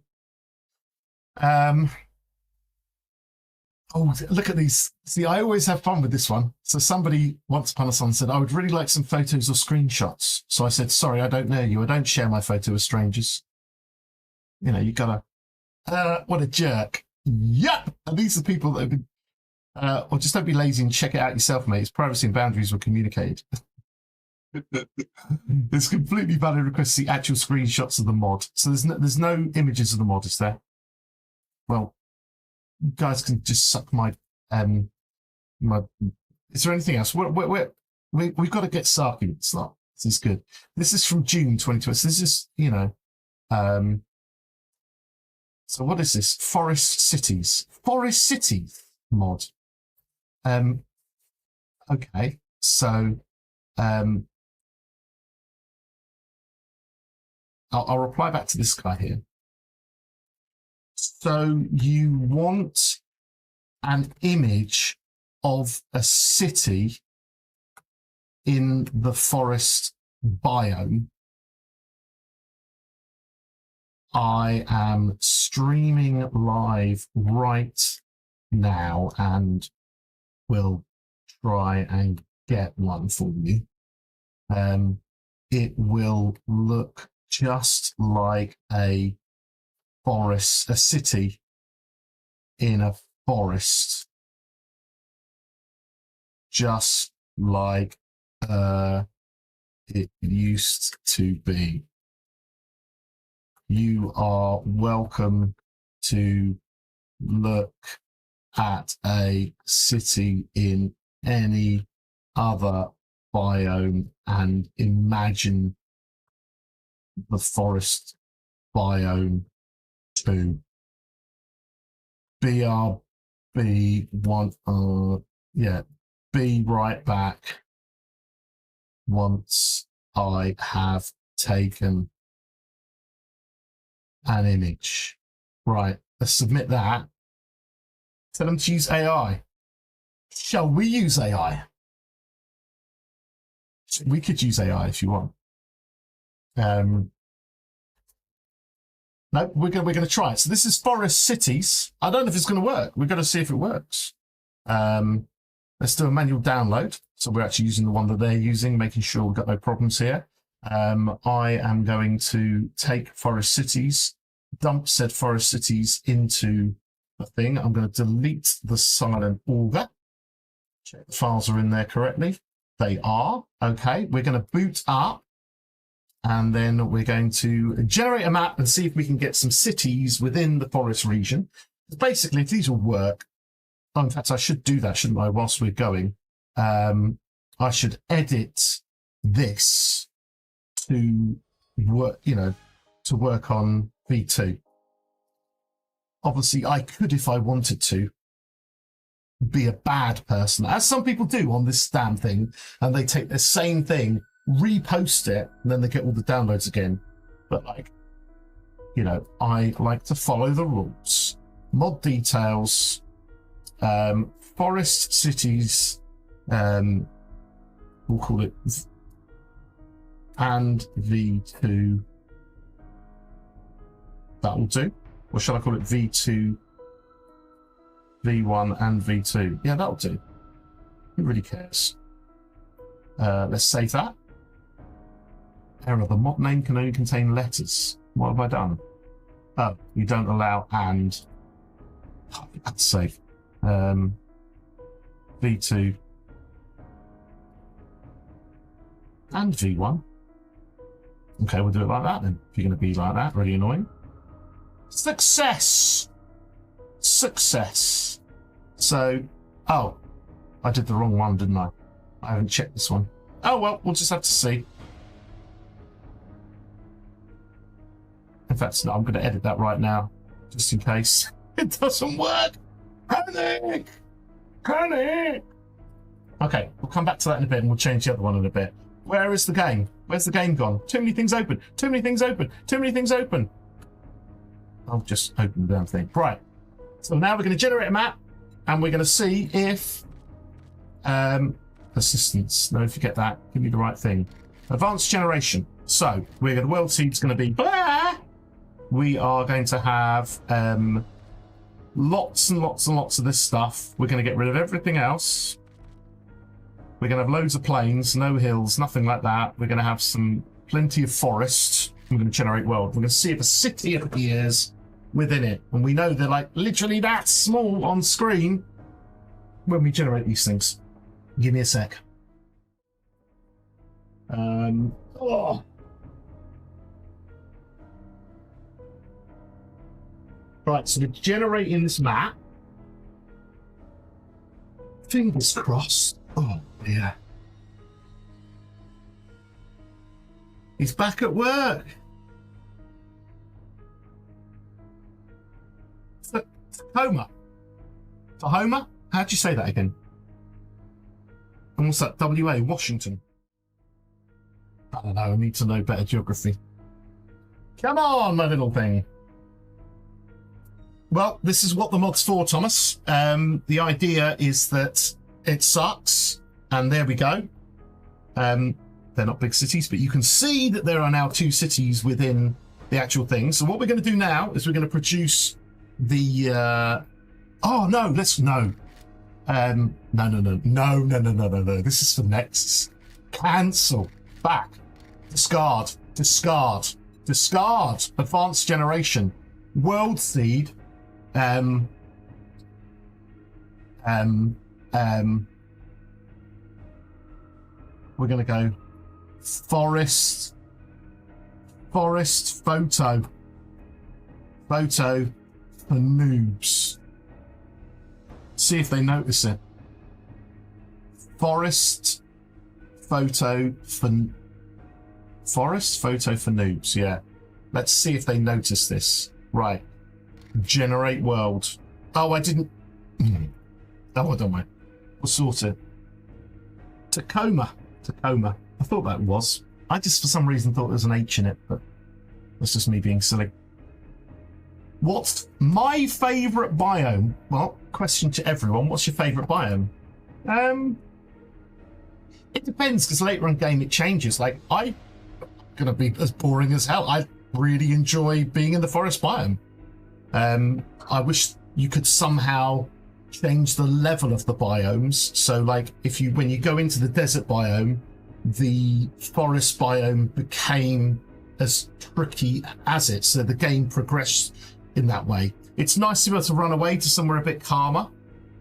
look at these. See, I always have fun with this one. So somebody once upon a time said, I would really like some photos or screenshots. So I said, sorry, I don't know you. I don't share my photo with strangers. You know, you gotta, what a jerk. Yep. And these are the people that have been, or just don't be lazy and check it out yourself, mate. It's privacy and boundaries were communicated. There's completely valid requests to see actual screenshots of the mod. So there's no images of the mod, is there? Well, you guys can just suck my my. Is there anything else? We've got to get Saki. It's not. This is good. This is from June 2020. So this is, you know, so what is this? Forest cities mod. Okay, so I'll reply back to this guy here. So you want an image of a city in the forest biome. I am streaming live right now and will try and get one for you. It will look just like a forest, a city in a forest, just like it used to be. You are welcome to look at a city in any other biome and imagine the forest biome too. BRB one, be right back once I have taken an image. Right, let's submit that. Tell them to use AI. Shall we use AI? We could use AI if you want. No, we're going to try it. So this is Forest Cities. I don't know if it's going to work. We've got to see if it works. Let's do a manual download. So we're actually using the one that they're using, making sure we've got no problems here. I am going to take Forest Cities, dump said Forest Cities into the thing. I'm going to delete the silent auger. Check the files are in there correctly. They are. Okay, we're going to boot up. And then we're going to generate a map and see if we can get some cities within the forest region. Basically, if these will work, in fact, I should do that, shouldn't I, whilst we're going? I should edit this to work, to work on V2. Obviously, I could, if I wanted to, be a bad person, as some people do on this damn thing, and they take the same thing, repost it, and then they get all the downloads again. But I like to follow the rules. Mod details, forest cities, we'll call it, and V2. That will do. Or shall I call it V2, V1, and V2? Yeah, that'll do. Who really cares? Let's save that. Error, the mod name can only contain letters. What have I done? Oh, you don't allow and. Oh, that's safe. V2 and V1. Okay, we'll do it like that then. If you're going to be like that, really annoying. Success! Success. So, oh, I did the wrong one, didn't I? I haven't checked this one. Oh, well, we'll just have to see. In fact, no, I'm going to edit that right now, just in case it doesn't work. Panic! Panic! Okay, we'll come back to that in a bit and we'll change the other one in a bit. Where is the game? Where's the game gone? Too many things open. Too many things open. Too many things open. I'll just open the damn thing. Right. So now we're going to generate a map and we're going to see if... assistance. No, forget that. Give me the right thing. Advanced generation. So, the world seed's going to be... Blah! We are going to have lots and lots and lots of this stuff. We're going to get rid of everything else. We're going to have loads of plains, no hills, nothing like that. We're going to have plenty of forest. We're going to generate world. We're going to see if a city appears within it. And we know they're like literally that small on screen when we generate these things. Give me a sec. Oh. Right, so we're generating this map. Fingers crossed. Oh, dear. He's back at work. Tacoma. Tahoma? How'd you say that again? And what's that? WA, Washington. I don't know, I need to know better geography. Come on, my little thing. Well, this is what the mod's for, Thomas. The idea is that it sucks, and there we go. They're not big cities, but you can see that there are now 2 cities within the actual thing. So what we're going to do now is we're going to produce the... Oh, no, let's... No. No. This is for next. Cancel. Back. Discard. Discard. Discard. Advanced generation. World seed. We're going to go forest photo for noobs. See if they notice it. Forest photo for noobs. Yeah, let's see if they notice this. Right, generate world. Oh, I didn't. Oh, I don't mind. We'll sort it. Tacoma. I thought that was. I just for some reason thought there was an H in it, but that's just me being silly. What's my favourite biome? Well, question to everyone. What's your favourite biome? It depends, because later in the game it changes. Like, I'm going to be as boring as hell. I really enjoy being in the forest biome. I wish you could somehow change the level of the biomes. So, like, when you go into the desert biome, the forest biome became as tricky as it. So the game progressed in that way. It's nice to be able to run away to somewhere a bit calmer,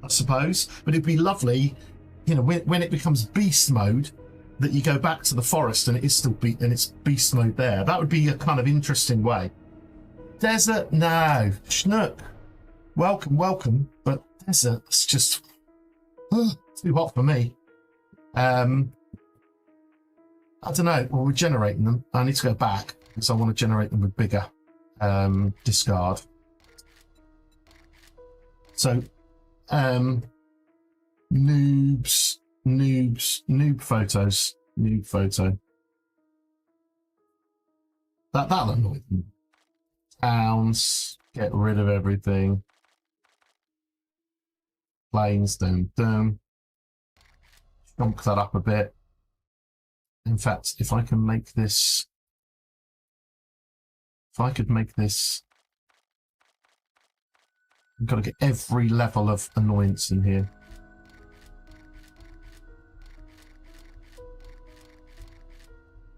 I suppose, but it'd be lovely, you know, when it becomes beast mode, that you go back to the forest and it is still it's beast mode there. That would be a kind of interesting way. Desert, no. Schnook, welcome, but desert, it's just too hot for me. I don't know. Well, we're generating them. I need to go back because I want to generate them with bigger. Discard. So, noob photos. Noob photo. That'll annoy them. Towns. Get rid of everything. Planes. Dum. Chunk that up a bit. In fact, if I can make this... If I could make this... I've got to get every level of annoyance in here.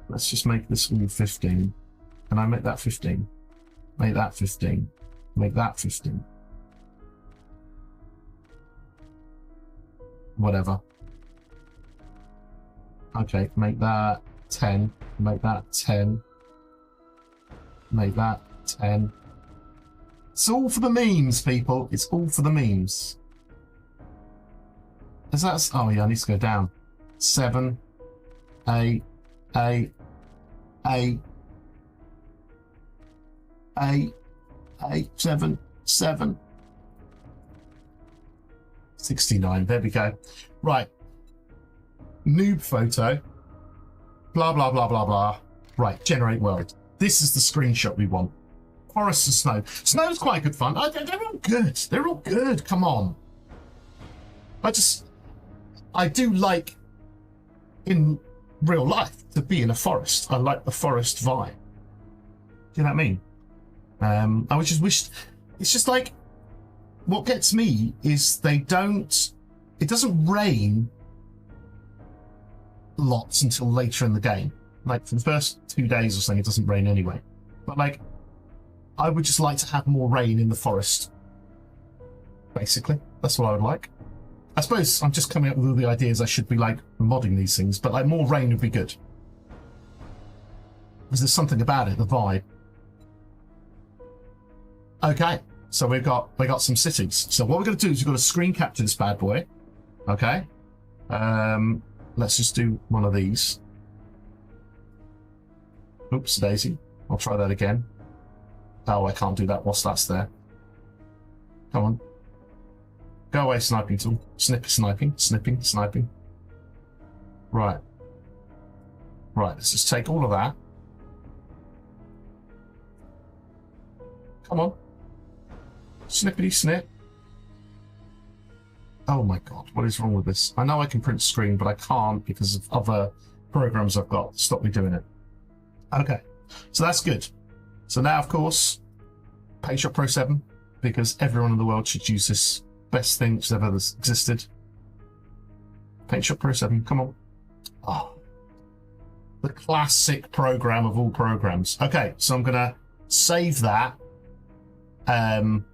Let's just make this all 15. Can I make that 15? Make that 15. Make that 15. Whatever. Okay, make that 10. Make that 10. Make that 10. It's all for the memes, people. It's all for the memes. Is that... Oh, yeah, I need to go down. 7, 8, 8, 8, 8, 8, 7, 7. 69. There we go. Right. Noob photo. Blah, blah, blah, blah, blah. Right. Generate world. This is the screenshot we want. Forest and snow. Snow's quite good fun. They're all good. They're all good. Come on. I do like in real life to be in a forest. I like the forest vibe. Do you know what I mean? I just wish, it's just like, what gets me is it doesn't rain lots until later in the game. Like for the first 2 days or something, it doesn't rain anyway. But like, I would just like to have more rain in the forest. Basically, that's what I would like. I suppose I'm just coming up with all the ideas I should be like modding these things, but like more rain would be good. Because there's something about it, the vibe. Okay, so we got some cities. So what we're going to do is we've got to screen capture this bad boy. Okay. Let's just do one of these. Oops, daisy. I'll try that again. Oh, I can't do that whilst that's there. Come on. Go away, sniping tool. Sniping. Right. Right, let's just take all of that. Come on. Snippity snip. Oh my god, what is wrong with this? I know I can print screen, but I can't because of other programs I've got. Stop me doing it. Okay, so that's good. So now, of course, PaintShop Pro 7, because everyone in the world should use this. Best thing that's ever existed. PaintShop Pro 7, come on. Oh, the classic program of all programs. Okay, so I'm going to save that. And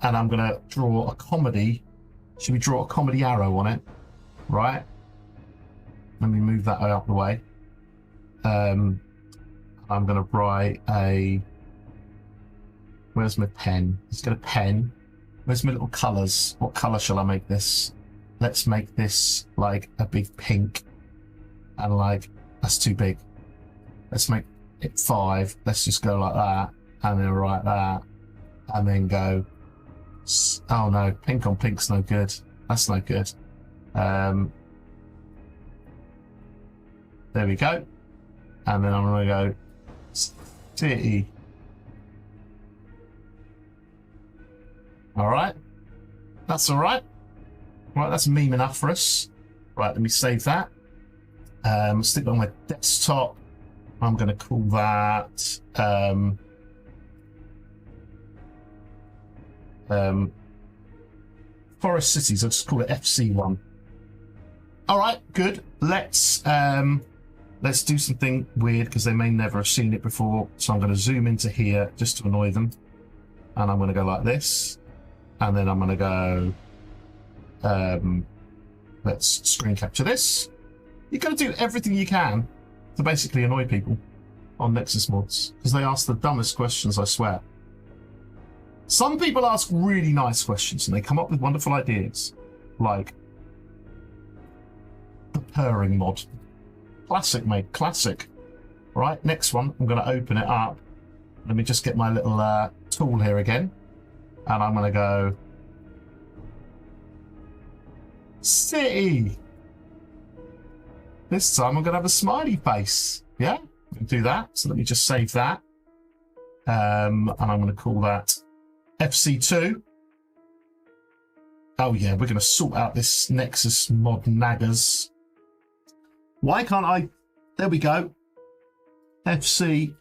I'm going to draw a comedy. Should we draw a comedy arrow on it? Right. Let me move that out of the way. I'm going to write a... Where's my pen? Let's get a pen. Where's my little colours? What colour shall I make this? Let's make this like a big pink. And like, that's too big. Let's make it 5. Let's just go like that. And then write that. And then go... Oh no, pink on pink's no good. That's no good. There we go. And then I'm going to go... City. Alright. That's alright. Right, that's meme enough for us. Right, let me save that. Stick that on my desktop. I'm going to call that... Forest Cities. I'll just call it FC1. Alright, good. Let's do something weird because they may never have seen it before. So I'm going to zoom into here just to annoy them. And I'm going to go like this. And then I'm going to go, let's screen capture this. You've got to do everything you can to basically annoy people on Nexus mods, because they ask the dumbest questions, I swear. Some people ask really nice questions and they come up with wonderful ideas, like the purring mod. Classic, mate, classic. Right, next one, I'm going to open it up. Let me just get my little tool here again. And I'm going to go... City! This time I'm going to have a smiley face. Yeah, we can do that. So let me just save that. And I'm going to call that FC2. Oh yeah, we're going to sort out this Nexus mod naggers. Why can't I... There we go. FC2.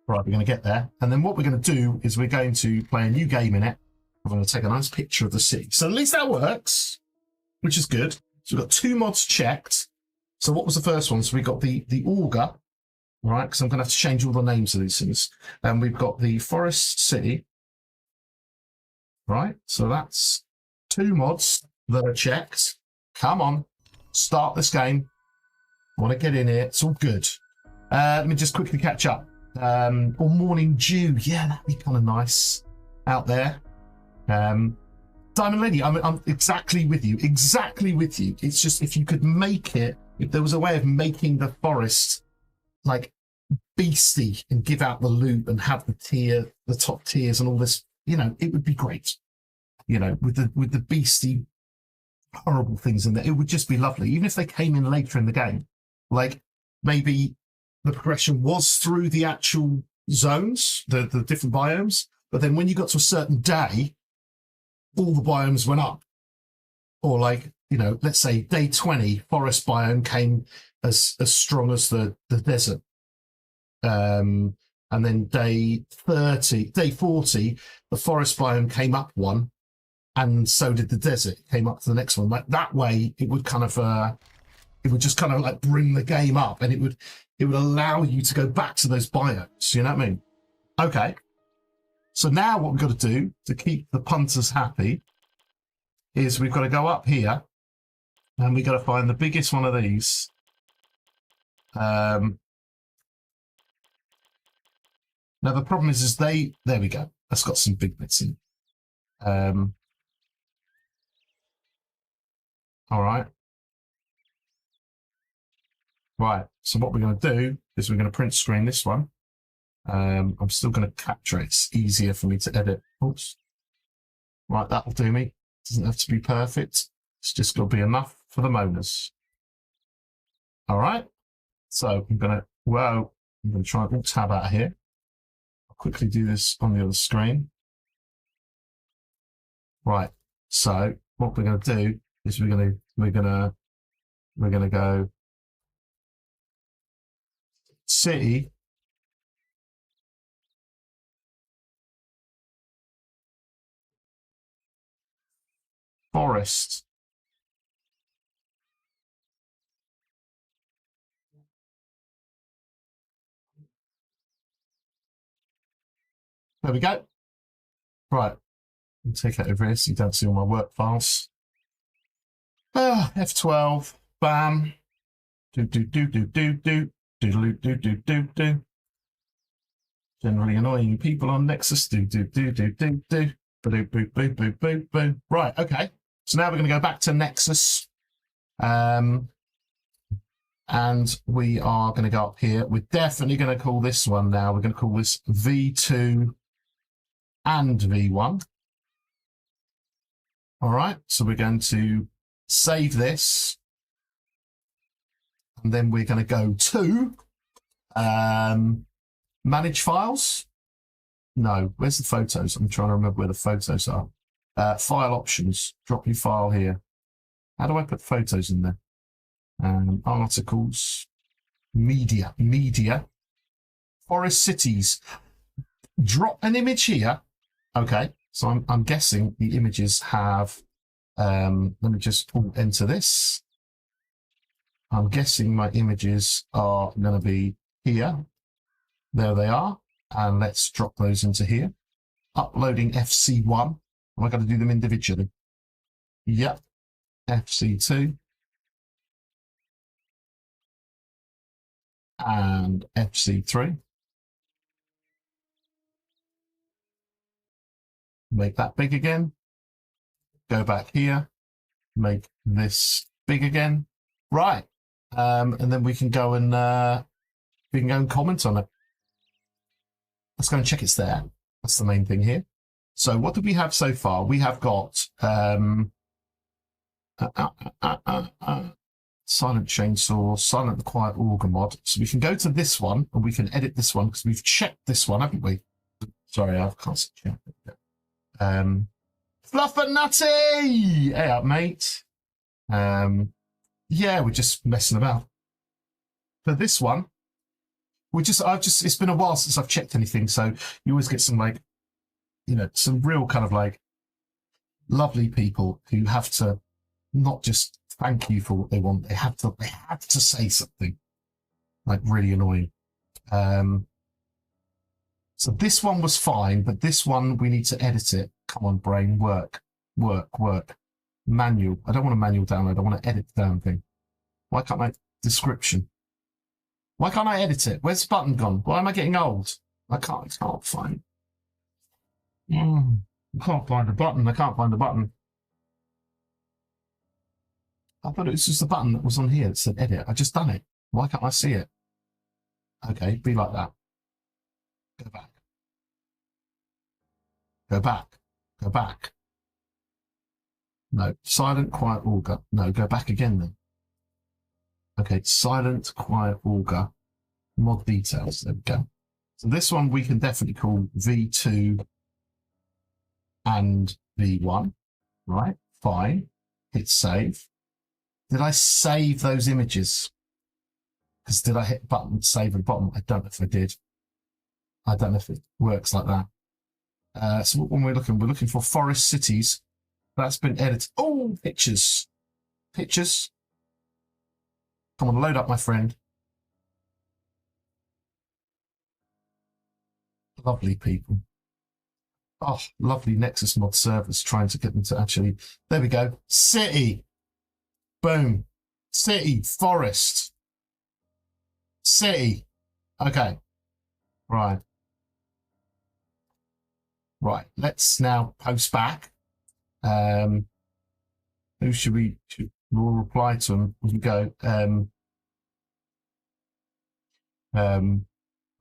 Right, we're going to get there. And then what we're going to do is we're going to play a new game in it. I'm going to take a nice picture of the city. So at least that works, which is good. So we've got 2 mods checked. So what was the first one? So we got the auger, right? Because I'm going to have to change all the names of these things. And we've got the forest city, right? So that's 2 mods that are checked. Come on, start this game. I want to get in here. It's all good. Let me just quickly catch up. Or morning dew. Yeah, that'd be kind of nice out there. Diamond Lady, I'm exactly with you. Exactly with you. It's just if you could make it, if there was a way of making the forest like beastie and give out the loot and have the top tiers and all this, you know, it would be great. You know, with the beastie horrible things in there, it would just be lovely. Even if they came in later in the game, like maybe the progression was through the actual zones, the different biomes, but then when you got to a certain day, all the biomes went up. Or like, you know, let's say day 20, forest biome came as strong as the desert. And then day 40, the forest biome came up one, and so did the desert. It came up to the next one. Like that way, it would kind of, it would just kind of like bring the game up, and it would allow you to go back to those biomes. You know what I mean? Okay. So now what we've got to do to keep the punters happy is we've got to go up here, and we've got to find the biggest one of these. Now the problem is there we go. That's got some big bits in. All right. Right. So what we're going to do is we're going to print screen this one. I'm still going to capture it. It's easier for me to edit. Oops. Right, that'll do me. Doesn't have to be perfect. It's just got to be enough for the moaners. All right. So I'm going to try and tab out of here. I'll quickly do this on the other screen. Right. So what we're going to do is we're going to go city. Forest. There we go. Right. I'll take it over here so you don't see all my work files. F12. Bam. Do. Generally annoying people on Nexus. Do. Boo. Right. Okay. So now we're going to go back to Nexus. And we are going to go up here. We're definitely going to call this one now. We're going to call this V2 and V1. All right. So we're going to save this. And then we're going to go to manage files. No, where's the photos? I'm trying to remember where the photos are. File options. Drop your file here. How do I put photos in there? Articles. Media. Forest cities. Drop an image here. Okay. So I'm guessing the images have. Let me just enter this. I'm guessing my images are going to be here. There they are. And let's drop those into here. Uploading FC1. Am I going to do them individually? Yep. FC2. And FC3. Make that big again. Go back here. Make this big again. Right. And then we can go and comment on it. Let's go and check it's there. That's the main thing here. So what do we have so far? We have got Silent Chainsaw, Silent the Quiet Auger mod. So we can go to this one and we can edit this one because we've checked this one, haven't we? Sorry, I can't see check. Fluff and Nutty! Hey up, mate. Yeah, we're just messing about. For this one, it's been a while since I've checked anything, so you always get some like, you know, some real kind of like lovely people who have to not just thank you for what they want, they have to say something like really annoying. So this one was fine, but this one we need to edit it. Come on, brain, work. Manual. I don't want a manual download. I want to edit the damn thing. Why can't I? Description. Why can't I edit it? Where's the button gone? Why am I getting old? I can't find. I can't find the button. I can't find the button. I thought it was just the button that was on here that said edit. I just done it. Why can't I see it? Okay, be like that. Go back. Go back. Go back. No, silent, quiet, auger. No, go back again then. Okay, silent, quiet, auger. Mod details. There we go. So this one we can definitely call V2 and V1. Right, fine. Hit save. Did I save those images? Because did I hit button save at the bottom? I don't know if I did. I don't know if it works like that. So what we're looking for forest cities. That's been edited. Oh, pictures. Pictures. Come on, load up, my friend. Lovely people. Oh, lovely Nexus mod servers trying to get them to actually. There we go. City. Boom. City. Forest. City. Okay. Right. Right. Let's now post back. Who should we? We'll reply to them. We go.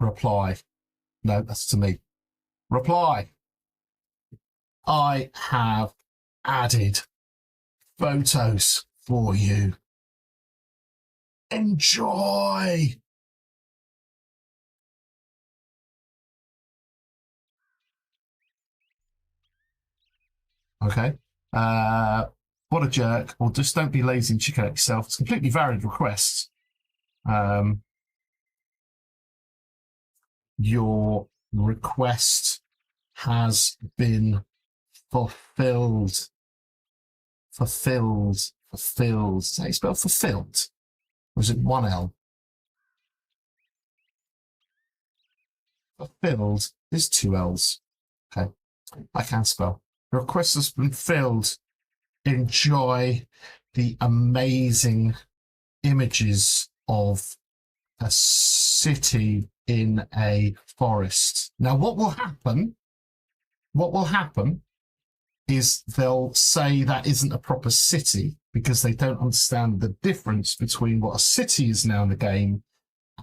Reply. No, that's to me. Reply. I have added photos for you. Enjoy. Okay. What a jerk. Or just don't be lazy and check it out yourself. It's completely valid requests. Your request has been fulfilled. Fulfilled. Fulfilled. Is that how you spell fulfilled? Or is it one L? Fulfilled is two L's. Okay. I can spell. The request has been filled. Enjoy the amazing images of a city in a forest. Now, what will happen is they'll say that isn't a proper city because they don't understand the difference between what a city is now in the game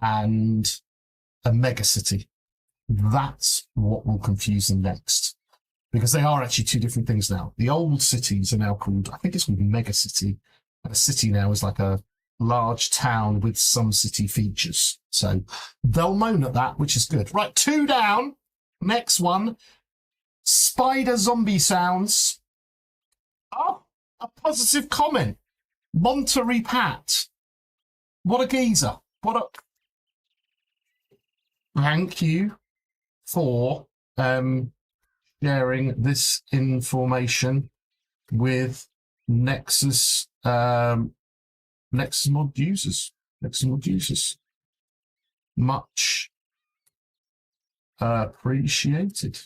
and a mega city. That's what will confuse them next. Because they are actually two different things now. The old cities are now called, I think it's called mega city. And a city now is like a large town with some city features. So they'll moan at that, which is good. Right, 2 down. Next one. Spider zombie sounds. Oh, a positive comment. Monterey Pat. What a geezer. What a... Thank you for sharing this information with Nexus Nexus mod users. Nexus mod users. Much appreciated.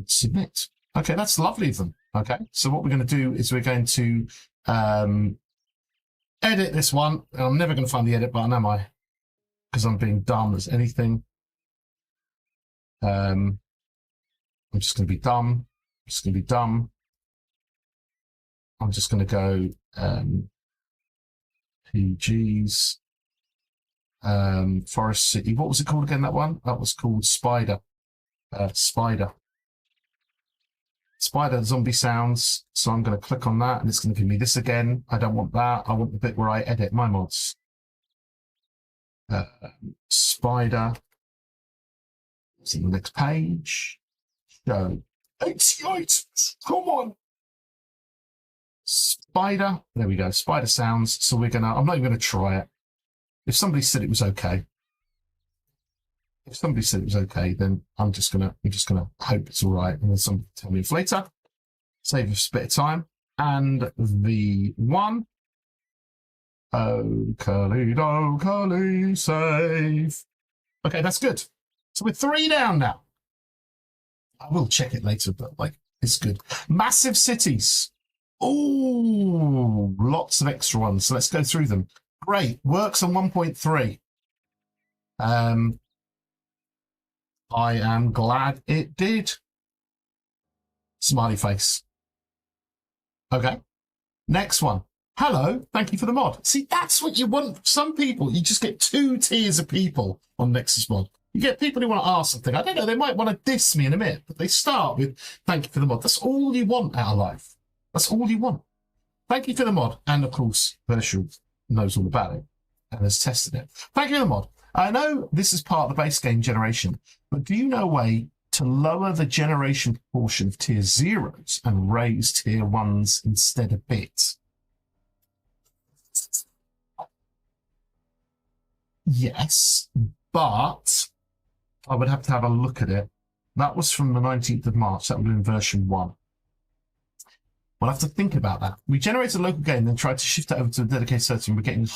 Submit. Okay, that's lovely of them. Okay, so what we're going to do is we're going to edit this one. I'm never going to find the edit button, am I? Because I'm being dumb as anything. I'm just going to be dumb. I'm just going to be dumb. I'm just going to go PGs. Forest City. What was it called again, that one? That was called Spider. Spider zombie sounds. So I'm going to click on that and it's going to give me this again. I don't want that. I want the bit where I edit my mods. Spider. See the next page. Show 80 items. Come on. Spider. There we go. Spider sounds. So we're going to, I'm not even going to try it. If somebody said it was okay, then I'm just gonna hope it's all right, and then somebody tell me later. Save us a bit of time. And the one. Oh, curly, save. Okay, that's good. So we're 3 down now. I will check it later, but like it's good. Massive cities. Oh, lots of extra ones. So let's go through them. Great. Works on 1.3. I am glad it did. Smiley face. Okay. Next one. Hello, thank you for the mod. See, that's what you want. Some people, you just get 2 tiers of people on Nexus Mod. You get people who want to ask something. I don't know, they might want to diss me in a minute, but they start with, thank you for the mod. That's all you want out of life. That's all you want. Thank you for the mod. And of course, Virtual knows all about it and has tested it. Thank you for the mod. I know this is part of the base game generation, but do you know a way to lower the generation proportion of tier 0s and raise tier 1s instead of bits? Yes, but I would have to have a look at it. That was from the 19th of March. That would have been version 1. We'll have to think about that. We generated a local game, then tried to shift it over to a dedicated server, and we're getting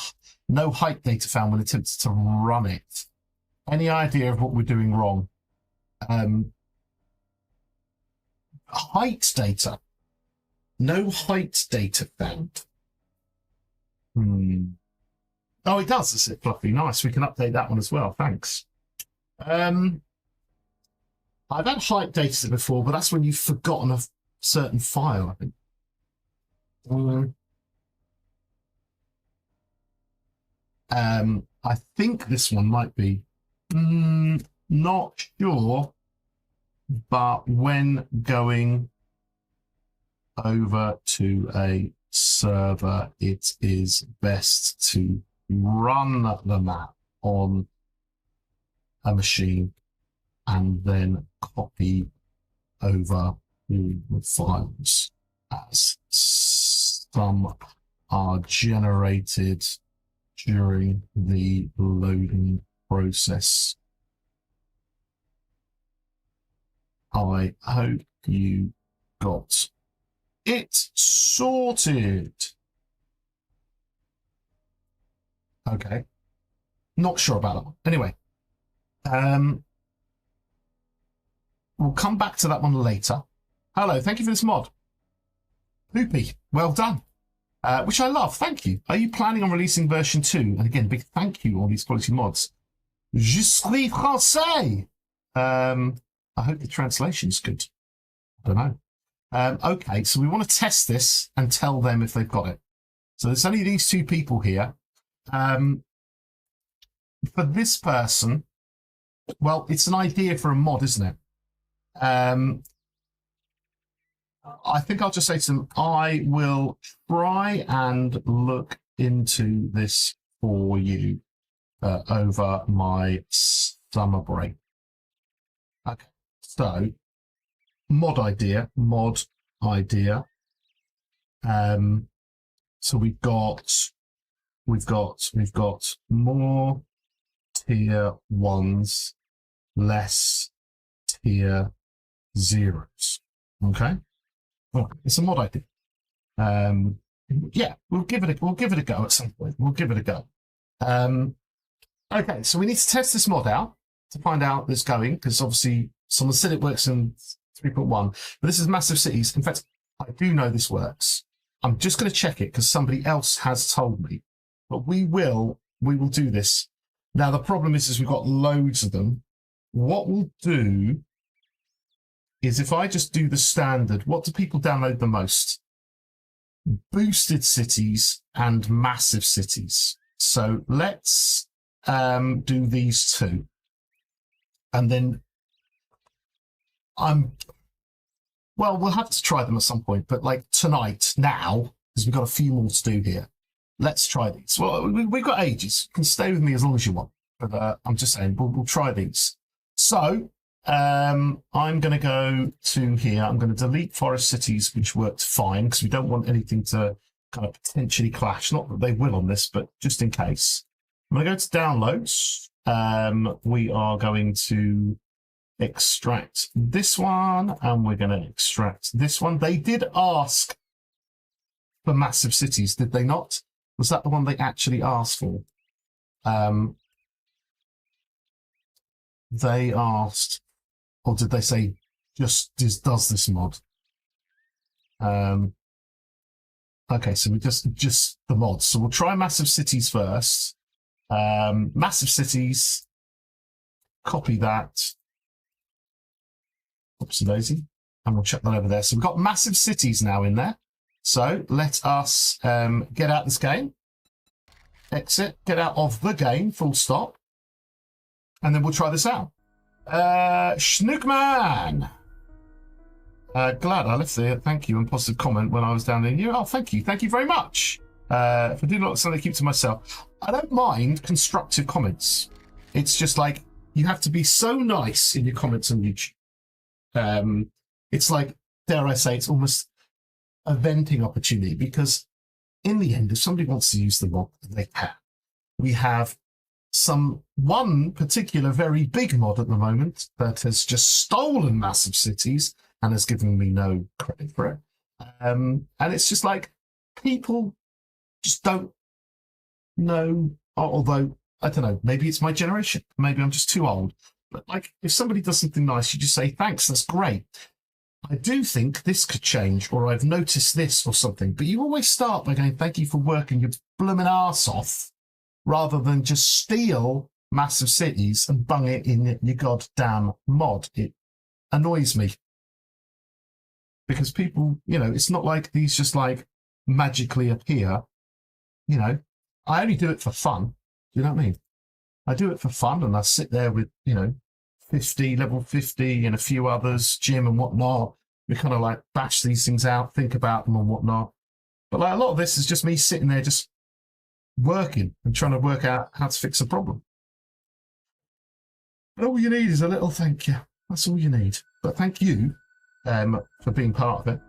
no height data found when attempted to run it. Any idea of what we're doing wrong? Height data. No height data found. Oh, it does, is it, Fluffy? Nice. We can update that one as well. Thanks. I've had height data before, but that's when you've forgotten a certain file, I think. I think this one might be. Not sure, but when going over to a server, it is best to run the map on a machine and then copy over the files, as some are generated during the loading process. I hope you got it sorted. Okay. Not sure about that one. Anyway, we'll come back to that one later. Hello, thank you for this mod. Poopy, well done. Which I love, thank you. Are you planning on releasing version 2? And again, big thank you, all these quality mods. Je suis français. I hope the translation's good. I don't know. Okay, so we want to test this and tell them if they've got it. So there's only these 2 people here. For this person, well, it's an idea for a mod, isn't it? I think I'll just say to them, I will try and look into this for you over my summer break. Okay, so mod idea. So we've got more tier 1s, less tier 0s. Okay. Oh, it's a mod idea. Yeah, we'll give it a go at some point. We'll give it a go. Okay, so we need to test this mod out to find out this going, because obviously someone said it works in 3.1, but this is massive cities. In fact, I do know this works. I'm just going to check it because somebody else has told me. But we will do this. Now the problem is we've got loads of them. What we'll do is if I just do the standard, what do people download the most? Boosted cities and massive cities. So let's do these 2. And then well, we'll have to try them at some point, but like tonight, now, because we've got a few more to do here, let's try these. Well, we've got ages. You can stay with me as long as you want, but I'm just saying, we'll try these. So I'm going to go to here. I'm going to delete forest cities, which worked fine, because we don't want anything to kind of potentially clash. Not that they will on this, but just in case. I'm going to go to downloads. We are going to extract this one, and we're going to extract this one. They did ask for massive cities, did they not? Was that the one they actually asked for? They asked, or did they say just does this mod? Okay, so we just the mods. So we'll try massive cities first. Massive cities. Copy that. Oopsie daisy. And we'll check that over there. So we've got massive cities now in there. So let us get out this game. Exit. Get out of the game. Full stop. And then we'll try this out. Schnookman. Glad I left the thank you and positive comment when I was down in you. Oh, thank you. Thank you very much. If I do not something to keep to myself, I don't mind constructive comments. It's just like you have to be so nice in your comments on YouTube. It's like, dare I say, it's almost a venting opportunity, because in the end, if somebody wants to use the mod, they can. We have one particular very big mod at the moment that has just stolen massive cities and has given me no credit for it. And it's just like, people just don't know, although, I don't know, maybe it's my generation. Maybe I'm just too old. But like, if somebody does something nice, you just say, thanks, that's great. I do think this could change, or I've noticed this or something. But you always start by going, thank you for working your blooming arse off, rather than just steal massive cities and bung it in your goddamn mod. It annoys me. Because people, you know, it's not like these just like magically appear. You know, I only do it for fun. Do you know what I mean? I do it for fun, and I sit there with, you know, level 50 and a few others, Jim and whatnot. We kind of like bash these things out, think about them and whatnot. But like, a lot of this is just me sitting there just working and trying to work out how to fix a problem. But all you need is a little thank you. That's all you need. But thank you for being part of it.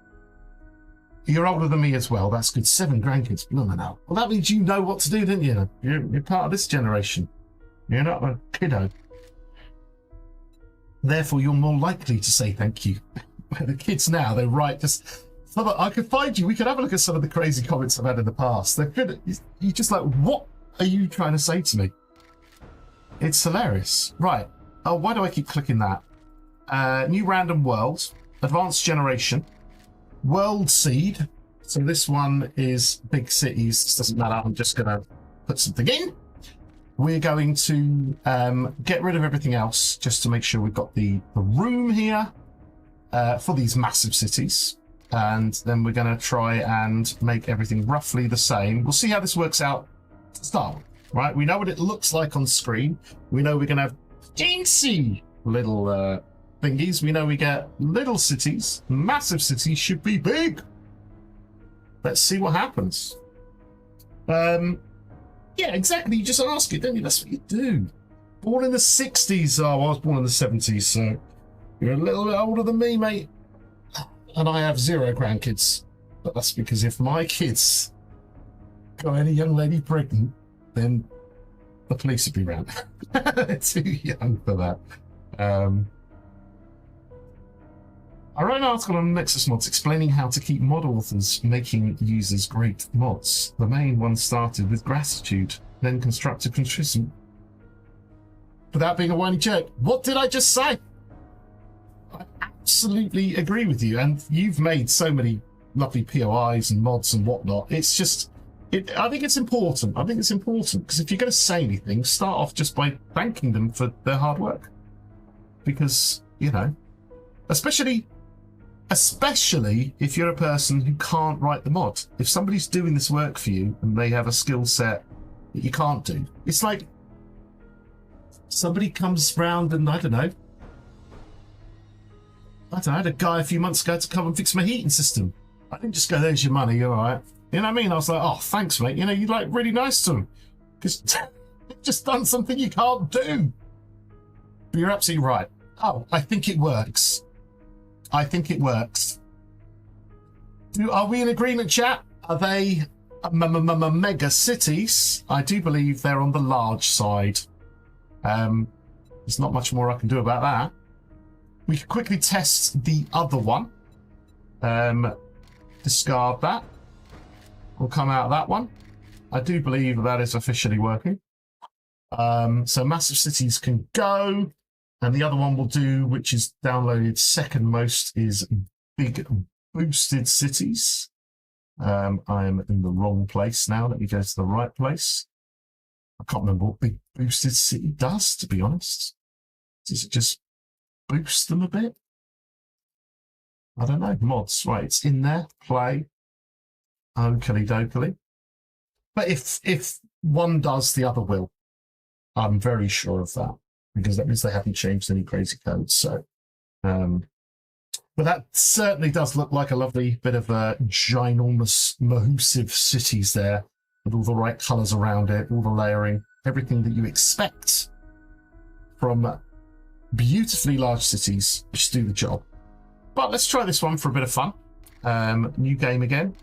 You're older than me as well. That's good. 7 grandkids. Blooming hell. Well, that means you know what to do, don't you? You're part of this generation. You're not a kiddo. Therefore, you're more likely to say thank you. Where the kids now, they write just... So that I could find you. We could have a look at some of the crazy comments I've had in the past. They're good. You're just like, what are you trying to say to me? It's hilarious. Right. Oh, why do I keep clicking that? New random world. Advanced generation. World seed. So this one is big cities. This doesn't matter. I'm just going to put something in. We're going to get rid of everything else just to make sure we've got the room here for these massive cities. And then we're going to try and make everything roughly the same. We'll see how this works out to start with, right? We know what it looks like on screen. We know we're going to have teensy little thingies. We know we get little cities. Massive cities should be big. Let's see what happens. Yeah, exactly. You just ask it, don't you? That's what you do. Born in the 60s. Oh, I was born in the 70s, so you're a little bit older than me, mate. And I have 0 grandkids. But that's because if my kids got any young lady pregnant, then the police would be around. They're too young for that. I wrote an article on Nexus Mods explaining how to keep mod authors making users great mods. The main one started with gratitude, then constructive criticism. Without being a whiny jerk, what did I just say? I absolutely agree with you, and you've made so many lovely POIs and mods and whatnot. It's just, I think it's important. I think it's important because if you're going to say anything, start off just by thanking them for their hard work. Because, you know, especially if you're a person who can't write the mod. If somebody's doing this work for you and they have a skill set that you can't do, it's like somebody comes round and, I don't know, I had a guy a few months ago to come and fix my heating system. I didn't just go, there's your money, you're all right. You know what I mean? I was like, oh, thanks, mate. You know, you're like really nice to him. Because you've just done something you can't do. But you're absolutely right. Oh, I think it works. I think it works. Are we in agreement, chat? Are they mega cities? I do believe they're on the large side. There's not much more I can do about that. We can quickly test the other one. Discard that. We'll come out of that one. I do believe that is officially working. So massive cities can go. And the other one we'll do, which is downloaded second most, is big boosted cities. I am in the wrong place now. Let me go to the right place. I can't remember what big boosted city does, to be honest. Does it just boost them a bit? I don't know. Mods. Right, it's in there. Play. Okey dokey. But if one does, the other will. I'm very sure of that, because that means they haven't changed any crazy codes. So, but that certainly does look like a lovely bit of ginormous, massive cities there, with all the right colours around it, all the layering, everything that you expect from beautifully large cities. Just do the job. But let's try this one for a bit of fun. New game again.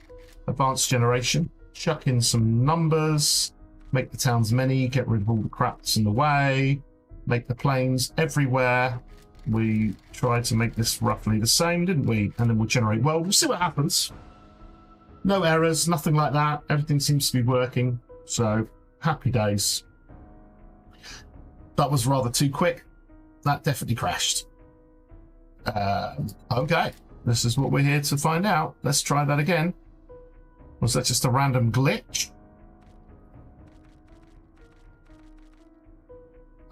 Advanced generation. Chuck in some numbers. Make the towns many. Get rid of all the crap that's in the way. Make the planes everywhere. We tried to make this roughly the same, didn't we? And then we'll generate. Well, we'll see what happens. No errors, nothing like that. Everything seems to be working. So, happy days. That was rather too quick. That definitely crashed. Okay, this is what we're here to find out. Let's try that again. Was that just a random glitch?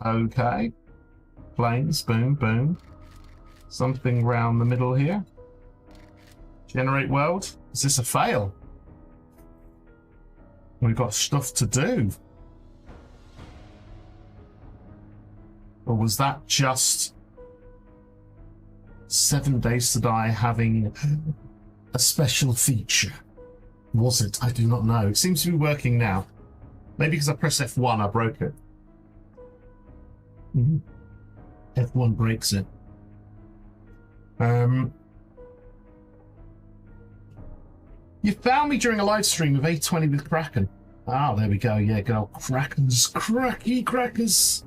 Okay. Planes, boom, boom. Something round the middle here. Generate world. Is this a fail? We've got stuff to do. Or was that just 7 Days to Die having a special feature? Was it? I do not know. It seems to be working now. Maybe because I pressed F1, I broke it. F1 breaks it. You found me during a live stream of V2.0 with Kraken. Ah, there we go. Yeah, good old Krakens. Cracky crackers.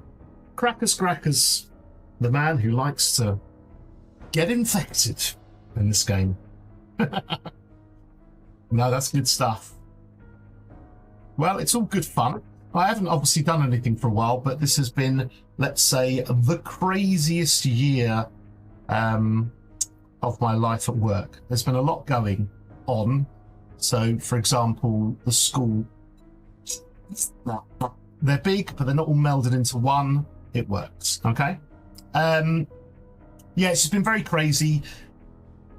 Crackers. The man who likes to get infected in this game. No, that's good stuff. Well, it's all good fun. I haven't obviously done anything for a while, but this has been, let's say, the craziest year of my life at work. There's been a lot going on. So, for example, the school, they're big, but they're not all melded into one. It works, okay? Yeah, it's just been very crazy.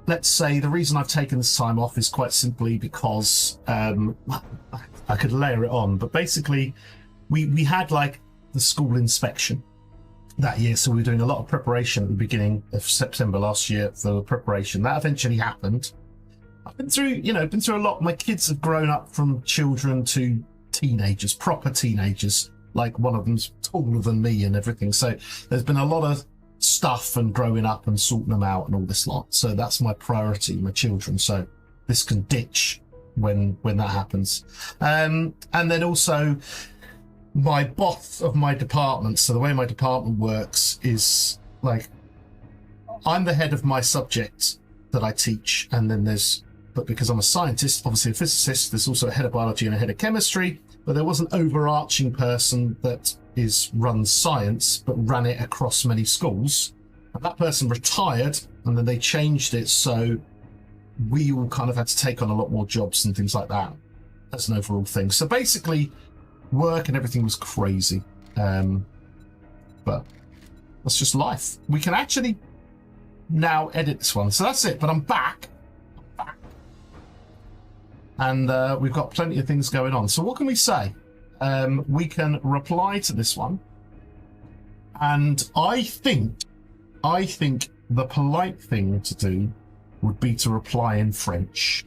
Let's say the reason I've taken this time off is quite simply because I could layer it on, but basically we had like the school inspection that year, so we were doing a lot of preparation at the beginning of September last year for the preparation. That eventually happened. I've been through a lot. My kids have grown up from children to teenagers, proper teenagers. Like one of them's taller than me and everything. So there's been a lot of stuff and growing up and sorting them out and all this lot. So that's my priority, my children. So this can ditch when that happens. And then also my boss of my department. So the way my department works is like I'm the head of my subject that I teach, and then but because I'm a scientist, obviously a physicist, there's also a head of biology and a head of chemistry, but there was an overarching person that runs science, but ran it across many schools. And that person retired, and then they changed it, so we all kind of had to take on a lot more jobs and things like that as an overall thing. So basically, work and everything was crazy. But that's just life. We can actually now edit this one. So that's it, but I'm back. And we've got plenty of things going on. So what can we say? We can reply to this one. And I think the polite thing to do would be to reply in French.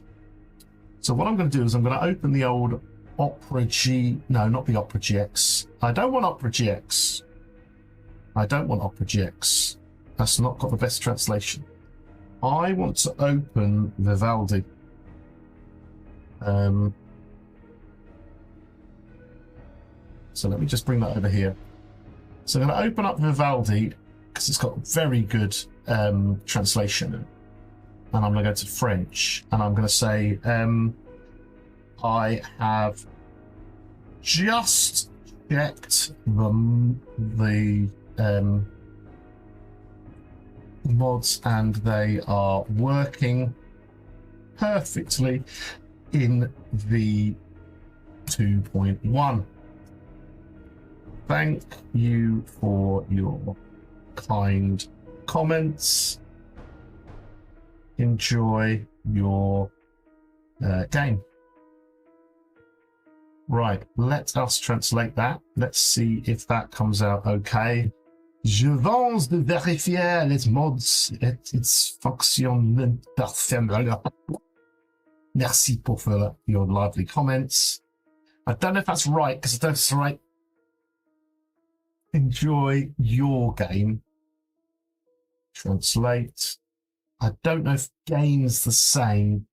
So what I'm going to do is I'm going to open the old Opera G... No, not the Opera GX. I don't want Opera GX. That's not got the best translation. I want to open Vivaldi. So let me just bring that over here. So I'm going to open up Vivaldi because it's got very good translation. And I'm going to go to French, and I'm going to say, I have just checked the mods, and they are working perfectly in V2.1. Thank you for your kind comments. Enjoy your game. Right, let us translate that. Let's see if that comes out okay. Je viens de vérifier les mods et its fonctionnement parfaitement. Merci pour your lively comments. I don't know if that's right, because I don't know if it's right. Enjoy your game. Translate. I don't know if game's the same.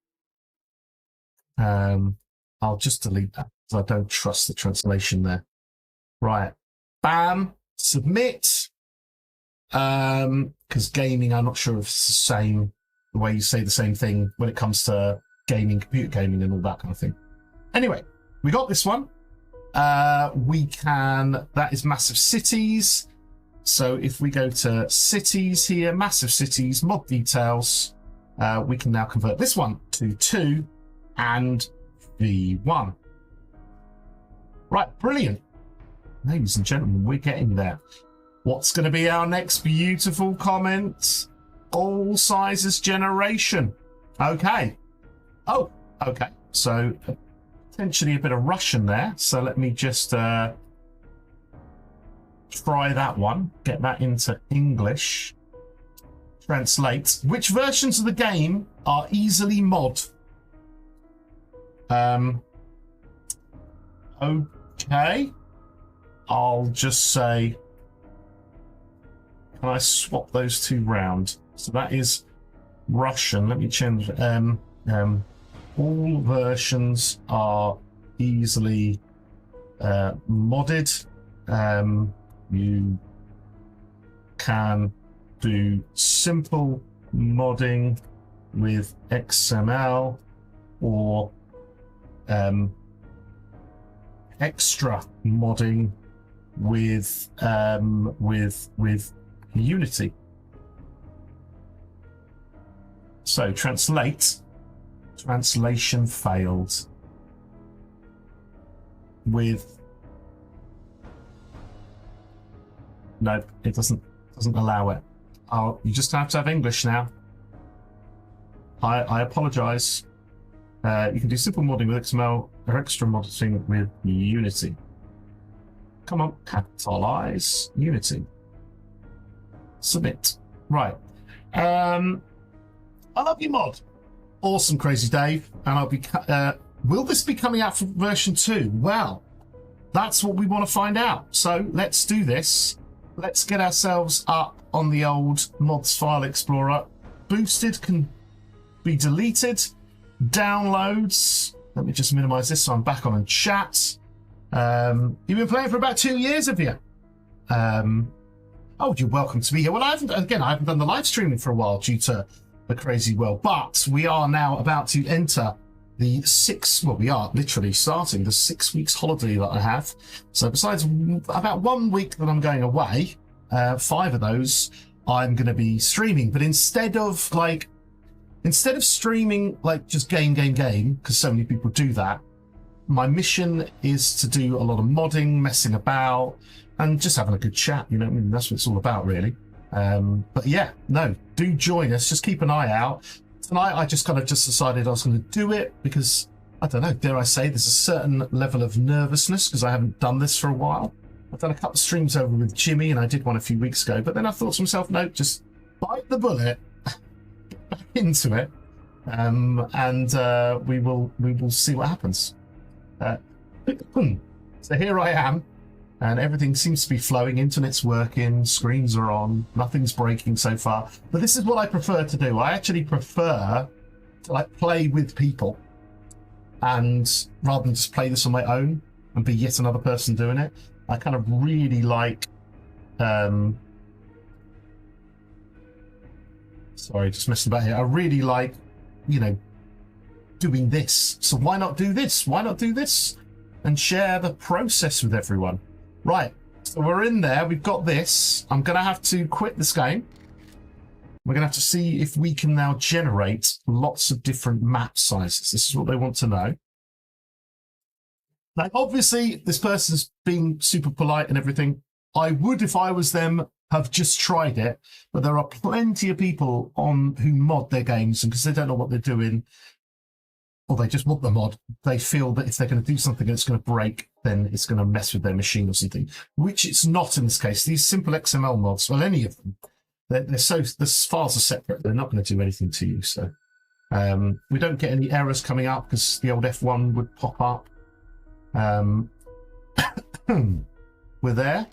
I'll just delete that because I don't trust the translation there. Right. Bam. Submit. Because gaming, I'm not sure if it's the same, the way you say the same thing when it comes to gaming, computer gaming and all that kind of thing. Anyway, we got this one. That is massive cities. So if we go to cities here, massive cities, mod details, we can now convert this one to 2 and V1. Right, brilliant. Ladies and gentlemen, we're getting there. What's going to be our next beautiful comment? All sizes generation. Okay. Oh, okay. So potentially a bit of Russian there. So let me just try that one. Get that into English. Translate. Which versions of the game are easily mod? Okay. I'll just say, can I swap those two round? So that is Russian. Let me change. All versions are easily modded. You can do simple modding with XML or extra modding with Unity. So translate. Translation failed. With no, it doesn't allow it. You just have to have English now. I apologize. You can do simple modding with XML or extra modding with Unity. Come on, capitalize Unity. Submit. Right. I love you, mod. Awesome, Crazy Dave. And I'll be. Will this be coming out for version 2? Well, that's what we want to find out. So let's do this. Let's get ourselves up on the old mods file explorer. Boosted can be deleted. Downloads. Let me just minimize this so I'm back on and chat. You've been playing for about 2 years, have you? Oh, you're welcome to be here. Well, I haven't done the live streaming for a while due to the crazy world, but we are now about to enter the we are literally starting the 6 weeks holiday that I have. So besides about 1 week that I'm going away, 5 of those I'm going to be streaming. But instead of streaming like just game, because so many people do that, my mission is to do a lot of modding, messing about, and just having a good chat. You know what I mean? That's what it's all about, really. But yeah, no, do join us. Just keep an eye out. Tonight, I just decided I was going to do it because, I don't know, dare I say, there's a certain level of nervousness because I haven't done this for a while. I've done a couple of streams over with Jimmy, and I did one a few weeks ago. But then I thought to myself, no, just bite the bullet, get back into it, and we will see what happens. So here I am. And everything seems to be flowing. Internet's working, screens are on, nothing's breaking so far. But this is what I prefer to do. I actually prefer to play with people, and rather than just play this on my own and be yet another person doing it. I kind of really like. Sorry, just messing about here. I really like, doing this. So why not do this? Why not do this and share the process with everyone? Right, so we're in there. We've got this. I'm going to have to quit this game. We're going to have to see if we can now generate lots of different map sizes. This is what they want to know. Now, obviously, this person's being super polite and everything. I would, if I was them, have just tried it. But there are plenty of people who mod their games, and because they don't know what they're doing, or they just want the mod, they feel that if they're going to do something and it's going to break, then it's going to mess with their machine or something, which it's not in this case. These simple XML mods, well, any of them, the files are separate. They're not going to do anything to you. So we don't get any errors coming up because the old F1 would pop up. We're there.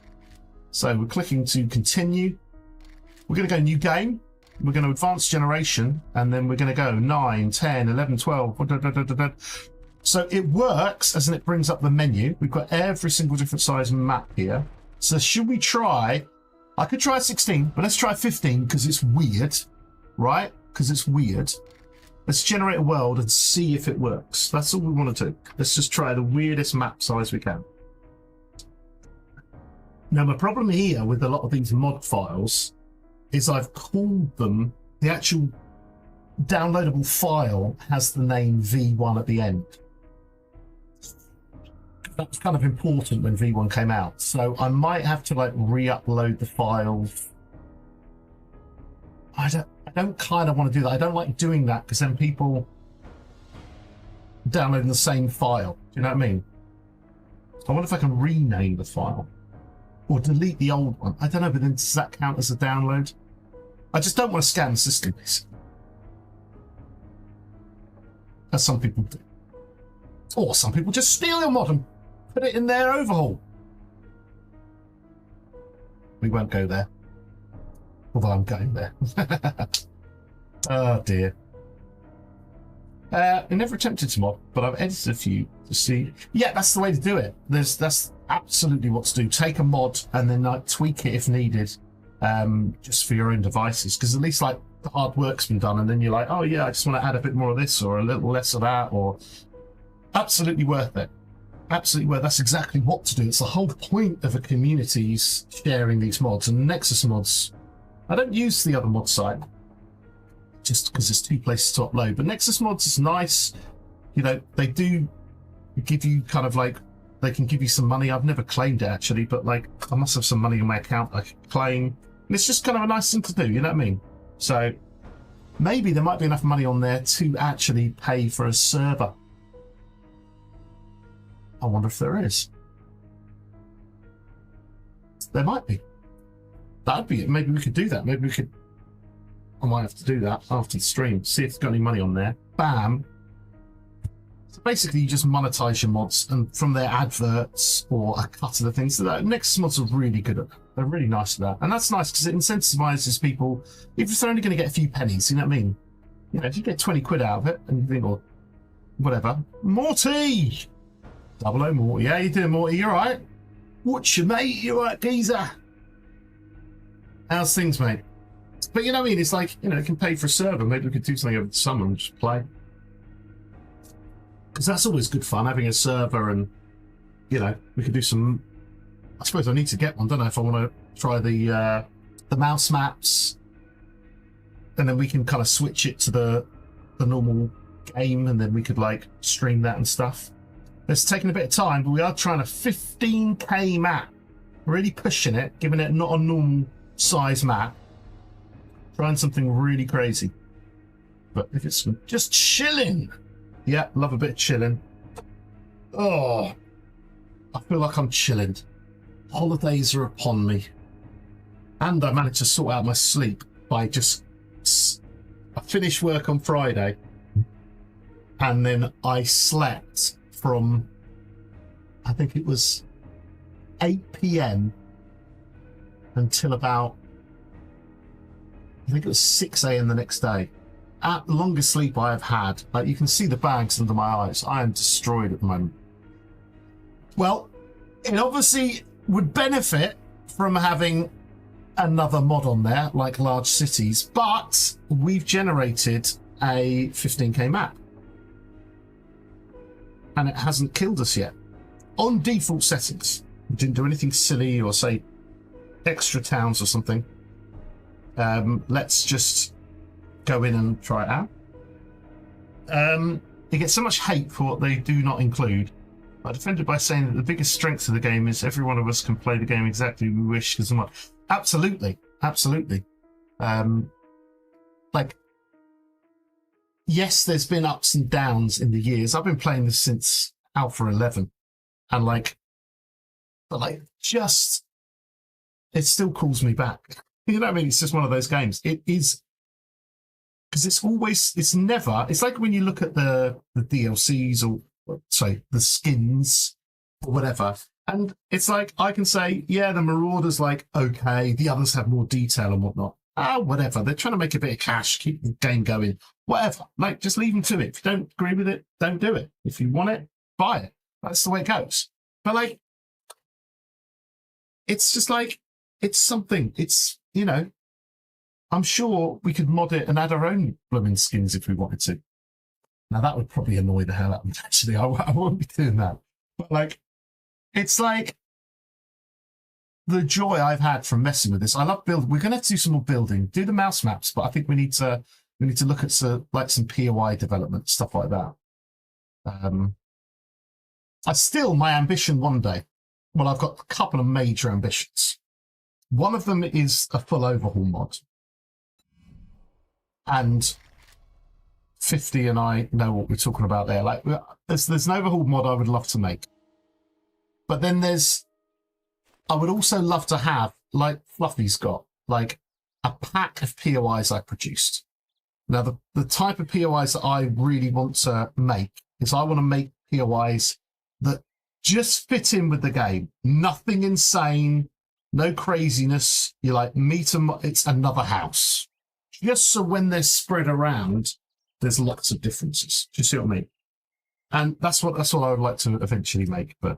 So we're clicking to continue. We're going to go new game. We're going to advance generation, and then we're going to go 9, 10, 11, 12. So it works as in it brings up the menu. We've got every single different size map here. So should we try? I could try 16, but let's try 15 because it's weird, right? Because it's weird. Let's generate a world and see if it works. That's all we want to do. Let's just try the weirdest map size we can. Now, my problem here with a lot of these mod files is I've called them, the actual downloadable file has the name V1 at the end. That was kind of important when V1 came out. So I might have to like re-upload the files. I don't kind of want to do that. I don't like doing that because then people downloading the same file. Do you know what I mean? I wonder if I can rename the file. Or delete the old one. I don't know, but then does that count as a download? I just don't want to scan the system, as some people do. Or some people just steal your mod and put it in their overhaul. We won't go there. Although I'm going there. Oh dear. I never attempted to mod, but I've edited a few to see. Yeah, that's the way to do it. That's absolutely what to do. Take a mod and then like tweak it if needed, just for your own devices. Because at least like the hard work's been done, and then you're like, oh yeah, I just want to add a bit more of this or a little less of that, or absolutely worth it. Absolutely worth. That's exactly what to do. It's the whole point of a community's sharing these mods. And Nexus mods, I don't use the other mod site just because there's 2 places to upload. But Nexus mods is nice. You know, they do give you kind of like, they can give you some money. I've never claimed it actually, but like I must have some money in my account I can claim. And it's just kind of a nice thing to do, you know what I mean? So maybe there might be enough money on there to actually pay for a server. I wonder if there is. There might be. That'd be it. Maybe we could do that. Maybe we could. I might have to do that after the stream. See if it's got any money on there. Bam. So basically, you just monetize your mods, and from their adverts or a cut of the things. So that Nexus mods are really good at that. They're really nice at that, and that's nice because it incentivizes people. If they're only going to get a few pennies, you know what I mean? You know, if you get 20 quid out of it, and you think, or whatever, Morty. 00 Morty. Yeah, you doing, Morty? You all right? What's your mate? You all right, geezer? How's things, mate? But you know what I mean? It's like, you know, it can pay for a server. Maybe we could do something over the summer and just play. Because that's always good fun, having a server, and, you know, we could do some... I suppose I need to get one, don't I, if I want to try the mouse maps. And then we can kind of switch it to the normal game, and then we could, like, stream that and stuff. It's taken a bit of time, but we are trying a 15k map. Really pushing it, giving it not a normal size map. Trying something really crazy. But if it's just chilling. Yeah, love a bit of chilling. Oh, I feel like I'm chilling. Holidays are upon me. And I managed to sort out my sleep by just... I finished work on Friday. And then I slept from, I think it was 8 p.m. until about, I think it was 6 a.m. the next day. At the longest sleep I have had. Like, you can see the bags under my eyes. I am destroyed at the moment. Well, it obviously would benefit from having another mod on there, like large cities, but we've generated a 15k map. And it hasn't killed us yet. On default settings. We didn't do anything silly or say extra towns or something. Let's just go in and try it out. It gets so much hate for what they do not include. I defend it by saying that the biggest strength of the game is every one of us can play the game exactly as we wish. Absolutely. Absolutely. Like, yes, there's been ups and downs in the years. I've been playing this since Alpha 11, and just it still calls me back. You know what I mean? It's just one of those games. It is, because it's never. It's like when you look at the DLCs or sorry, the skins or whatever. And it's like, I can say, yeah, the Marauder's like, okay, the others have more detail and whatnot. Whatever. They're trying to make a bit of cash, keep the game going, whatever. Like, just leave them to it. If you don't agree with it, don't do it. If you want it, buy it. That's the way it goes. But like, it's just like, it's something. It's, you know, I'm sure we could mod it and add our own blooming skins if we wanted to. Now, that would probably annoy the hell out of me, actually. I won't be doing that. But like, it's like the joy I've had from messing with this. I love building. We're going to do some more building, do the mouse maps, but I think we need to look at some POI development, stuff like that. My ambition one day. Well, I've got a couple of major ambitions. One of them is a full overhaul mod, and 50 and I know what we're talking about there. Like, there's an overhaul mod I would love to make. But then I would also love to have, like Fluffy's got, like a pack of POIs I produced. Now, the type of POIs that I really want to make is I want to make POIs that just fit in with the game. Nothing insane, no craziness. You're like, meet them, it's another house. Just so when they're spread around, there's lots of differences. Do you see what I mean? And that's what I would like to eventually make, but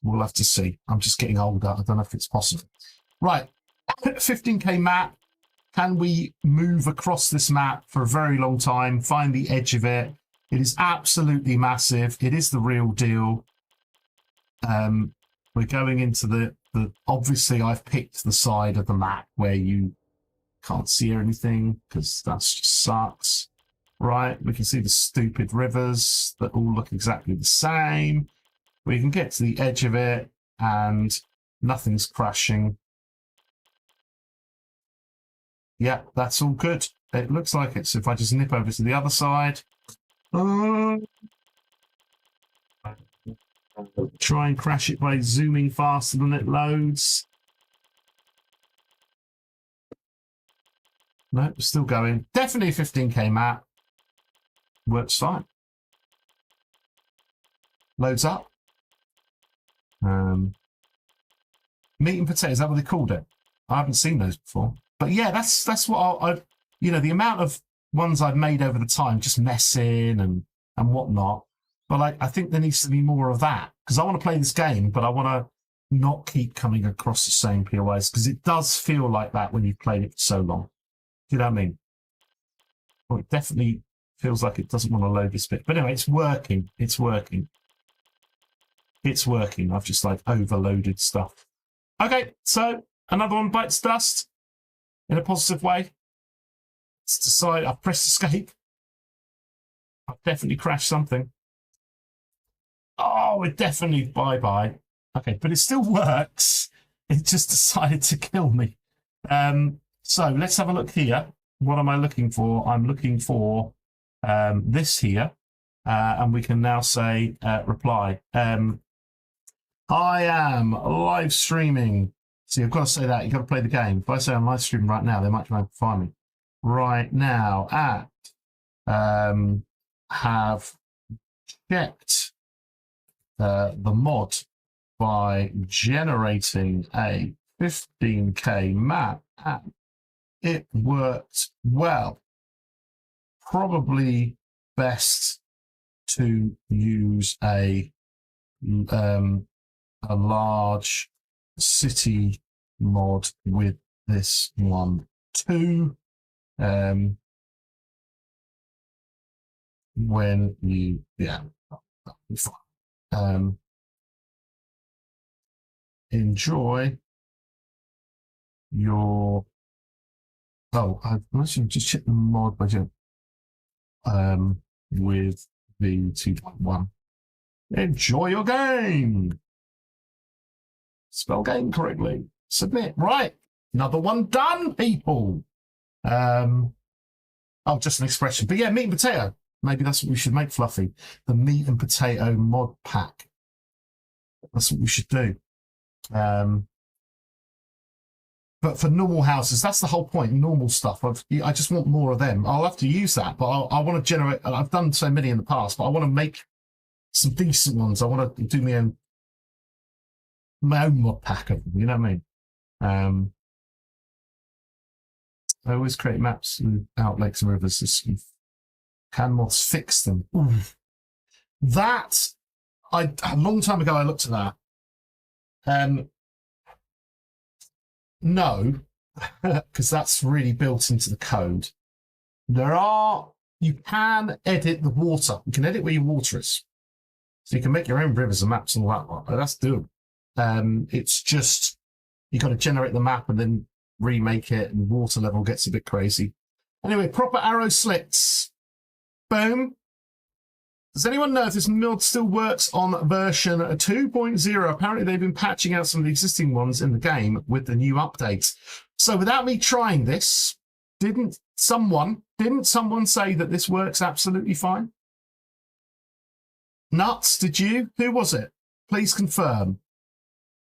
we'll have to see. I'm just getting older. I don't know if it's possible. Right. 15k map. Can we move across this map for a very long time? Find the edge of it. It is absolutely massive. It is the real deal. We're going into the obviously I've picked the side of the map where you can't see anything because that just sucks. Right. We can see the stupid rivers that all look exactly the same. We can get to the edge of it and nothing's crashing. Yeah, that's all good. It looks like it. So if I just nip over to the other side, try and crash it by zooming faster than it loads. No, still going. Definitely a 15k map. Works fine. Loads up. Meat and potatoes, is that what they called it? I haven't seen those before. But yeah, that's what I you know, the amount of ones I've made over the time, just messing and whatnot. But like, I think there needs to be more of that because I want to play this game, but I want to not keep coming across the same POIs because it does feel like that when you've played it for so long. Do you know what I mean? Well, it definitely feels like it doesn't want to load this bit. But anyway, it's working. It's working. It's working. I've just like overloaded stuff. Okay, so another one bites dust in a positive way. Let's decide. I've pressed escape. I've definitely crashed something. Oh, it definitely bye-bye. Okay, but it still works. It just decided to kill me. So let's have a look here. What am I looking for? I'm looking for this here. And we can now say reply. I am live streaming. See, I've got to say that. You've got to play the game. If I say I'm live streaming right now, they might try and find me. Right now at have checked the mod by generating a 15k map. And it worked well. Probably best to use a large city mod with this one too. When you enjoy your I've mentioned just check the mod budget with V2.1. Enjoy your game. Spell game correctly. Submit. Right. Another one done, people. Oh, just an expression. But yeah, meat and potato. Maybe that's what we should make, Fluffy. The meat and potato mod pack. That's what we should do. But for normal houses, that's the whole point. Normal stuff. I just want more of them. I'll have to use that, but I want to generate. I've done so many in the past, but I want to make some decent ones. I want to do my own mod pack of them. You know what I mean? I always create maps without lakes and rivers. Can mods fix them? Ooh. That a long time ago I looked at that. No, because that's really built into the code. You can edit the water. You can edit where your water is. So you can make your own rivers and maps and all that. But that's doable. It's just, you got to generate the map and then remake it, and water level gets a bit crazy. Anyway, proper arrow slits. Boom. Does anyone know if this mod still works on version 2.0? Apparently they've been patching out some of the existing ones in the game with the new updates. So without me trying this, didn't someone say that this works absolutely fine? Nuts, did you? Who was it? Please confirm.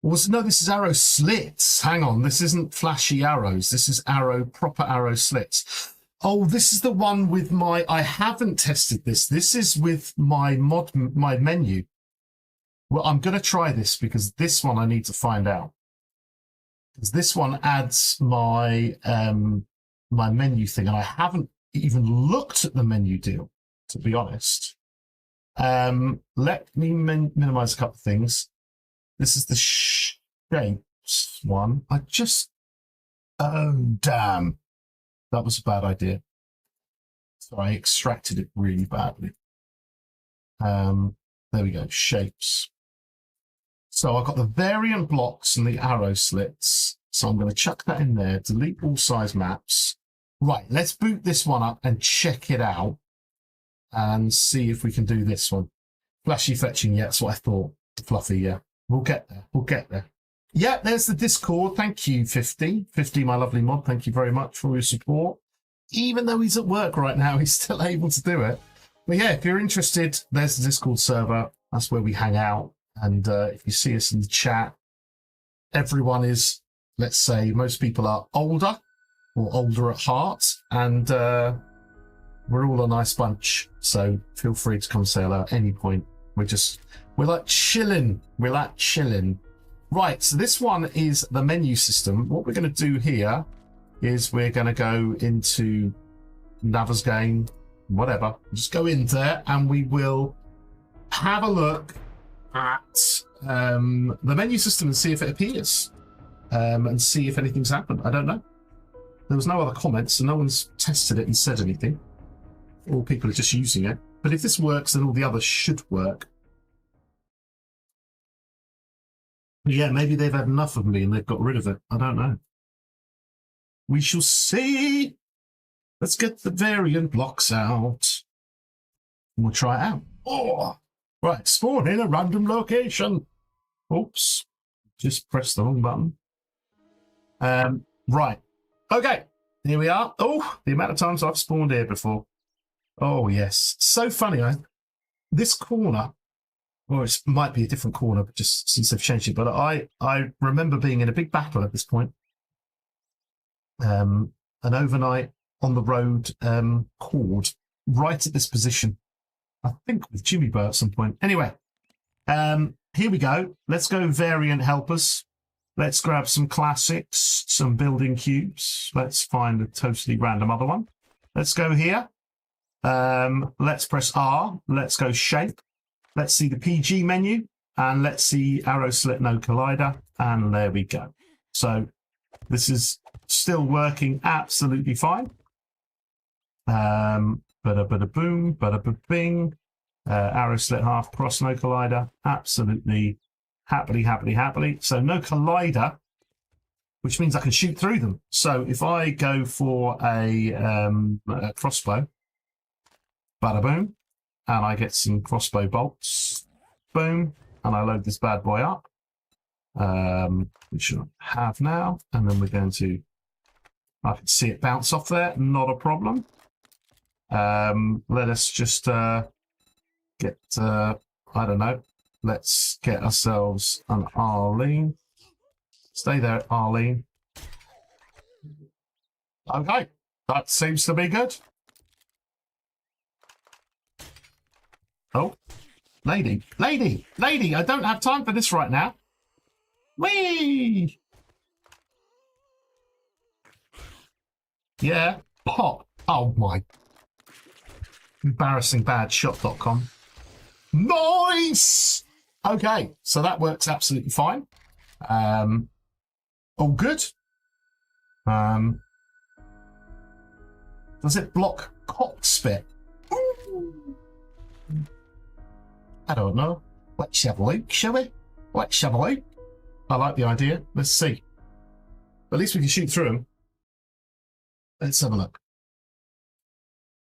No, this is arrow slits. Hang on, this isn't flashy arrows. This is proper arrow slits. Oh, this is the one with I haven't tested this. This is with my menu. Well, I'm going to try this because this one I need to find out. Because this one adds my menu thing, and I haven't even looked at the menu deal, to be honest. Let me minimize a couple of things. This is the shapes one. Oh, damn. That was a bad idea. So I extracted it really badly. There we go, shapes. So I've got the variant blocks and the arrow slits. So I'm going to chuck that in there, delete all size maps. Right, let's boot this one up and check it out and see if we can do this one. Flashy fetching, yeah, that's what I thought. Fluffy, yeah. We'll get there. We'll get there. Yeah, there's the Discord. Thank you, 50. 50, my lovely mod. Thank you very much for your support. Even though he's at work right now, he's still able to do it. But yeah, if you're interested, there's the Discord server. That's where we hang out. And if you see us in the chat, everyone is, let's say, most people are older or older at heart. And we're all a nice bunch. So feel free to come say hello at any point. We're like chilling. We're like chilling. Right, so this one is the menu system. What we're going to do here is we're going to go into Nava's game, whatever. Just go in there and we will have a look at the menu system and see if it appears and see if anything's happened. I don't know. There was no other comments, so no one's tested it and said anything. All people are just using it. But if this works, then all the others should work. Yeah, maybe they've had enough of me and they've got rid of it. I don't know. We shall see. Let's get the variant blocks out. And we'll try it out. Oh, right. Spawn in a random location. Oops. Just press the wrong button. Right. Okay. Here we are. Oh, the amount of times I've spawned here before. Oh, yes. So funny. This corner. Or it might be a different corner, but just since they've changed it. But I remember being in a big battle at this point. An overnight on the road chord right at this position. I think with Jimmy Burr at some point. Anyway, here we go. Let's go variant helpers. Let's grab some classics, some building cubes. Let's find a totally random other one. Let's go here. Let's press R. Let's go shape. Let's see the PG menu, and let's see arrow slit no collider, and there we go. So this is still working absolutely fine. Bada bada boom, bada bada bing. Arrow slit half cross no collider, absolutely happily. So no collider, which means I can shoot through them. So if I go for a crossbow, bada boom. And I get some crossbow bolts. Boom. And I load this bad boy up. Which I have now. And then we're going to... I can see it bounce off there. Not a problem. Let us just get, I don't know, let's get ourselves an Arlene. Stay there, Arlene. Okay, that seems to be good. Oh, lady, I don't have time for this right now. Whee! Yeah, pop. Oh my. Embarrassingbadshot.com. Nice! Okay, so that works absolutely fine. All good. Does it block cockspit? I don't know. Let's have a look, shall we? Let's have a look. I like the idea. Let's see. At least we can shoot through them. Let's have a look.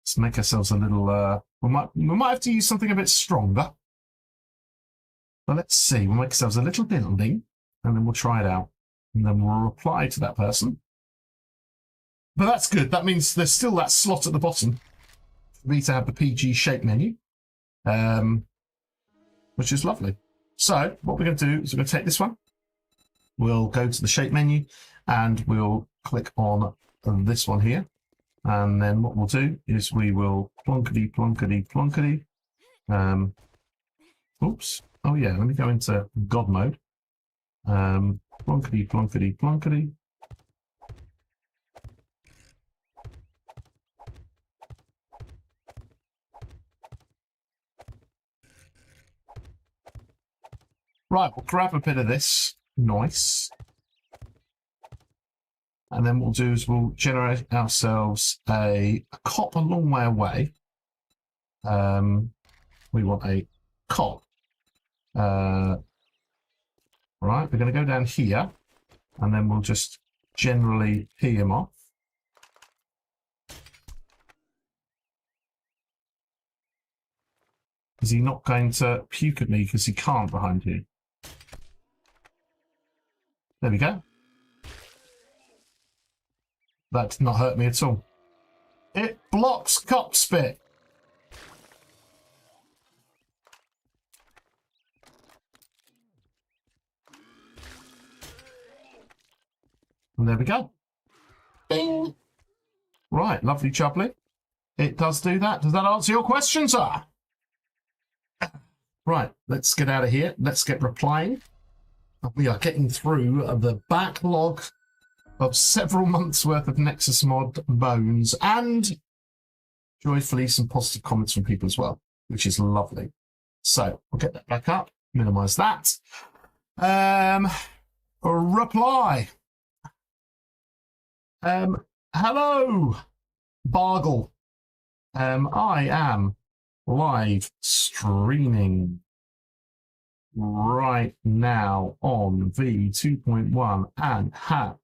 Let's make ourselves a little... we might have to use something a bit stronger. But let's see. We'll make ourselves a little building, and then we'll try it out. And then we'll reply to that person. But that's good. That means there's still that slot at the bottom for me to have the PG shape menu, which is lovely. So what we're going to do is we're going to take this one. We'll go to the shape menu, and we'll click on this one here. And then what we'll do is we will plonkety, plonkety, plonkety. Oops. Oh, yeah. Let me go into God mode. Plonkety, plonkety, plonkety. Right, we'll grab a bit of this. Nice. And then what we'll do is we'll generate ourselves a cop a long way away. We want a cop. Right, we're going to go down here, and then we'll just generally pee him off. Is he not going to puke at me because he can't behind here? There we go. That did not hurt me at all. It blocks cop spit. And there we go. Bing. Right, lovely jubbly. It does do that. Does that answer your question, sir? Right, let's get out of here. Let's get replying. We are getting through the backlog of several months worth of Nexus Mod bones, and joyfully some positive comments from people as well, which is lovely. So we'll get that back up, minimize that. Reply. Hello, Bargle. I am live streaming right now on V2.1 and have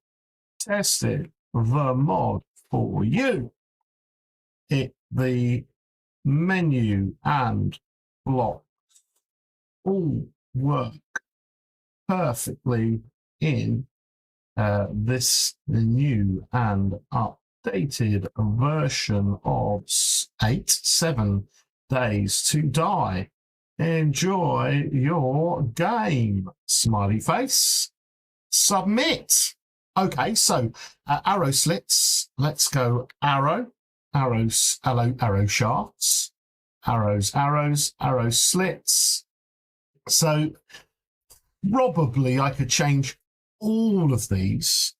tested the mod for you. The menu and blocks all work perfectly in this new and updated version of 7 Days to Die. Enjoy your game. Smiley face. Submit. Okay, so arrow slits. Let's go arrow. Arrows, arrow shafts. Arrows, arrows, arrow slits. So probably I could change all of these.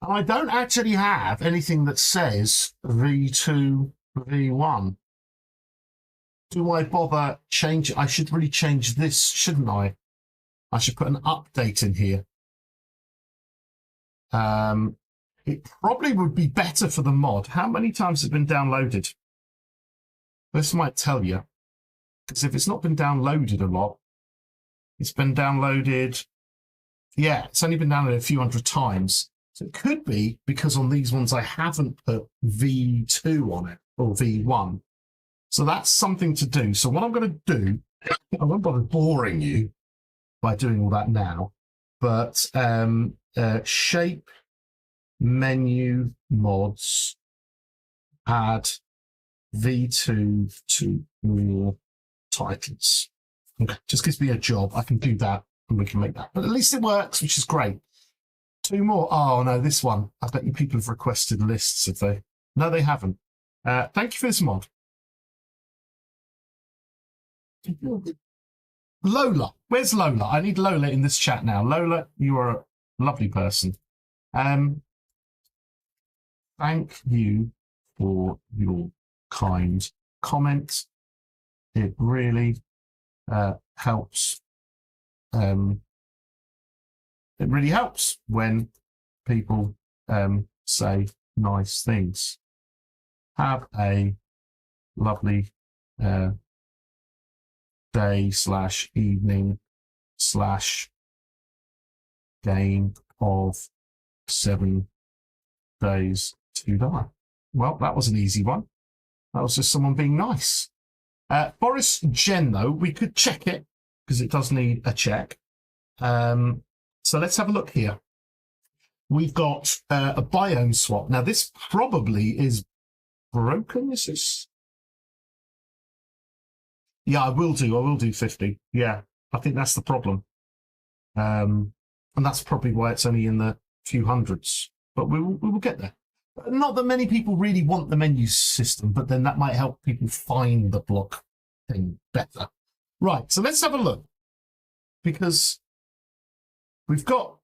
I don't actually have anything that says V2, V1. Do I bother change? I should really change this, shouldn't I? I should put an update in here. It probably would be better for the mod. How many times has it been downloaded? This might tell you. Because if it's not been downloaded a lot, it's been downloaded. Yeah, it's only been downloaded a few hundred times. So it could be because on these ones I haven't put V2 on it, or V1. So that's something to do. So what I'm going to do, I won't bother boring you by doing all that now, but shape, menu, mods, add V2 to all titles. Okay, just gives me a job. I can do that and we can make that. But at least it works, which is great. 2 more. Oh, no, this one. I bet you people have requested lists, have they? No, they haven't. Thank you for this mod. Lola. Where's Lola? I need Lola in this chat now. Lola, you are a lovely person. Thank you for your kind comment. It really helps. It really helps when people say nice things. Have a lovely day / evening / game of 7 days to die. Well, that was an easy one. That was just someone being nice. Boris Jen, though, we could check it because it does need a check. So let's have a look here. We've got a biome swap. Now, this probably is broken. Is this? Yeah, I will do 50. Yeah, I think that's the problem. And that's probably why it's only in the few hundreds. But we will get there. Not that many people really want the menu system, but then that might help people find the block thing better. Right, so let's have a look. Because we've got...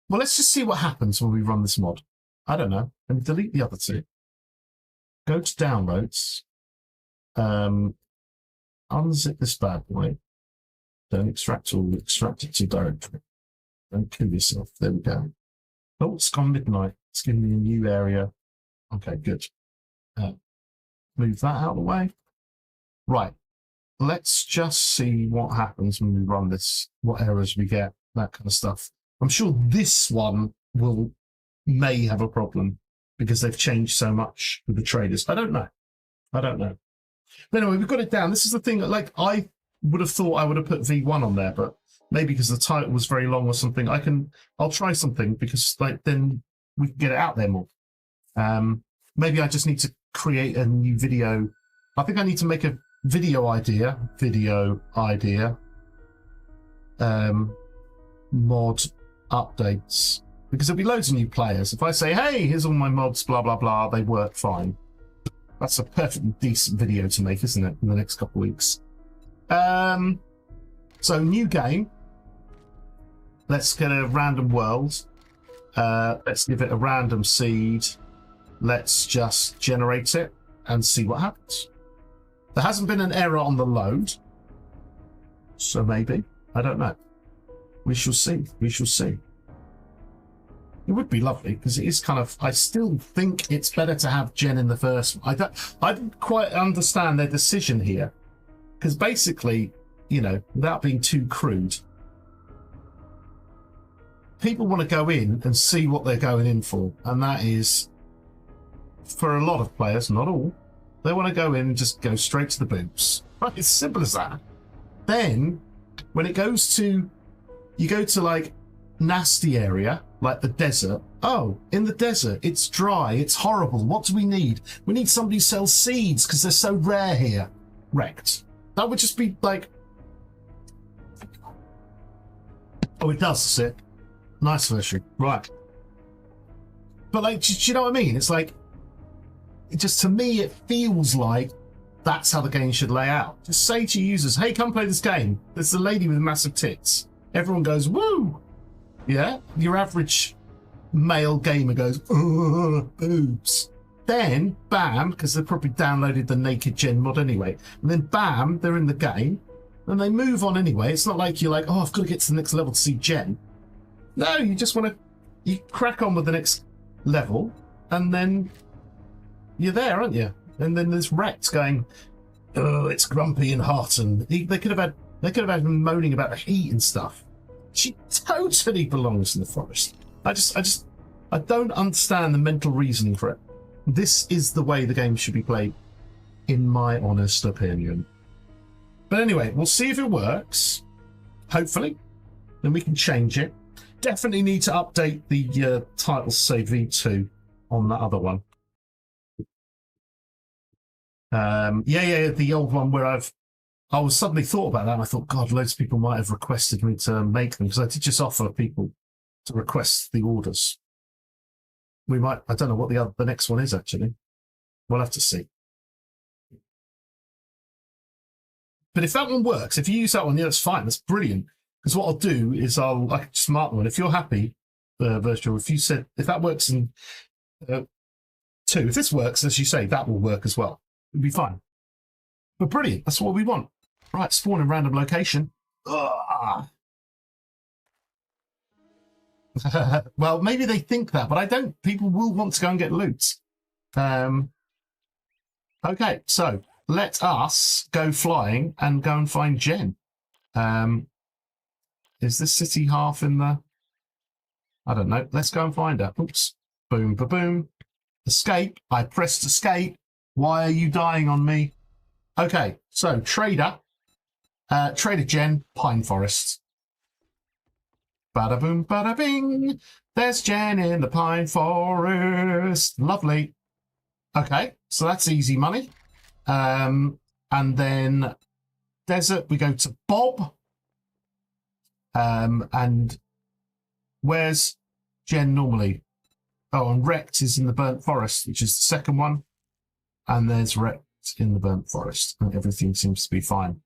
Well, let's just see what happens when we run this mod. I don't know. Let me delete the other 2. Go to downloads. Unzip this bad boy. Don't extract all. Extract it to directory. Don't kill yourself. There we go. Oh, it's gone midnight. It's giving me a new area. Okay, good. Move that out of the way. Right. Let's just see what happens when we run this. What errors we get. That kind of stuff. I'm sure this one may have a problem because they've changed so much with the traders. I don't know. But anyway, we've got it down. This is the thing. Like, I would have thought I would have put V1 on there, but maybe because the title was very long or something. I'll try something because like then we can get it out there more. Maybe I just need to create a new video. I think I need to make a video idea. Mod updates, because there'll be loads of new players. If I say, hey, here's all my mods, blah, blah, blah, they work fine. That's a perfectly decent video to make, isn't it, in the next couple of weeks? So, new game. Let's get a random world. Let's give it a random seed. Let's just generate it and see what happens. There hasn't been an error on the load. So maybe. I don't know. We shall see. We shall see. It would be lovely because it is kind of... I still think it's better to have Jen in the first one. I didn't quite understand their decision here. Because basically, you know, without being too crude, people want to go in and see what they're going in for. And that is, for a lot of players, not all, they want to go in and just go straight to the boobs. Right? It's simple as that. Then, when it goes to... You go to, like, nasty area, like the desert. Oh, in the desert, it's dry, it's horrible. What do we need? We need somebody who sells seeds because they're so rare here. Wrecked. That would just be, like... Oh, it does, that's it. Nice version. Right. But, like, do you know what I mean? It's like... It just, to me, it feels like that's how the game should lay out. Just say to users, hey, come play this game. There's a lady with massive tits. Everyone goes, woo! Yeah? Your average male gamer goes, boobs. Then, bam, because they've probably downloaded the Naked Gen mod anyway. And then, bam, they're in the game. And they move on anyway. It's not like you're like, oh, I've got to get to the next level to see Jen. No, you just want to... You crack on with the next level. And then you're there, aren't you? And then there's Rex going, oh, it's grumpy and hot. And they could have had him moaning about the heat and stuff. She totally belongs in the forest. I don't understand the mental reasoning for it. This is the way the game should be played, in my honest opinion. But anyway, we'll see if it works. Hopefully. Then we can change it. Definitely need to update the title, say V2, on that other one. Yeah, the old one where I was suddenly thought about that and I thought, God, loads of people might have requested me to make them because I did just offer people to request the orders. We might, I don't know what the next one is actually. We'll have to see. But if that one works, if you use that one, yeah, that's fine. That's brilliant. Because what I'll do is I can just mark them. And if you're happy, Virtual, if that works in 2, if this works, as you say, that will work as well. It'll be fine. But brilliant. That's what we want. Right, spawn in random location. Well, maybe they think that, but I don't. People will want to go and get loot. Okay, so let us go flying and go and find Jen. Is this city half in the... I don't know. Let's go and find her. Oops. Boom, ba-boom. Escape. I pressed escape. Why are you dying on me? Okay, so Trader. Trader Jen, Pine Forest. Bada boom, bada bing. There's Jen in the Pine Forest. Lovely. Okay, so that's easy money. And then desert, we go to Bob. And where's Jen normally? Oh, and Wrecked is in the Burnt Forest, which is the second one. And there's Wrecked in the Burnt Forest. And everything seems to be fine.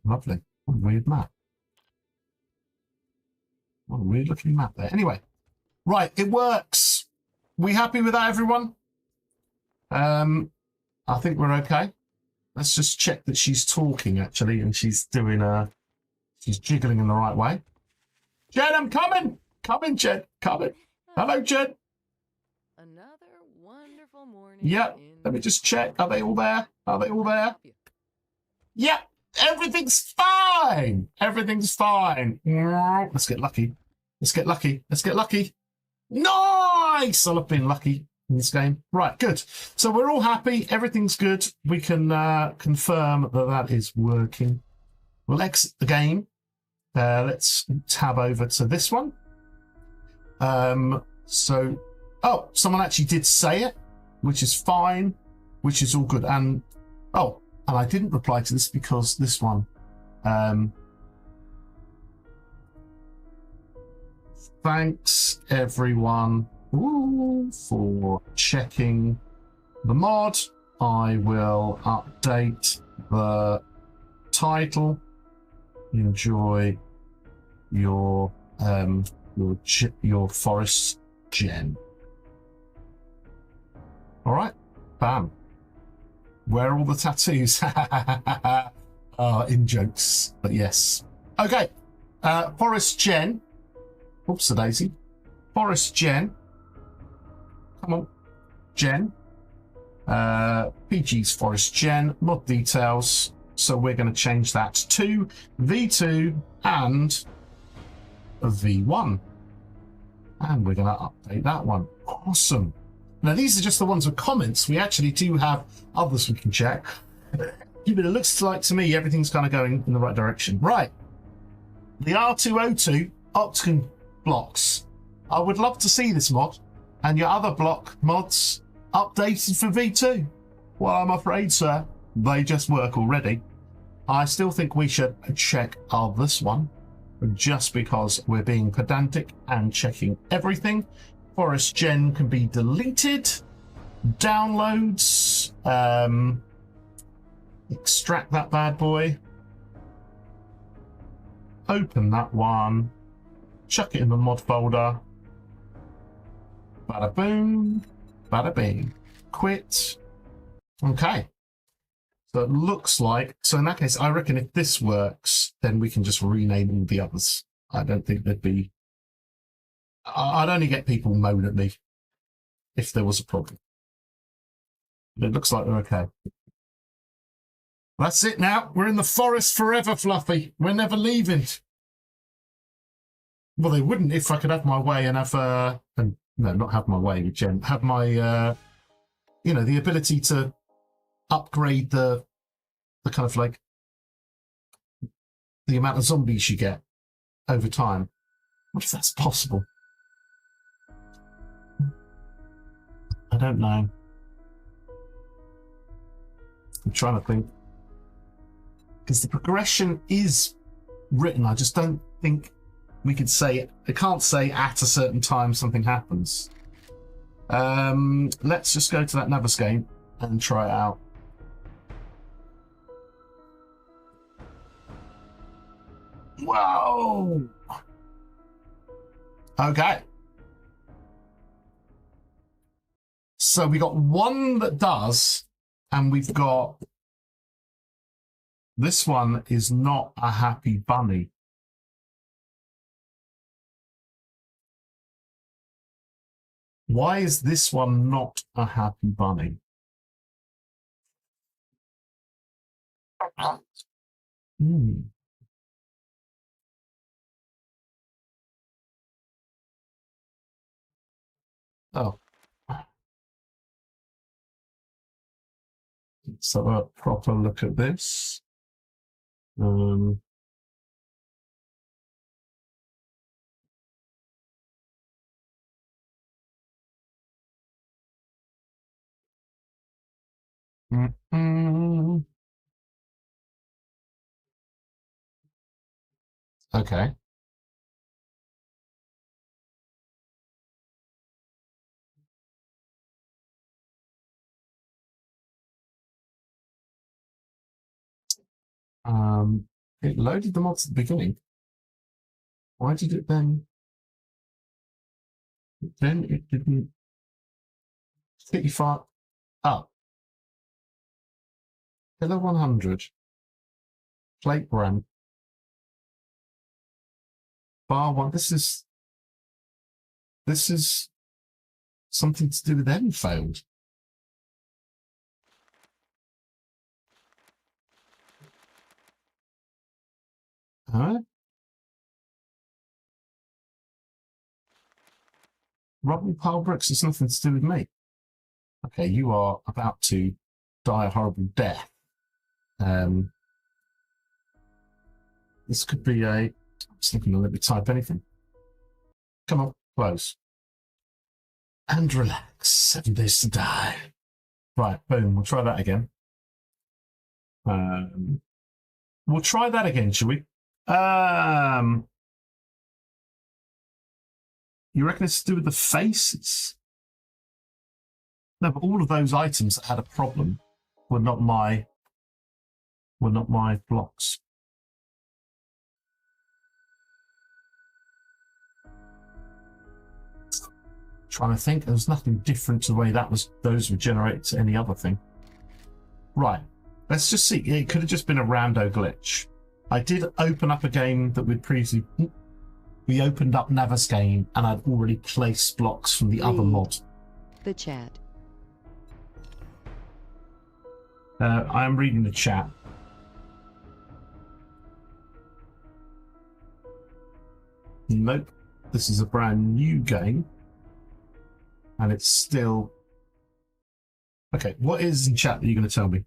Lovely. What a weird map. What a weird looking map there. Anyway, right, it works. We happy with that, everyone? I think we're okay. Let's just check that she's talking, actually, and she's doing she's jiggling in the right way. Jen, I'm coming! Coming, Jen, coming. Hello, Jen. Another wonderful morning. Yep, let me just check. Are they all there? Are they all there? Yep, everything's fine. Everything's fine. Let's get lucky. Let's get lucky. Let's get lucky. Nice! I love being lucky in this game. Right, good. So we're all happy. Everything's good. We can confirm that that is working. We'll exit the game. Let's tab over to this one. So, oh, someone actually did say it, which is fine, which is all good. And, oh, and I didn't reply to this because this one. Thanks, everyone, for checking the mod. I will update the title. Enjoy your forest, Jen. All right, bam. Where are all the tattoos? In jokes, but yes. Okay, Forest Jen. Oops, a daisy. Forest Jen. Come on, Jen. PG's Forest Jen. Mod details. So we're going to change that to V2 and V1. And we're going to update that one. Awesome. Now, these are just the ones with comments. We actually do have others we can check. But it looks like to me everything's kind of going in the right direction. Right. The R202 Octagon blocks. I would love to see this mod and your other block mods updated for V2. Well, I'm afraid, sir, they just work already. I still think we should check this one just because we're being pedantic and checking everything. Forest Gen can be deleted. Downloads. Extract that bad boy. Open that one. Chuck it in the mod folder. Bada boom. Bada bing. Quit. Okay. So it looks like, so in that case, I reckon if this works, then we can just rename all the others. I don't think there'd be, I'd only get people moan at me if there was a problem. But it looks like we're okay. That's it now. We're in the forest forever, Fluffy. We're never leaving. Well, they wouldn't if I could have my way and have, no, not have my way with Jen, have my, you know, the ability to upgrade the kind of like the amount of zombies you get over time. What if that's possible? I don't know. I'm trying to think. Because the progression is written. I just don't think we could say... I can't say at a certain time something happens. Let's just go to that Navas game and try it out. Whoa! Okay. So we got one that does, and we've got... This one is not a happy bunny. Why is this one not a happy bunny? Hmm. Oh. Let's have a proper look at this. Okay. It loaded the mods at the beginning. Why did it then? Then it didn't. 55. Oh. Pillar 100. Plate brand. Bar 1. This is something to do with them failed. Huh? Robin Pile Brooks has nothing to do with me. Okay, you are about to die a horrible death. This could be a... I'm just thinking to let me type anything. Come on, close. And relax. 7 days to die. Right, boom. We'll try that again. We'll try that again, shall we? You reckon it's to do with the faces? No, but all of those items that had a problem were not my blocks. Trying to think, there was nothing different to the way those were generated to any other thing. Right, let's just see. It could have just been a rando glitch. I did open up a game that we'd previously... We opened up Navas game, and I'd already placed blocks from the other mod. The chat. I am reading the chat. Nope. This is a brand new game. And it's still... Okay, what is in chat that you're going to tell me?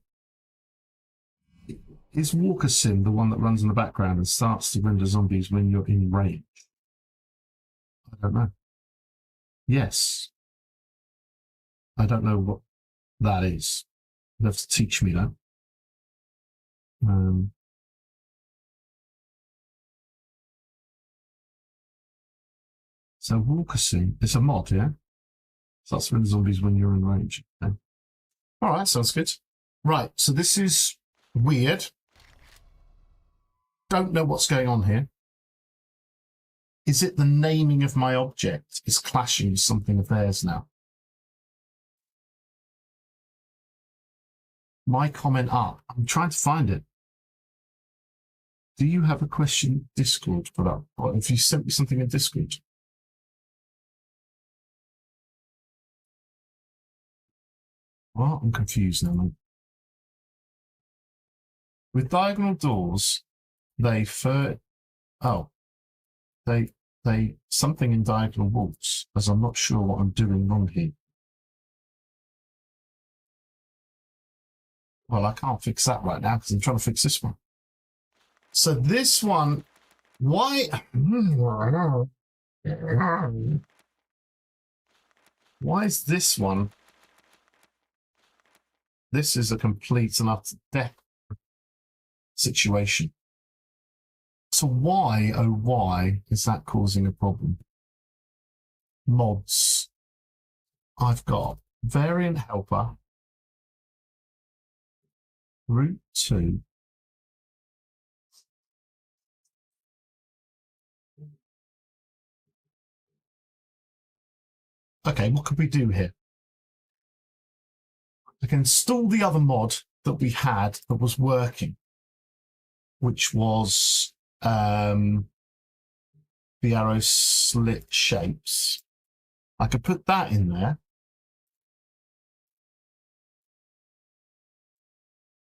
Is Walker Sim the one that runs in the background and starts to render zombies when you're in range? I don't know. Yes. I don't know what that is. You have to teach me that. So Walker Sim, it's a mod, yeah? Starts to render zombies when you're in range. Okay. All right, sounds good. Right, so this is weird. Don't know what's going on here. Is it the naming of my object is clashing with something of theirs now? My comment up. I'm trying to find it. Do you have a question Discord put up? Or if you sent me something in Discord? Well, I'm confused now, mate. With diagonal doors, they something in diagonal walls, as I'm not sure what I'm doing wrong here. Well, I can't fix that right now because I'm trying to fix this one. So this one, why? Why is this one This is a complete and utter death situation. So why, oh why, is that causing a problem? Mods. I've got variant helper, root 2. Okay, what could we do here? I can install the other mod that we had that was working, which was the arrow slit shapes. I could put that in there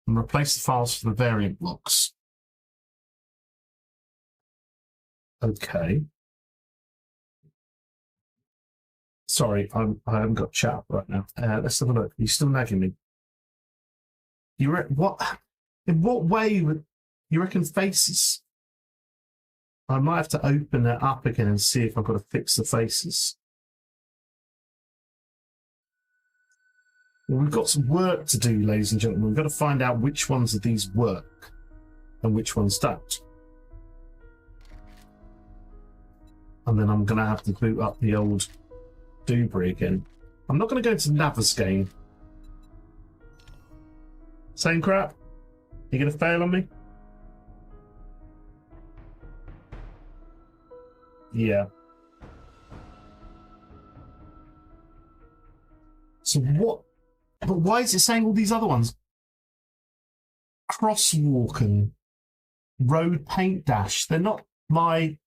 and replace the files for the variant blocks. Okay. Sorry, I haven't got chat right now. Let's have a look. You're still nagging me. What? In what way would you reckon faces? I might have to open it up again and see if I've got to fix the faces. Well, we've got some work to do, ladies and gentlemen. We've got to find out which ones of these work and which ones don't. And then I'm going to have to boot up the old Dubry again. I'm not going to go into Navas game. Same crap? You going to fail on me? Yeah. So what? But why is it saying all these other ones? Crosswalk and road paint dash. They're not my...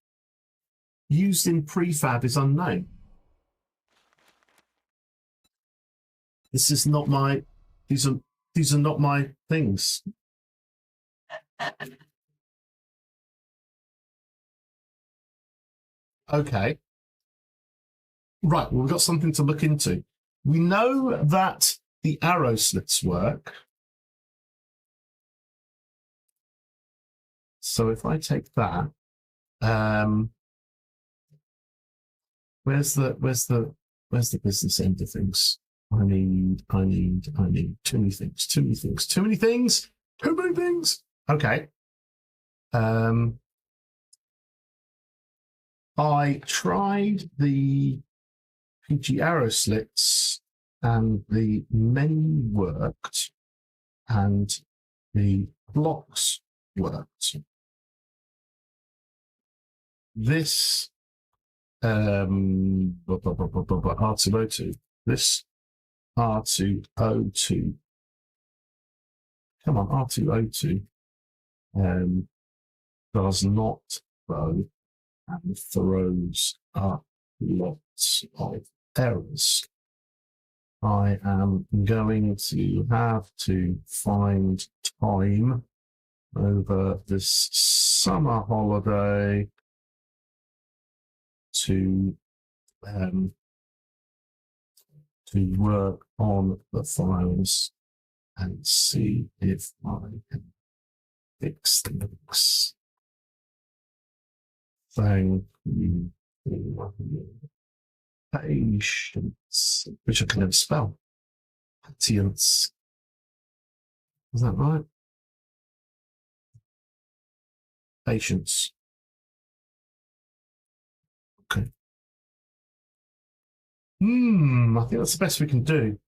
Used in prefab is unknown. This is not my... These are not my things. Okay. Right, well, we've got something to look into. We know that the arrow slits work. So if I take that, where's the business end of things? I need too many things. Okay. I tried the PG arrow slits and the menu worked and the blocks worked. This R202. This R202. Come on, R202 does not throw and throws up lots of errors. I am going to have to find time over this summer holiday to work on the files and see if I can fix things. Thank you for your patience, which I can never spell. Patience. Is that right? Patience. Okay. I think that's the best we can do.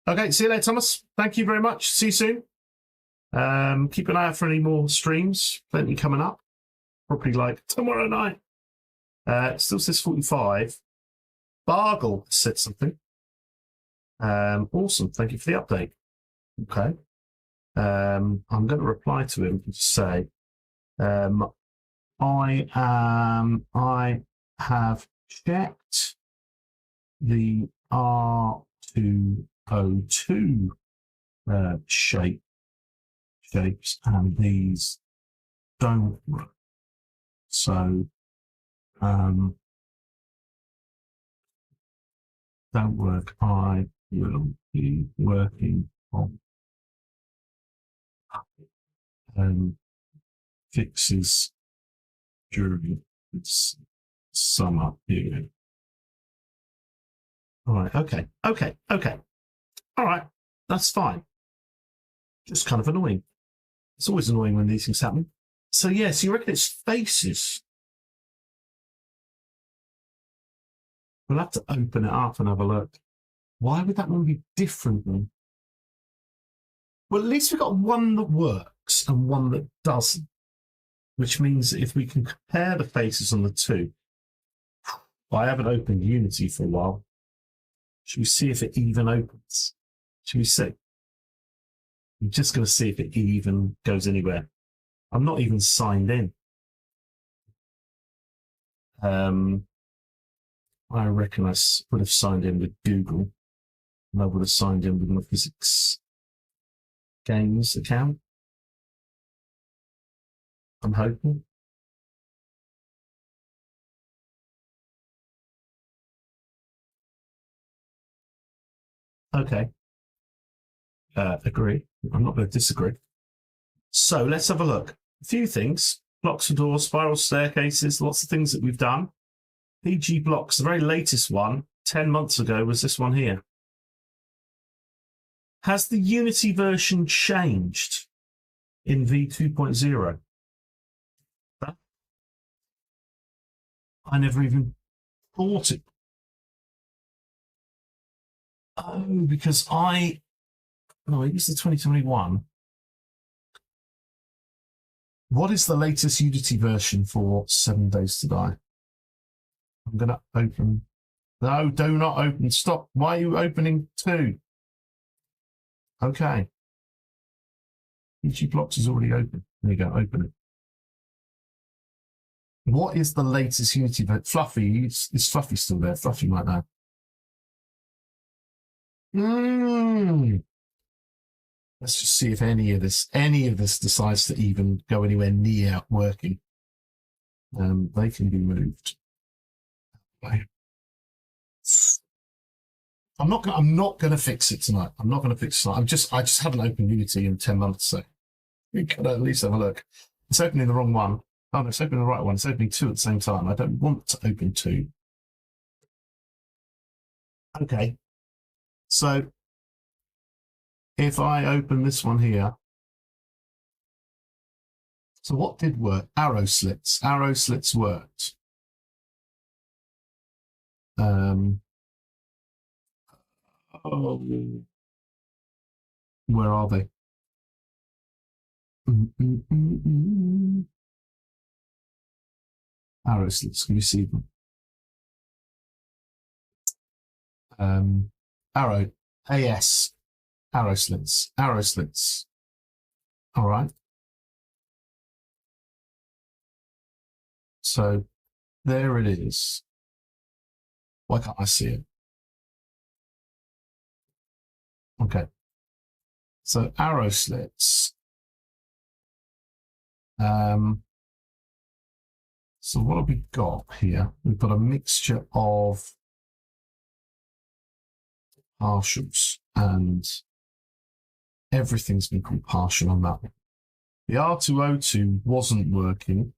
Okay, see you later, Thomas. Thank you very much. See you soon. Keep an eye out for any more streams. Plenty coming up. Probably like tomorrow night. It still says 45. Bargle said something. Awesome. Thank you for the update. Okay. I'm going to reply to him and say, I have checked the R202 shapes, and these don't work. So don't work. I will be working on fixes during this summer period. All right. Okay. All right. That's fine. Just kind of annoying. It's always annoying when these things happen. So, yeah, so you reckon it's faces? We'll have to open it up and have a look. Why would that one be different then? Well, at least we've got one that works and one that doesn't, which means that if we can compare the faces on the two, I haven't opened Unity for a while. Should we see if it even opens? Should we see? I'm just going to see if it even goes anywhere. I'm not even signed in. I reckon I would have signed in with Google, and I would have signed in with my physics games account. I'm hoping. Okay. Agree. I'm not going to disagree. So let's have a look. A few things. Blocks for doors, spiral staircases, lots of things that we've done. PG blocks, the very latest one, 10 months ago, was this one here. Has the Unity version changed in V2.0? I never even thought it. Oh, because no, it was the 2021. What is the latest Unity version for 7 Days to Die? I'm going to open. No, do not open. Stop. Why are you opening 2? Okay. PG Blocks is already open. There you go. Open it. What is the latest Unity version? Fluffy. Is Fluffy still there? Fluffy might know. Let's just see if any of this decides to even go anywhere near working. They can be moved. I'm not going to fix it tonight. I'm not going to fix it tonight. I just haven't opened Unity in 10 months, so we can at least have a look. It's opening the wrong one. Oh, no, it's opening the right one. It's opening 2 at the same time. I don't want to open 2. Okay. So if I open this one here, so what did work? Arrow slits. Arrow slits worked. Where are they? Arrow slits. Can you see them? Arrow. AS. Arrow slits. Arrow slits. All right. So there it is. Why can't I see it? Okay. So arrow slits. So what have we got here? We've got a mixture of partials, and everything's been called partial on that one. The R202 wasn't working.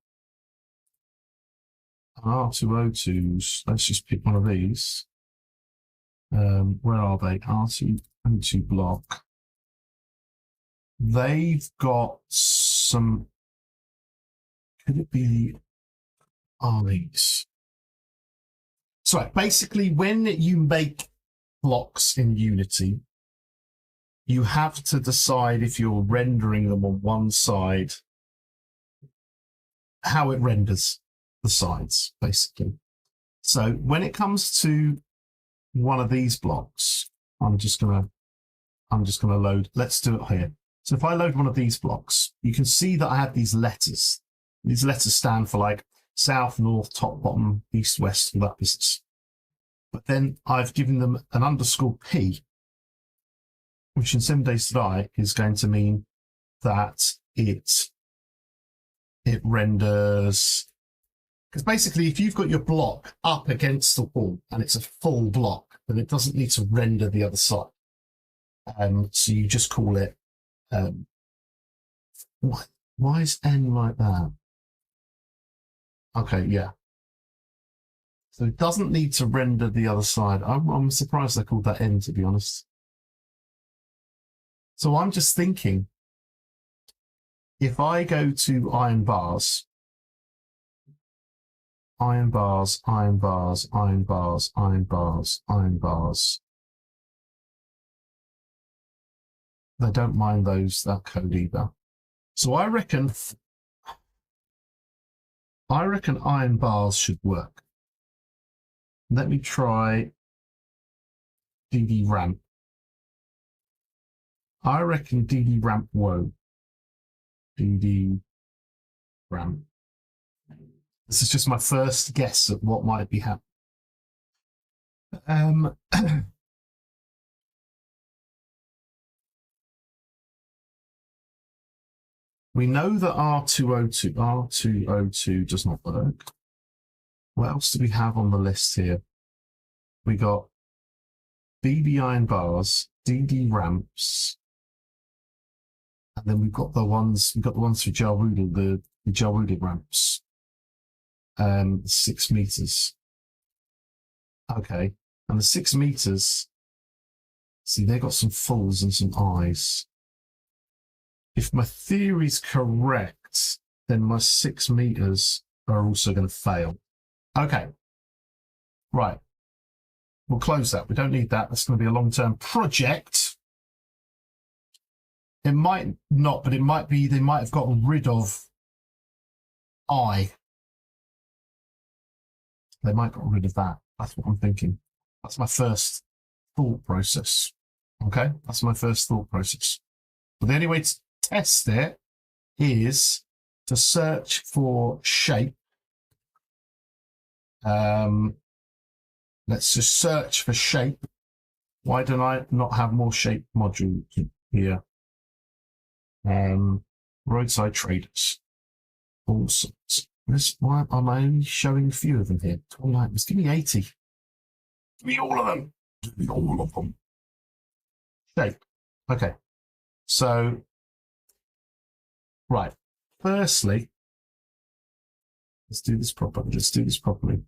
R202s, let's just pick one of these. Where are they? R202 block. They've got some. Could it be these? So basically, when you make blocks in Unity, you have to decide if you're rendering them on one side, how it renders the sides, basically. So when it comes to one of these blocks, I'm just gonna load. Let's do it here. So if I load one of these blocks, you can see that I have these letters. These letters stand for like south, north, top, bottom, east, west, all that business. But then I've given them an underscore P, which in 7 Days to Die is going to mean that it renders. Because basically, if you've got your block up against the wall and it's a full block, then it doesn't need to render the other side. So you just call it. Why is N like that? Okay, yeah. So it doesn't need to render the other side. I'm surprised they called that N, to be honest. So I'm just thinking, if I go to iron bars, iron bars, iron bars, iron bars, iron bars, iron bars, they don't mind that code either. So I reckon iron bars should work. Let me try DD ramp. I reckon DD ramp won't. DD ramp. This is just my first guess at what might be happening. We know that R202 does not work. What else do we have on the list here? We got BB iron bars, DD ramps, and then we've got the ones for Jalrudel, the Jalrudel ramps. 6 meters. Okay, and the 6 meters. See, they got some fulls and some eyes. If my theory's correct, then my 6 meters are also going to fail. Okay. Right. We'll close that. We don't need that. That's going to be a long-term project. It might not, but it might be they might have gotten rid of eye. They might have got rid of that. That's what I'm thinking. That's my first thought process. Okay? That's my first thought process. But the only way to test it is to search for shape. Let's just search for shape. Why don't I not have more shape modules here? Roadside traders. All sorts. Why am I only showing a few of them here? 29. Just give me 80. Give me all of them. Give me all of them. Shape. Okay. So, right. Firstly, let's do this properly.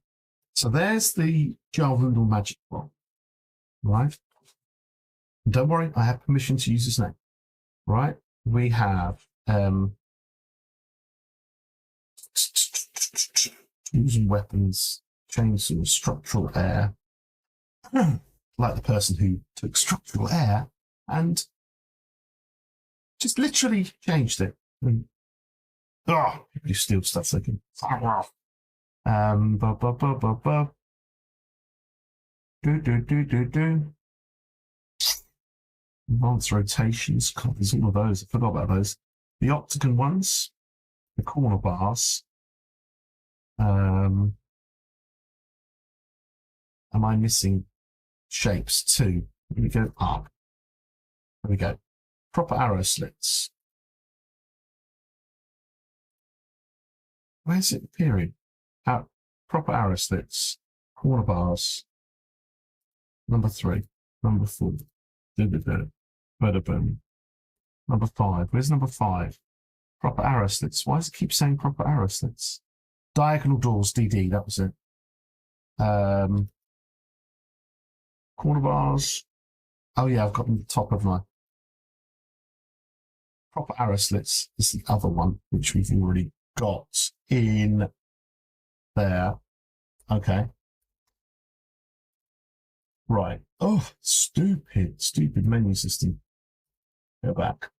So there's the Jalrudel magic one. Right? Don't worry, I have permission to use his name. Right? We have tools and weapons, chainsaw, structural air. Like the person who took structural air and just literally changed it. People who steal stuff they can. Advanced rotations. God, there's all of those. I forgot about those. The octagon ones, the corner bars. Am I missing shapes too? Here we go up. There we go. Proper arrow slits. Where's it appearing? Proper arrow slits. Corner bars. Number 3. Number 4. Number 5. Where's number 5? Proper arrow slits. Why does it keep saying proper arrow slits? Diagonal doors, DD, that was it. Corner bars. Oh yeah, I've got them at the top of my proper arrow slits. This is the other one, which we've already got in there. Okay. Right. Oh, stupid menu system. Go back.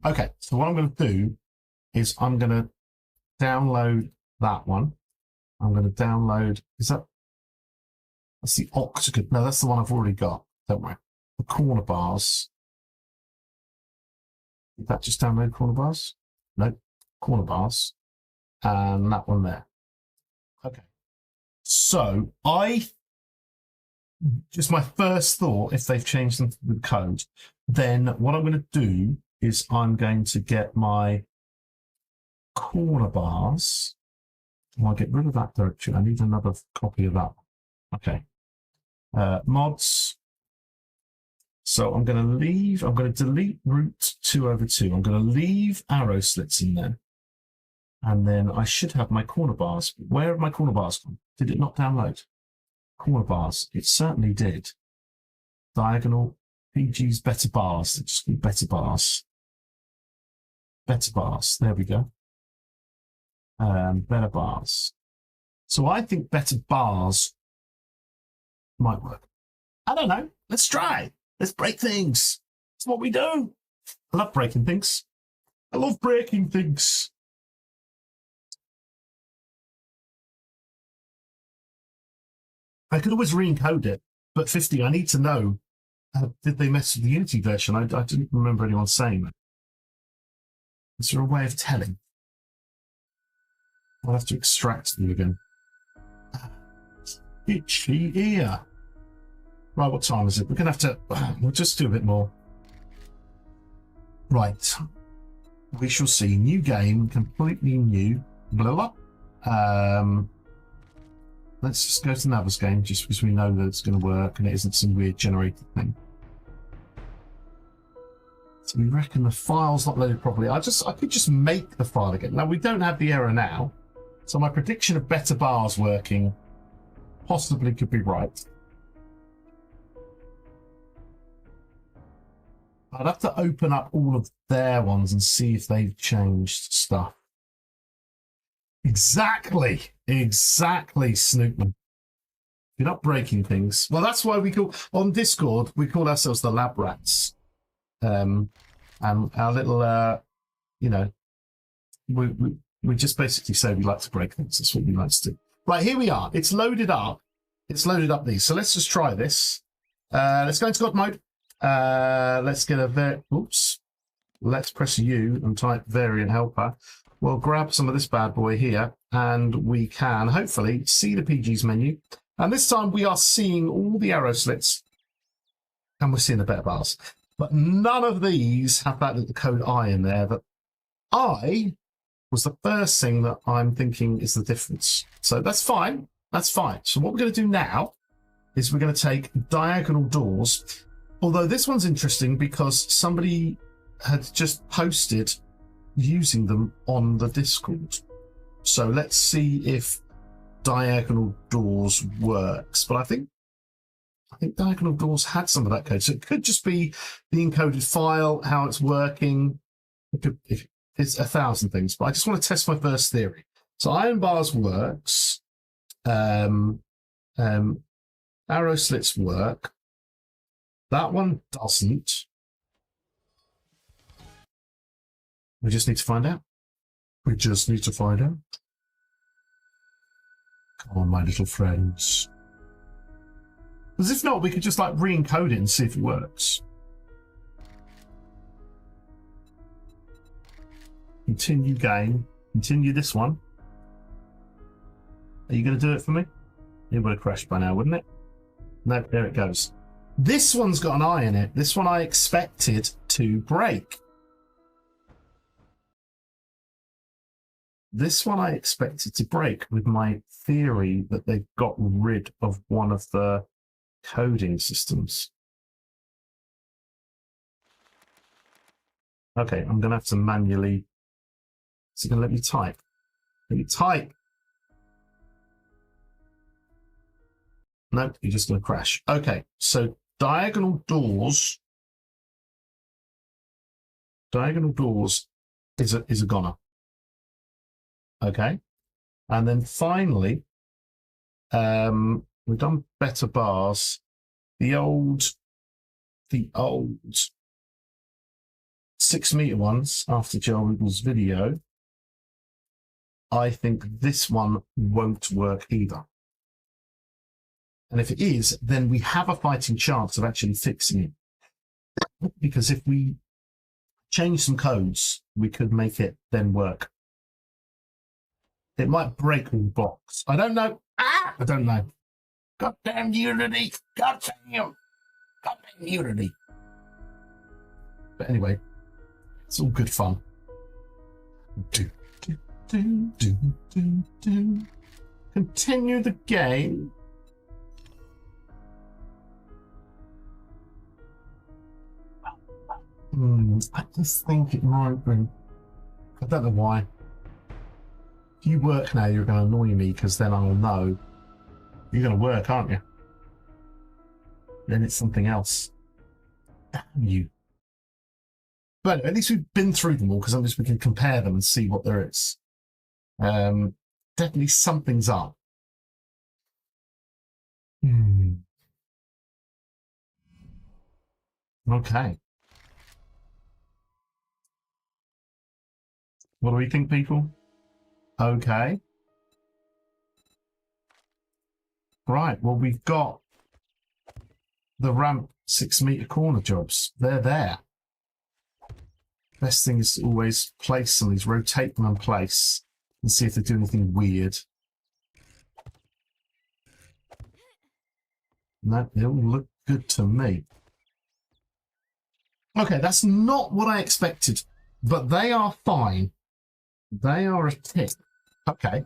Okay, so what I'm going to do is I'm going to download that one. I'm going to download, that's the octagon. No, that's the one I've already got. Don't worry. The corner bars. Did that just download corner bars? No, corner bars. And that one there. Okay. So just my first thought, if they've changed them with code, then what I'm going to do is I'm going to get my corner bars. I'll get rid of that directory. I need another copy of that. Okay. Mods. So I'm going to delete root 2/2. I'm going to leave arrow slits in there. And then I should have my corner bars. Where have my corner bars gone? Did it not download? Corner bars. It certainly did. Diagonal. PG's better bars. They're just called better bars. better bars. There we go. Better bars. So I think better bars might work. I don't know. Let's try. Let's break things. It's what we do. I love breaking things. I love breaking things. I could always re-encode it, but 50, I need to know, did they mess with the Unity version? I didn't remember anyone saying that. Is there a way of telling? I'll have to extract them again. Itchy ear. Right, what time is it? We're going to have to... We'll just do a bit more. Right. We shall see. New game, completely new. Blah, blah. Let's just go to Nava's game, just because we know that it's going to work and it isn't some weird generated thing. So we reckon the file's not loaded properly. I could just make the file again. Now, we don't have the error now. So my prediction of better bars working possibly could be right. I'd have to open up all of their ones and see if they've changed stuff. Exactly, Snoopman. You're not breaking things. Well, that's why we call, on Discord, we call ourselves the Lab Rats. And our little, you know, we just basically say we like to break things. That's what we like to do. Right, here we are. It's loaded up. It's loaded up these. So let's just try this. Let's go into God mode. Let's get a oops. Let's press U and type variant helper. We'll grab some of this bad boy here, and we can hopefully see the PG's menu. And this time we are seeing all the arrow slits, and we're seeing the better bars. But none of these have that little code I in there. That I was the first thing that I'm thinking is the difference. So that's fine. That's fine. So what we're going to do now is we're going to take diagonal doors. Although this one's interesting because somebody had just posted using them on the Discord. So let's see if diagonal doors works. But I think diagonal doors had some of that code. So it could just be the encoded file, how it's working. It's 1,000 things, but I just want to test my first theory. So iron bars works. Arrow slits work. That one doesn't. We just need to find out. We just need to find out. Come on, my little friends. Because if not, we could just like re-encode it and see if it works. Continue game. Continue this one. Are you going to do it for me? It would have crashed by now, wouldn't it? No, there it goes. This one's got an eye in it. This one I expected to break. This one I expected to break with my theory that they've got rid of one of the coding systems. Okay, I'm going to have to manually... Is it going to let me type? Let me type! Nope, you're just going to crash. Okay, so diagonal doors is a goner. Okay, and then finally, we've done better bars. The old 6 meter ones after Joe Wiggles' video. I think this one won't work either. And if it is, then we have a fighting chance of actually fixing it. Because if we change some codes, we could make it then work. It might break all the blocks. I don't know. I don't know. Goddamn Unity. Goddamn Unity. But anyway, it's all good fun. Continue the game. I just think it might be. I don't know why. If you work now, you're going to annoy me because then I'll know you're going to work, aren't you? Then it's something else. Damn you. But anyway, at least we've been through them all, because at least we can compare them and see what there is. Definitely something's up. Okay. What do we think, people? Okay. Right, well, we've got the ramp 6-meter corner jobs. They're there. Best thing is to always place some of these, rotate them in place, and see if they do anything weird. No, they all look good to me. Okay, that's not what I expected, but they are fine. They are a tick. Okay.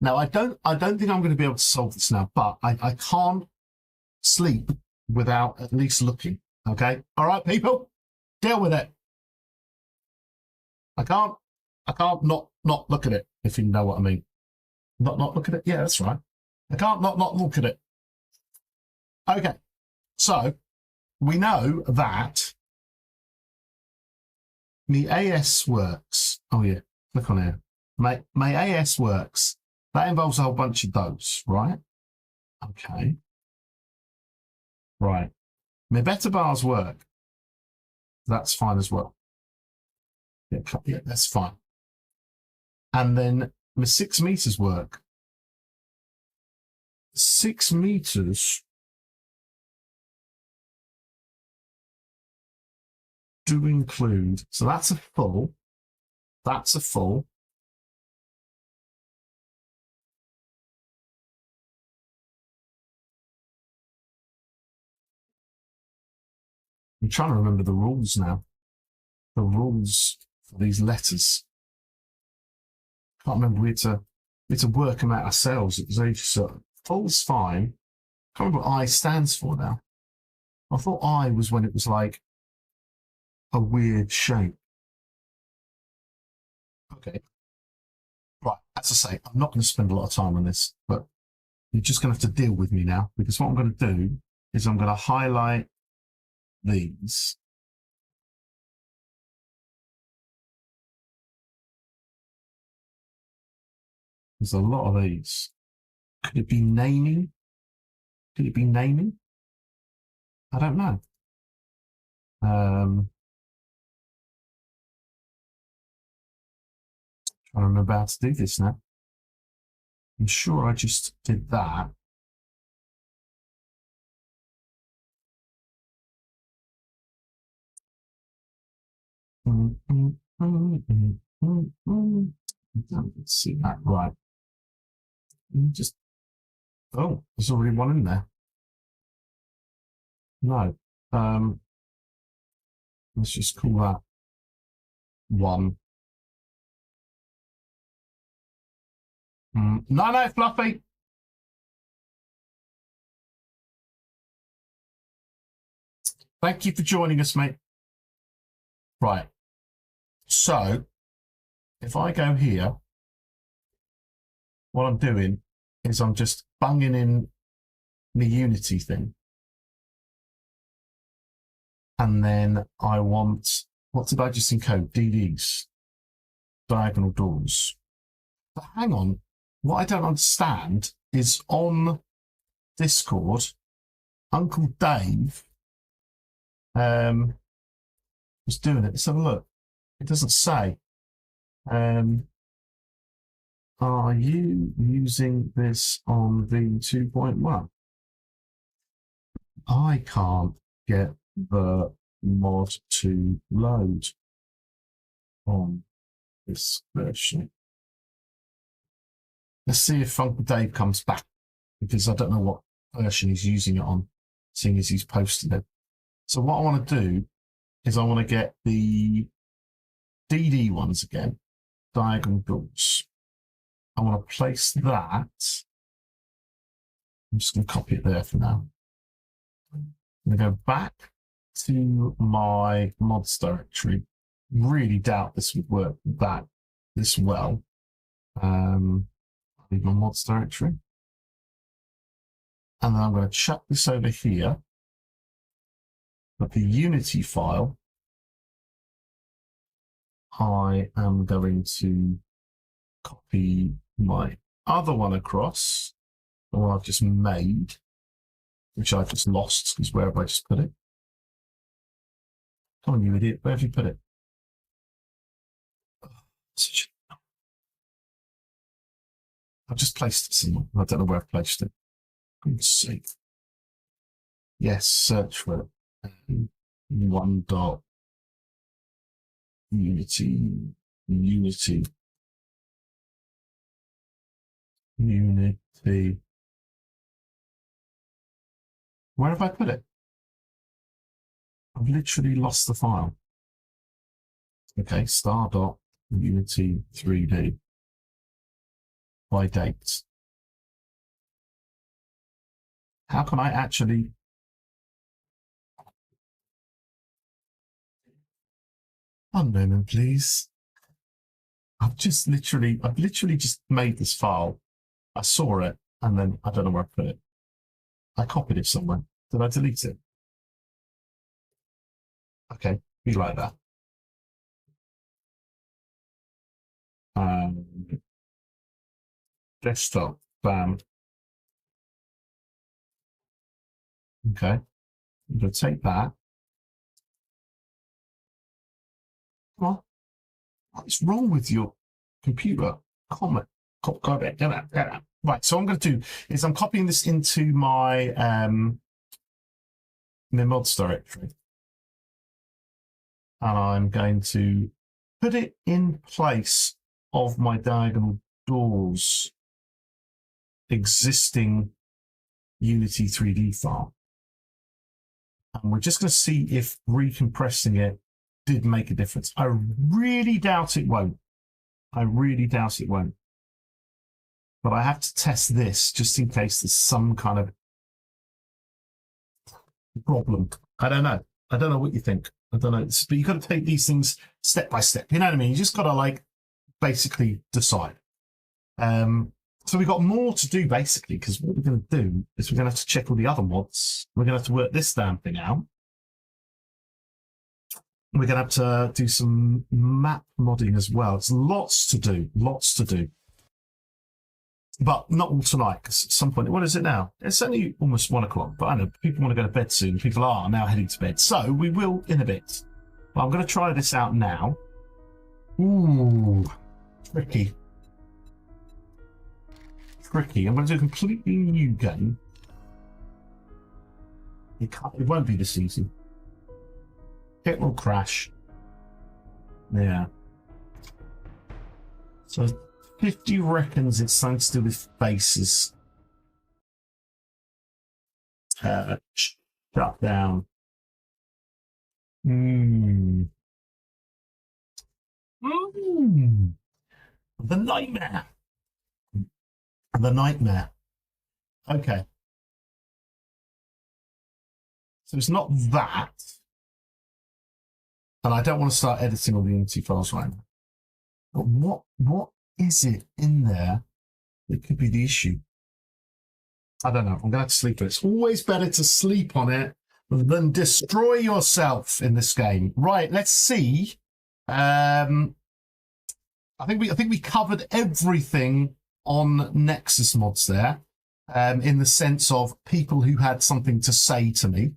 Now, I don't think I'm going to be able to solve this now, but I can't sleep without at least looking. Okay? All right, people? Deal with it. I can't not look at it, if you know what I mean. Not look at it? Yeah, that's right. I can't not look at it. Okay. So, we know that the AS works. Oh, yeah. Click on here. My AS works. That involves a whole bunch of those, right? Okay. Right. My beta bars work. That's fine as well. Yeah, that's fine. And then my 6 meters work. 6 meters do include, so that's a full. That's a full. I'm trying to remember the rules now. The rules for these letters. Can't remember. We had to work them out ourselves. It was ages so full's fine. Can't remember what I stands for now. I thought I was when it was like a weird shape. Okay. Right, as I say, I'm not going to spend a lot of time on this, but you're just going to have to deal with me now, because what I'm going to do is I'm going to highlight these. There's a lot of these. Could it be naming? Could it be naming? I don't know. Trying to remember how to do this now. I'm sure I just did that. Let's see that right. Just there's already one in there. No. Let's just call that 1. No, Fluffy. Thank you for joining us, mate. Right. So, if I go here, what I'm doing is I'm just bunging in the Unity thing. And then I want, what did I just encode? DDs. Diagonal doors. But hang on, what I don't understand is on Discord, Uncle Dave was doing it. Let's have a look. It doesn't say. Are you using this on V2.1? I can't get the mod to load on this version. Let's see if Uncle Dave comes back, because I don't know what version he's using it on, seeing as he's posted it. So what I want to do is I want to get the DD ones again, diagonal doors. I want to place that. I'm just going to copy it there for now. I'm going to go back to my mods directory. Really doubt this would work this well. Leave my mods directory. And then I'm going to chuck this over here. But the Unity file, I am going to copy my other one across, the one I've just made, which I've just lost, because where have I just put it? Come on, you idiot, where have you put it? I've just placed it somewhere. I don't know where I've placed it. Let's see. Yes, search for it. One dot Unity. Where have I put it? I've literally lost the file. Okay, star dot Unity 3D by date. How can I actually? One moment, please. I've literally just made this file. I saw it, and then I don't know where I put it. I copied it somewhere. Did I delete it? Okay, be like that. Desktop, bam. Okay, I'm going to take that. What is wrong with your computer? Comment. Right, so what I'm going to do is I'm copying this into my mods directory. And I'm going to put it in place of my diagonal doors existing Unity 3D file. And we're just going to see if recompressing it did make a difference. I really doubt it won't. But I have to test this just in case there's some kind of problem. I don't know. I don't know what you think. I don't know. But you've got to take these things step by step. You know what I mean? You just got to like basically decide. So we've got more to do basically, because what we're going to do is we're going to have to check all the other mods. We're going to have to work this damn thing out. We're going to have to do some map modding as well. It's lots to do. But not all tonight, because at some point, what is it now? It's only almost 1 o'clock, but I know people want to go to bed soon. People are now heading to bed. So we will in a bit. But I'm going to try this out now. Ooh, tricky. I'm going to do a completely new game. It won't be this easy. It will crash. Yeah. So 50 reckons it's something to do with faces. Shut down. The nightmare. Okay. So it's not that. And I don't want to start editing all the Unity files right now. But what is it in there that could be the issue? I don't know. I'm going to have to sleep on it. It's always better to sleep on it than destroy yourself in this game. Right, let's see. I think we covered everything on Nexus mods there, in the sense of people who had something to say to me.